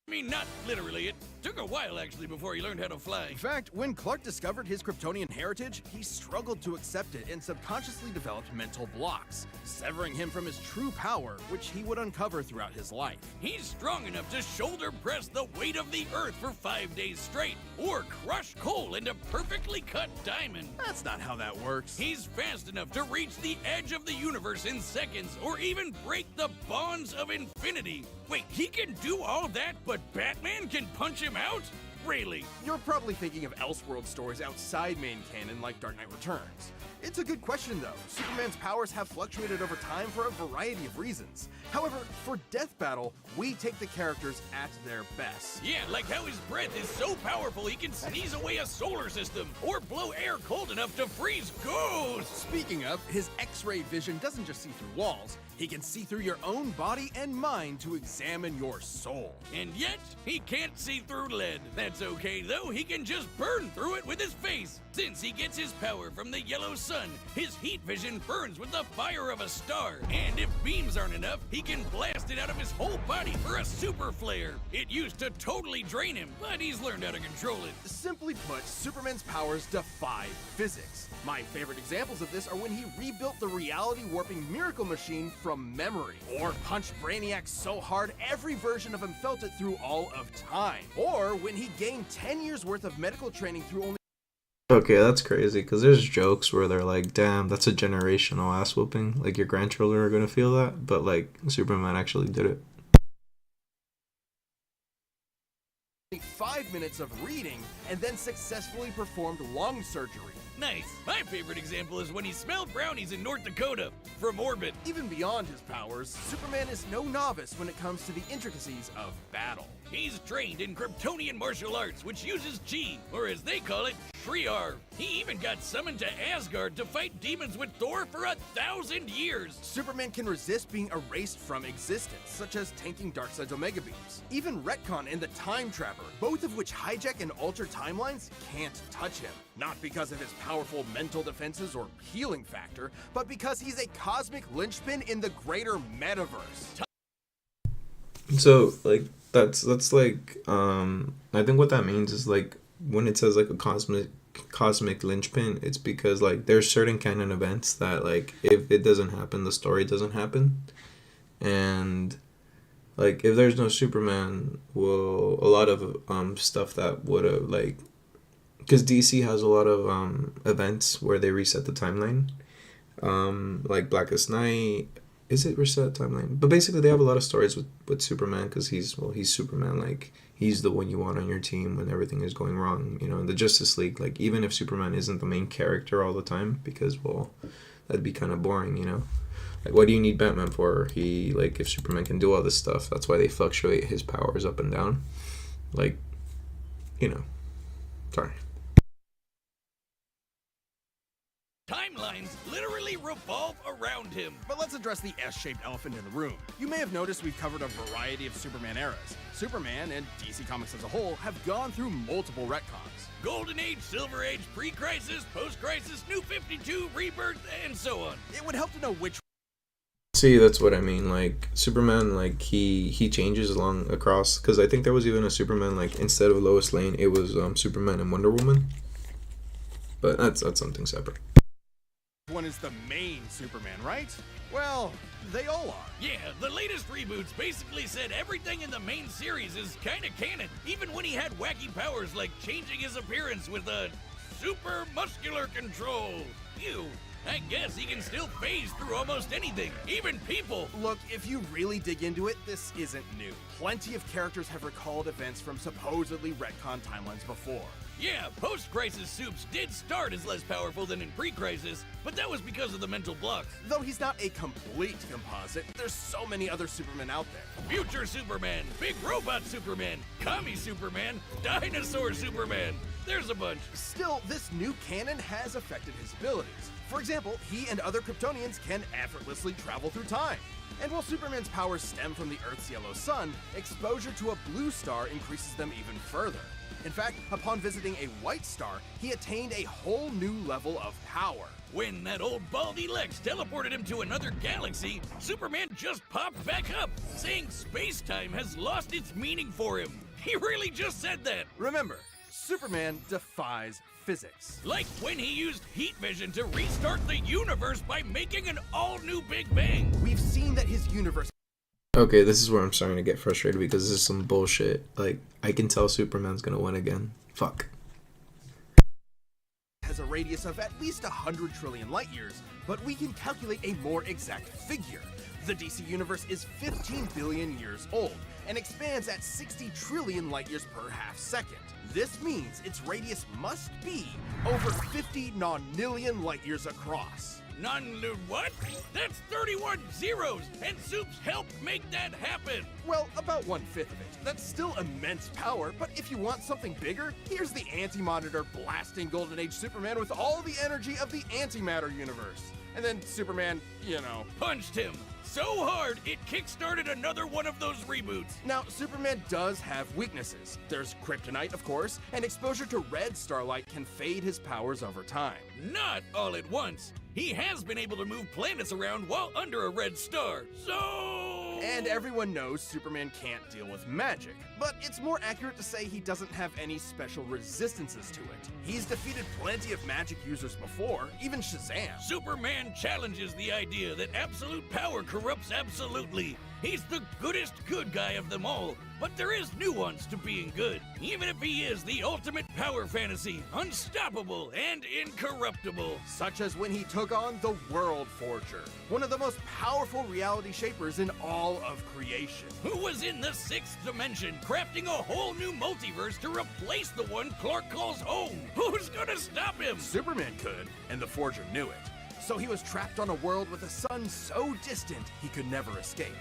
I mean, not literally. It took a while, actually, before he learned how to fly. In fact, when Clark discovered his Kryptonian heritage, he struggled to accept it and subconsciously developed mental blocks, severing him from his true power, which he would uncover throughout his life. He's strong enough to shoulder press the weight of the Earth for 5 days straight, or crush coal into perfectly cut diamond. That's not how that works. He's fast enough to reach the edge of the universe in seconds, or even break the bonds of infinity. Wait, he can do all that, but Batman can punch him out? Really? You're probably thinking of Elseworld stories outside main canon like Dark Knight Returns. It's a good question, though. Superman's powers have fluctuated over time for a variety of reasons. However, for Death Battle, we take the characters at their best. Yeah, like how his breath is so powerful he can sneeze away a solar system, or blow air cold enough to freeze ghosts! Speaking of, his X-ray vision doesn't just see through walls. He can see through your own body and mind to examine your soul. And yet, he can't see through lead. That's okay, though. He can just burn through it with his face. Since he gets his power from the yellow sun, his heat vision burns with the fire of a star. And if beams aren't enough, he can blast it out of his whole body for a super flare. It used to totally drain him, but he's learned how to control it. Simply put, Superman's powers defy physics. My favorite examples of this are when he rebuilt the reality warping miracle machine from memory, or punched Brainiac so hard every version of him felt it through all of time, or when he gained 10 years worth of medical training through only Okay, that's crazy because there's jokes where they're like, "Damn, that's a generational ass whooping." Like your grandchildren are gonna feel that, but like Superman actually did it. 5 minutes of reading and then successfully performed lung surgery. Nice. My favorite example is when he smelled brownies in North Dakota from orbit. Even beyond his powers, Superman is no novice when it comes to the intricacies of battle. He's trained in Kryptonian martial arts, which uses chi, or as they call it, Shriar. He even got summoned to Asgard to fight demons with Thor for 1,000 years. Superman can resist being erased from existence, such as tanking Darkseid's Omega Beams. Even Retcon and the Time Trapper, both of which hijack and alter timelines, can't touch him. Not because of his powerful mental defenses or healing factor, but because he's a cosmic linchpin in the greater metaverse. So like that's like I think what that means is like when it says like a cosmic linchpin, it's because like there's certain canon events that like if it doesn't happen, the story doesn't happen. And like if there's no Superman, well, a lot of stuff that would have like, because DC has a lot of events where they reset the timeline, like Blackest Night. Is it reset timeline? But basically, they have a lot of stories with Superman because he's Superman. Like he's the one you want on your team when everything is going wrong. You know, in the Justice League, like even if Superman isn't the main character all the time, because well, that'd be kind of boring. You know, like what do you need Batman for? He like if Superman can do all this stuff, that's why they fluctuate his powers up and down. Like, you know, sorry. Timelines literally revolve around him. But let's address the S-shaped elephant in the room. You may have noticed we've covered a variety of Superman eras. Superman, and DC Comics as a whole, have gone through multiple retcons. Golden Age, Silver Age, pre-crisis, post-crisis, New 52, Rebirth, and so on. It would help to know which... See, that's what I mean. Like Superman, like he changes along across. Because I think there was even a Superman like instead of Lois Lane, it was Superman and Wonder Woman. But that's something separate. One is the main Superman, right? Well, they all are. Yeah, the latest reboots basically said everything in the main series is kinda canon, even when he had wacky powers like changing his appearance with a super muscular control. Ew. I guess he can still phase through almost anything, even people. Look, if you really dig into it, this isn't new. Plenty of characters have recalled events from supposedly retcon timelines before. Yeah, post-crisis Supes did start as less powerful than in pre-crisis, but that was because of the mental blocks. Though he's not a complete composite, there's so many other Supermen out there. Future Superman, Big Robot Superman, Commie Superman, Dinosaur Superman. There's a bunch. Still, this new canon has affected his abilities. For example, he and other Kryptonians can effortlessly travel through time. And while Superman's powers stem from the Earth's yellow sun, exposure to a blue star increases them even further. In fact, upon visiting a white star, he attained a whole new level of power. When that old baldy Lex teleported him to another galaxy, Superman just popped back up, saying space-time has lost its meaning for him. He really just said that. Remember, Superman defies physics. Like when he used heat vision to restart the universe by making an all-new Big Bang. We've seen that his universe... Okay, this is where I'm starting to get frustrated because this is some bullshit. Like, I can tell Superman's gonna win again. Fuck. Has a radius of at least 100 trillion light years, but we can calculate a more exact figure. The DC universe is 15 billion years old and expands at 60 trillion light years per half second. This means its radius must be over 50 nonillion light years across. What? That's 31 zeros, and Supes helped make that happen. Well, about 1/5 of it. That's still immense power, but if you want something bigger, here's the Anti-Monitor blasting Golden Age Superman with all the energy of the antimatter universe. And then Superman, you know, punched him so hard it kickstarted another one of those reboots. Now, Superman does have weaknesses. There's kryptonite, of course, and exposure to red starlight can fade his powers over time. Not all at once. He has been able to move planets around while under a red star, so... And everyone knows Superman can't deal with magic, but it's more accurate to say he doesn't have any special resistances to it. He's defeated plenty of magic users before, even Shazam. Superman challenges the idea that absolute power corrupts absolutely. He's the goodest good guy of them all, but there is nuance to being good, even if he is the ultimate power fantasy, unstoppable and incorruptible. Such as when he took on the World Forger, one of the most powerful reality shapers in all of creation. Who was in the 6th dimension, crafting a whole new multiverse to replace the one Clark calls home. Who's gonna stop him? Superman could, and the Forger knew it. So he was trapped on a world with a sun so distant he could never escape.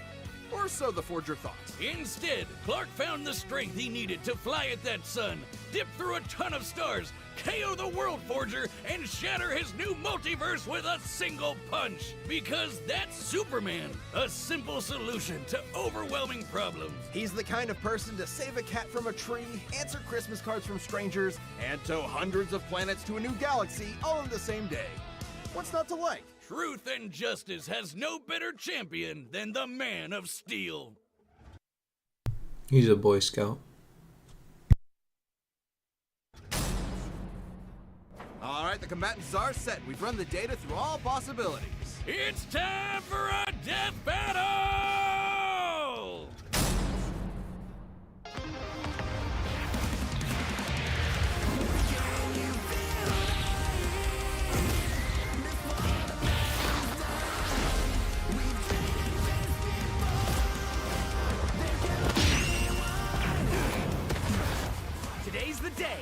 Or so the Forger thought. Instead, Clark found the strength he needed to fly at that sun, dip through a ton of stars, KO the World Forger, and shatter his new multiverse with a single punch. Because that's Superman, a simple solution to overwhelming problems. He's the kind of person to save a cat from a tree, answer Christmas cards from strangers, and tow hundreds of planets to a new galaxy all in the same day. What's not to like? Truth and justice has no better champion than the Man of Steel. He's a Boy Scout. All right, the combatants are set. We've run the data through all possibilities. It's time for a death battle! Today's the day.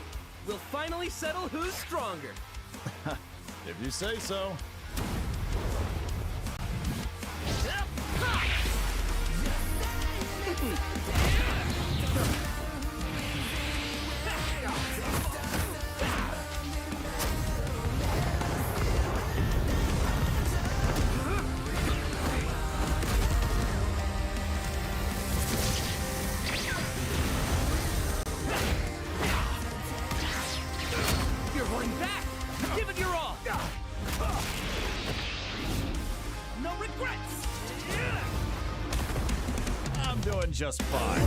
We'll finally settle who's stronger. If you say so. You're holding back. Give it your all. No regrets. I'm doing just fine.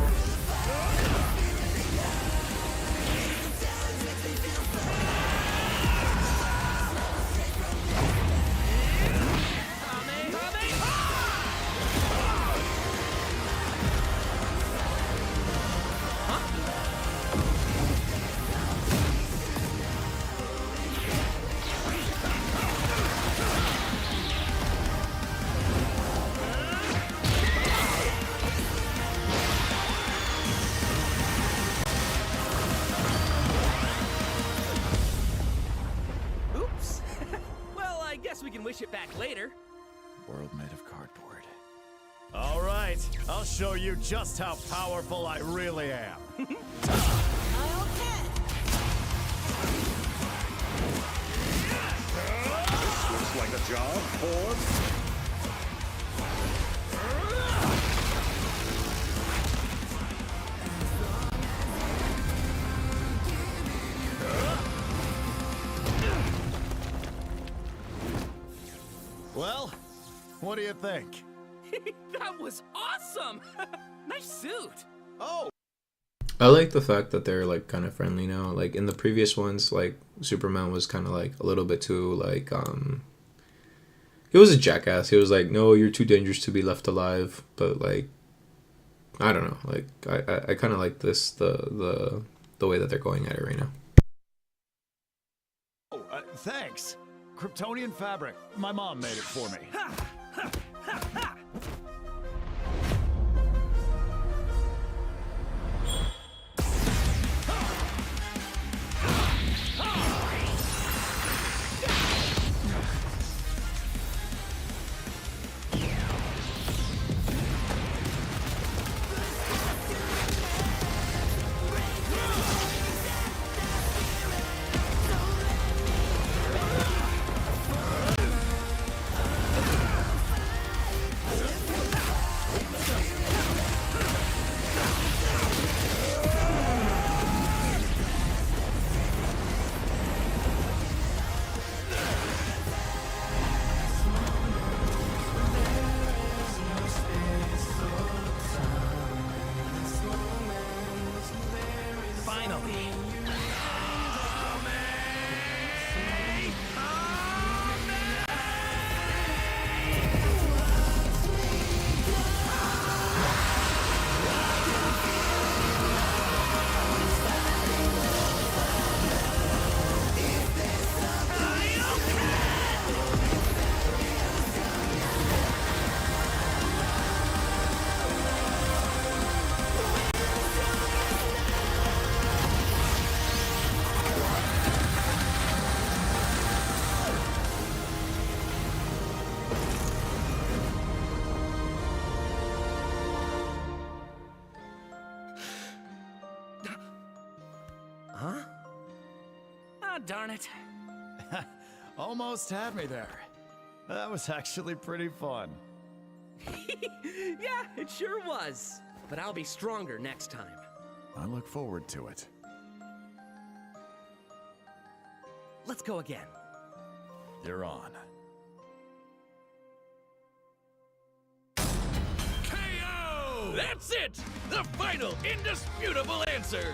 Oops. Well, I guess we can wish it back later. World made of cardboard. All right, I'll show you just how powerful I really am. This looks like a job for... Well, what do you think? That was awesome. Nice suit. Oh. I like the fact that they're like kind of friendly now. Like in the previous ones, like Superman was kind of like a little bit too like he was a jackass. He was like, no, you're too dangerous to be left alive. But like, I don't know. Like I kind of like this the way that they're going at it right now. Oh, thanks. Kryptonian fabric. My mom made it for me. darn it. Almost had me there. That was actually pretty fun. Yeah, it sure was. But I'll be stronger next time. I look forward to it. Let's go again. You're on. KO! That's it! The final, indisputable answer!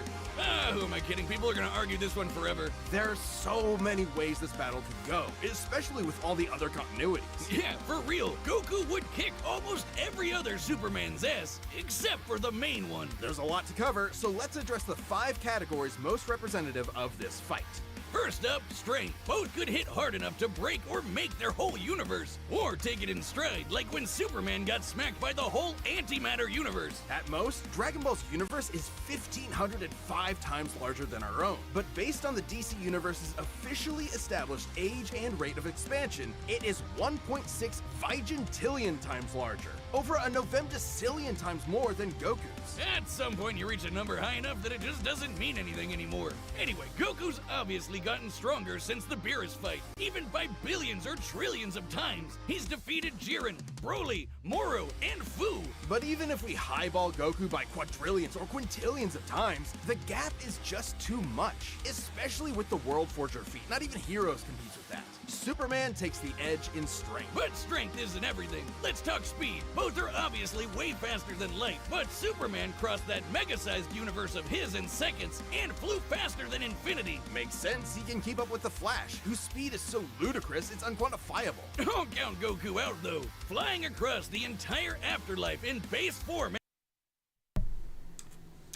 Who am I kidding? People are gonna argue this one forever. There are so many ways this battle could go, especially with all the other continuities. Yeah, for real. Goku would kick almost every other Superman's ass, except for the main one. There's a lot to cover, so let's address the 5 categories most representative of this fight. First up, strength. Both could hit hard enough to break or make their whole universe, or take it in stride, like when Superman got smacked by the whole antimatter universe. At most, Dragon Ball's universe is 1,505 times larger than our own. But based on the DC Universe's officially established age and rate of expansion, it is 1.6 vigintillion times larger, over a novemdecillion times more than Goku's. At some point you reach a number high enough that it just doesn't mean anything anymore. Anyway, Goku's obviously gotten stronger since the Beerus fight, even by billions or trillions of times. He's defeated Jiren, Broly, Moro, and Fu. But even if we highball Goku by quadrillions or quintillions of times, the gap is just too much, especially with the World Forger feat. Not even Heroes competes with that. Superman takes the edge in strength. But strength isn't everything. Let's talk speed. Both are obviously way faster than light, but Superman crossed that mega-sized universe of his in seconds and flew faster than infinity. Makes sense, he can keep up with the Flash, whose speed is so ludicrous it's unquantifiable. Don't count Goku out though. Flying across the entire afterlife in base form.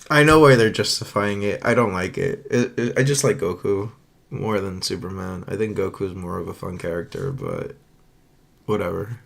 I know why they're justifying it. I don't like it. I just like Goku more than Superman. I think Goku's more of a fun character, but whatever.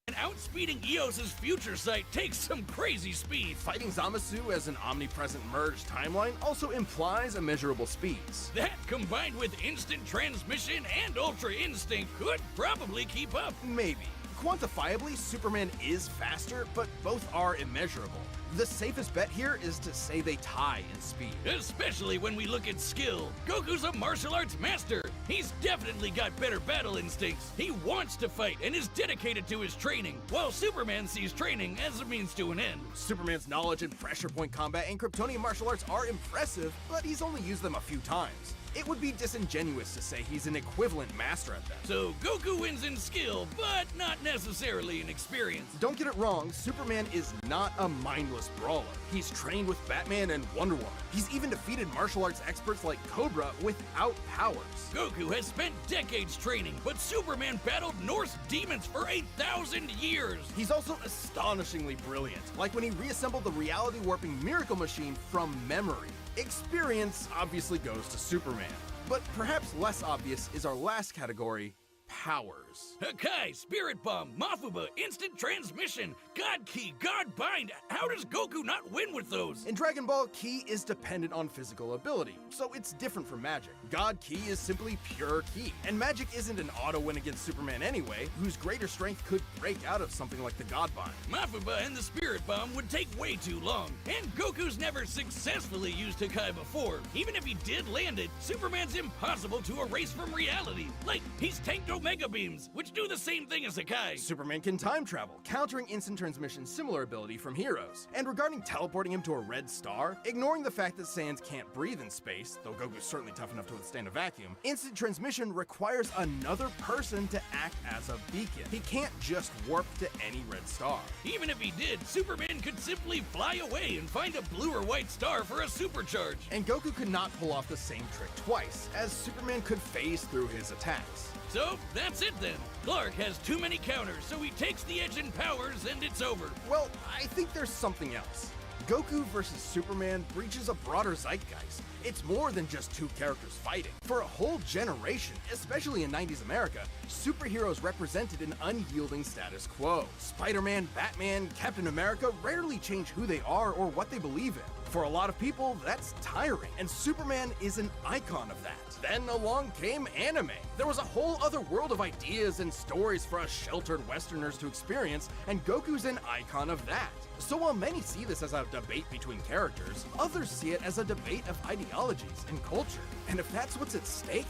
And outspeeding Eos's future sight takes some crazy speed. Fighting Zamasu as an omnipresent merged timeline also implies immeasurable speeds. That, combined with instant transmission and ultra instinct, could probably keep up. Maybe. Quantifiably, Superman is faster, but both are immeasurable. The safest bet here is to say they tie in speed. Especially when we look at skill. Goku's a martial arts master. He's definitely got better battle instincts. He wants to fight and is dedicated to his training, while Superman sees training as a means to an end. Superman's knowledge in pressure point combat and Kryptonian martial arts are impressive, but he's only used them a few times. It would be disingenuous to say he's an equivalent master at them. So Goku wins in skill, but not necessarily in experience. Don't get it wrong, Superman is not a mindless brawler. He's trained with Batman and Wonder Woman. He's even defeated martial arts experts like Cobra without powers. Goku has spent decades training, but Superman battled Norse demons for 1,000 years. He's also astonishingly brilliant, like when he reassembled the reality warping miracle machine from memory. Experience obviously goes to Superman, but perhaps less obvious is our last category, powers. Hakai, Spirit Bomb, Mafuba, Instant Transmission, God Ki, God Bind. How does Goku not win with those? In Dragon Ball, Ki is dependent on physical ability, so it's different from magic. God Ki is simply pure Ki, and magic isn't an auto win against Superman anyway, whose greater strength could break out of something like the God Bind. Mafuba and the Spirit Bomb would take way too long, and Goku's never successfully used Hakai before. Even if he did land it, Superman's impossible to erase from reality. Like, he's tanked Omega Beams, which do the same thing as Hakai. Superman can time travel, countering Instant Transmission's similar ability from Heroes. And regarding teleporting him to a red star, ignoring the fact that Saiyans can't breathe in space, though Goku's certainly tough enough to withstand a vacuum, Instant Transmission requires another person to act as a beacon. He can't just warp to any red star. Even if he did, Superman could simply fly away and find a blue or white star for a supercharge. And Goku could not pull off the same trick twice, as Superman could phase through his attacks. So, that's it then. Clark has too many counters, so he takes the edge in powers and it's over. Well, I think there's something else. Goku versus Superman breaches a broader zeitgeist. It's more than just two characters fighting. For a whole generation, especially in 90s America, superheroes represented an unyielding status quo. Spider-Man, Batman, Captain America rarely change who they are or what they believe in. For a lot of people, that's tiring, and Superman is an icon of that. Then along came anime. There was a whole other world of ideas and stories for us sheltered Westerners to experience, and Goku's an icon of that. So while many see this as a debate between characters, others see it as a debate of ideologies and culture. And if that's what's at stake,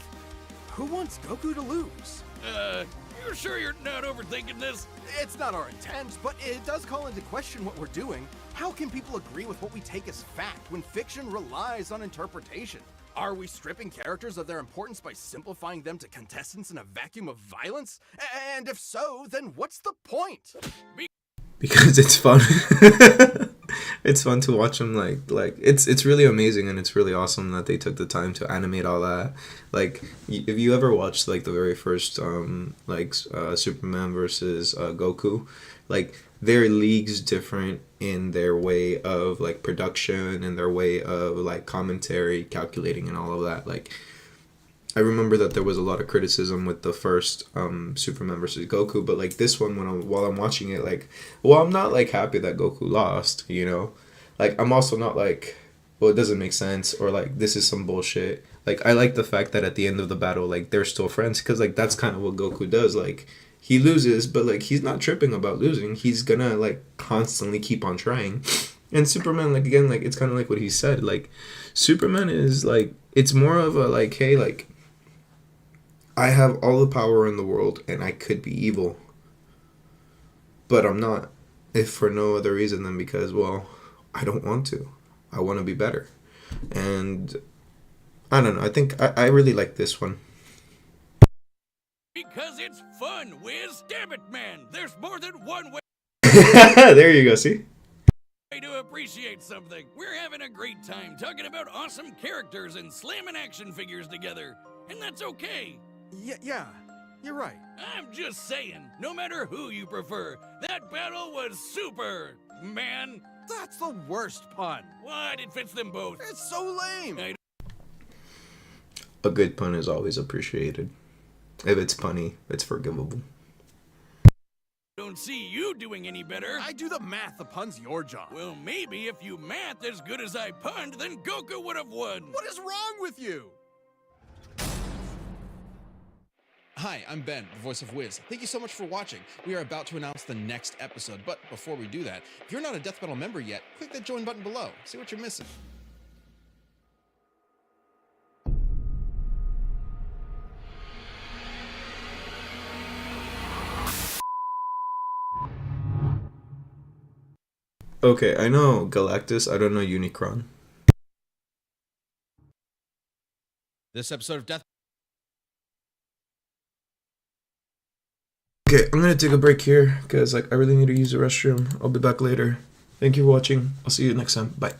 who wants Goku to lose? You're sure you're not overthinking this? It's not our intent, but it does call into question what we're doing. How can people agree with what we take as fact when fiction relies on interpretation? Are we stripping characters of their importance by simplifying them to contestants in a vacuum of violence? And if so, then what's the point? Because it's fun. It's fun to watch them. Like it's really amazing, and it's really awesome that they took the time to animate all that. Like, if you ever watched like the very first Superman versus Goku, like they're leagues different in their way of like production and their way of like commentary, calculating, and all of that. Like, I remember that there was a lot of criticism with the first Superman versus Goku, but like this one, while I'm watching it, like, well, I'm not like happy that Goku lost, you know, like I'm also not like, well, it doesn't make sense, or like this is some bullshit. Like, I like the fact that at the end of the battle, like they're still friends, because like that's kind of what Goku does. Like, he loses, but like he's not tripping about losing. He's gonna like constantly keep on trying. And Superman, like, again, like it's kind of like what he said. Like, Superman is like, it's more of a like, hey, like, I have all the power in the world and I could be evil, but I'm not, if for no other reason than because, well, I don't want to. I want to be better. And I don't know. I think I really like this one. Because it's fun, Wiz. Damn it, man. There's more than one way. There you go. See? To appreciate something. We're having a great time talking about awesome characters and slamming action figures together. And that's okay. Yeah, you're right. I'm just saying, no matter who you prefer, that battle was super, man. That's the worst pun. What? It fits them both. It's so lame. A good pun is always appreciated. If it's punny, it's forgivable. Don't see you doing any better. I do the math. The pun's your job. Well, maybe if you math as good as I punned, then Goku would have won. What is wrong with you? Hi, I'm Ben, the voice of Wiz. Thank you so much for watching. We are about to announce the next episode, but before we do that, if you're not a Death Battle member yet, click that join button below. See what you're missing. Okay, I know Galactus, I don't know Unicron. This episode of Death... Okay, I'm gonna take a break here, because like I really need to use the restroom. I'll be back later. Thank you for watching. I'll see you next time. Bye.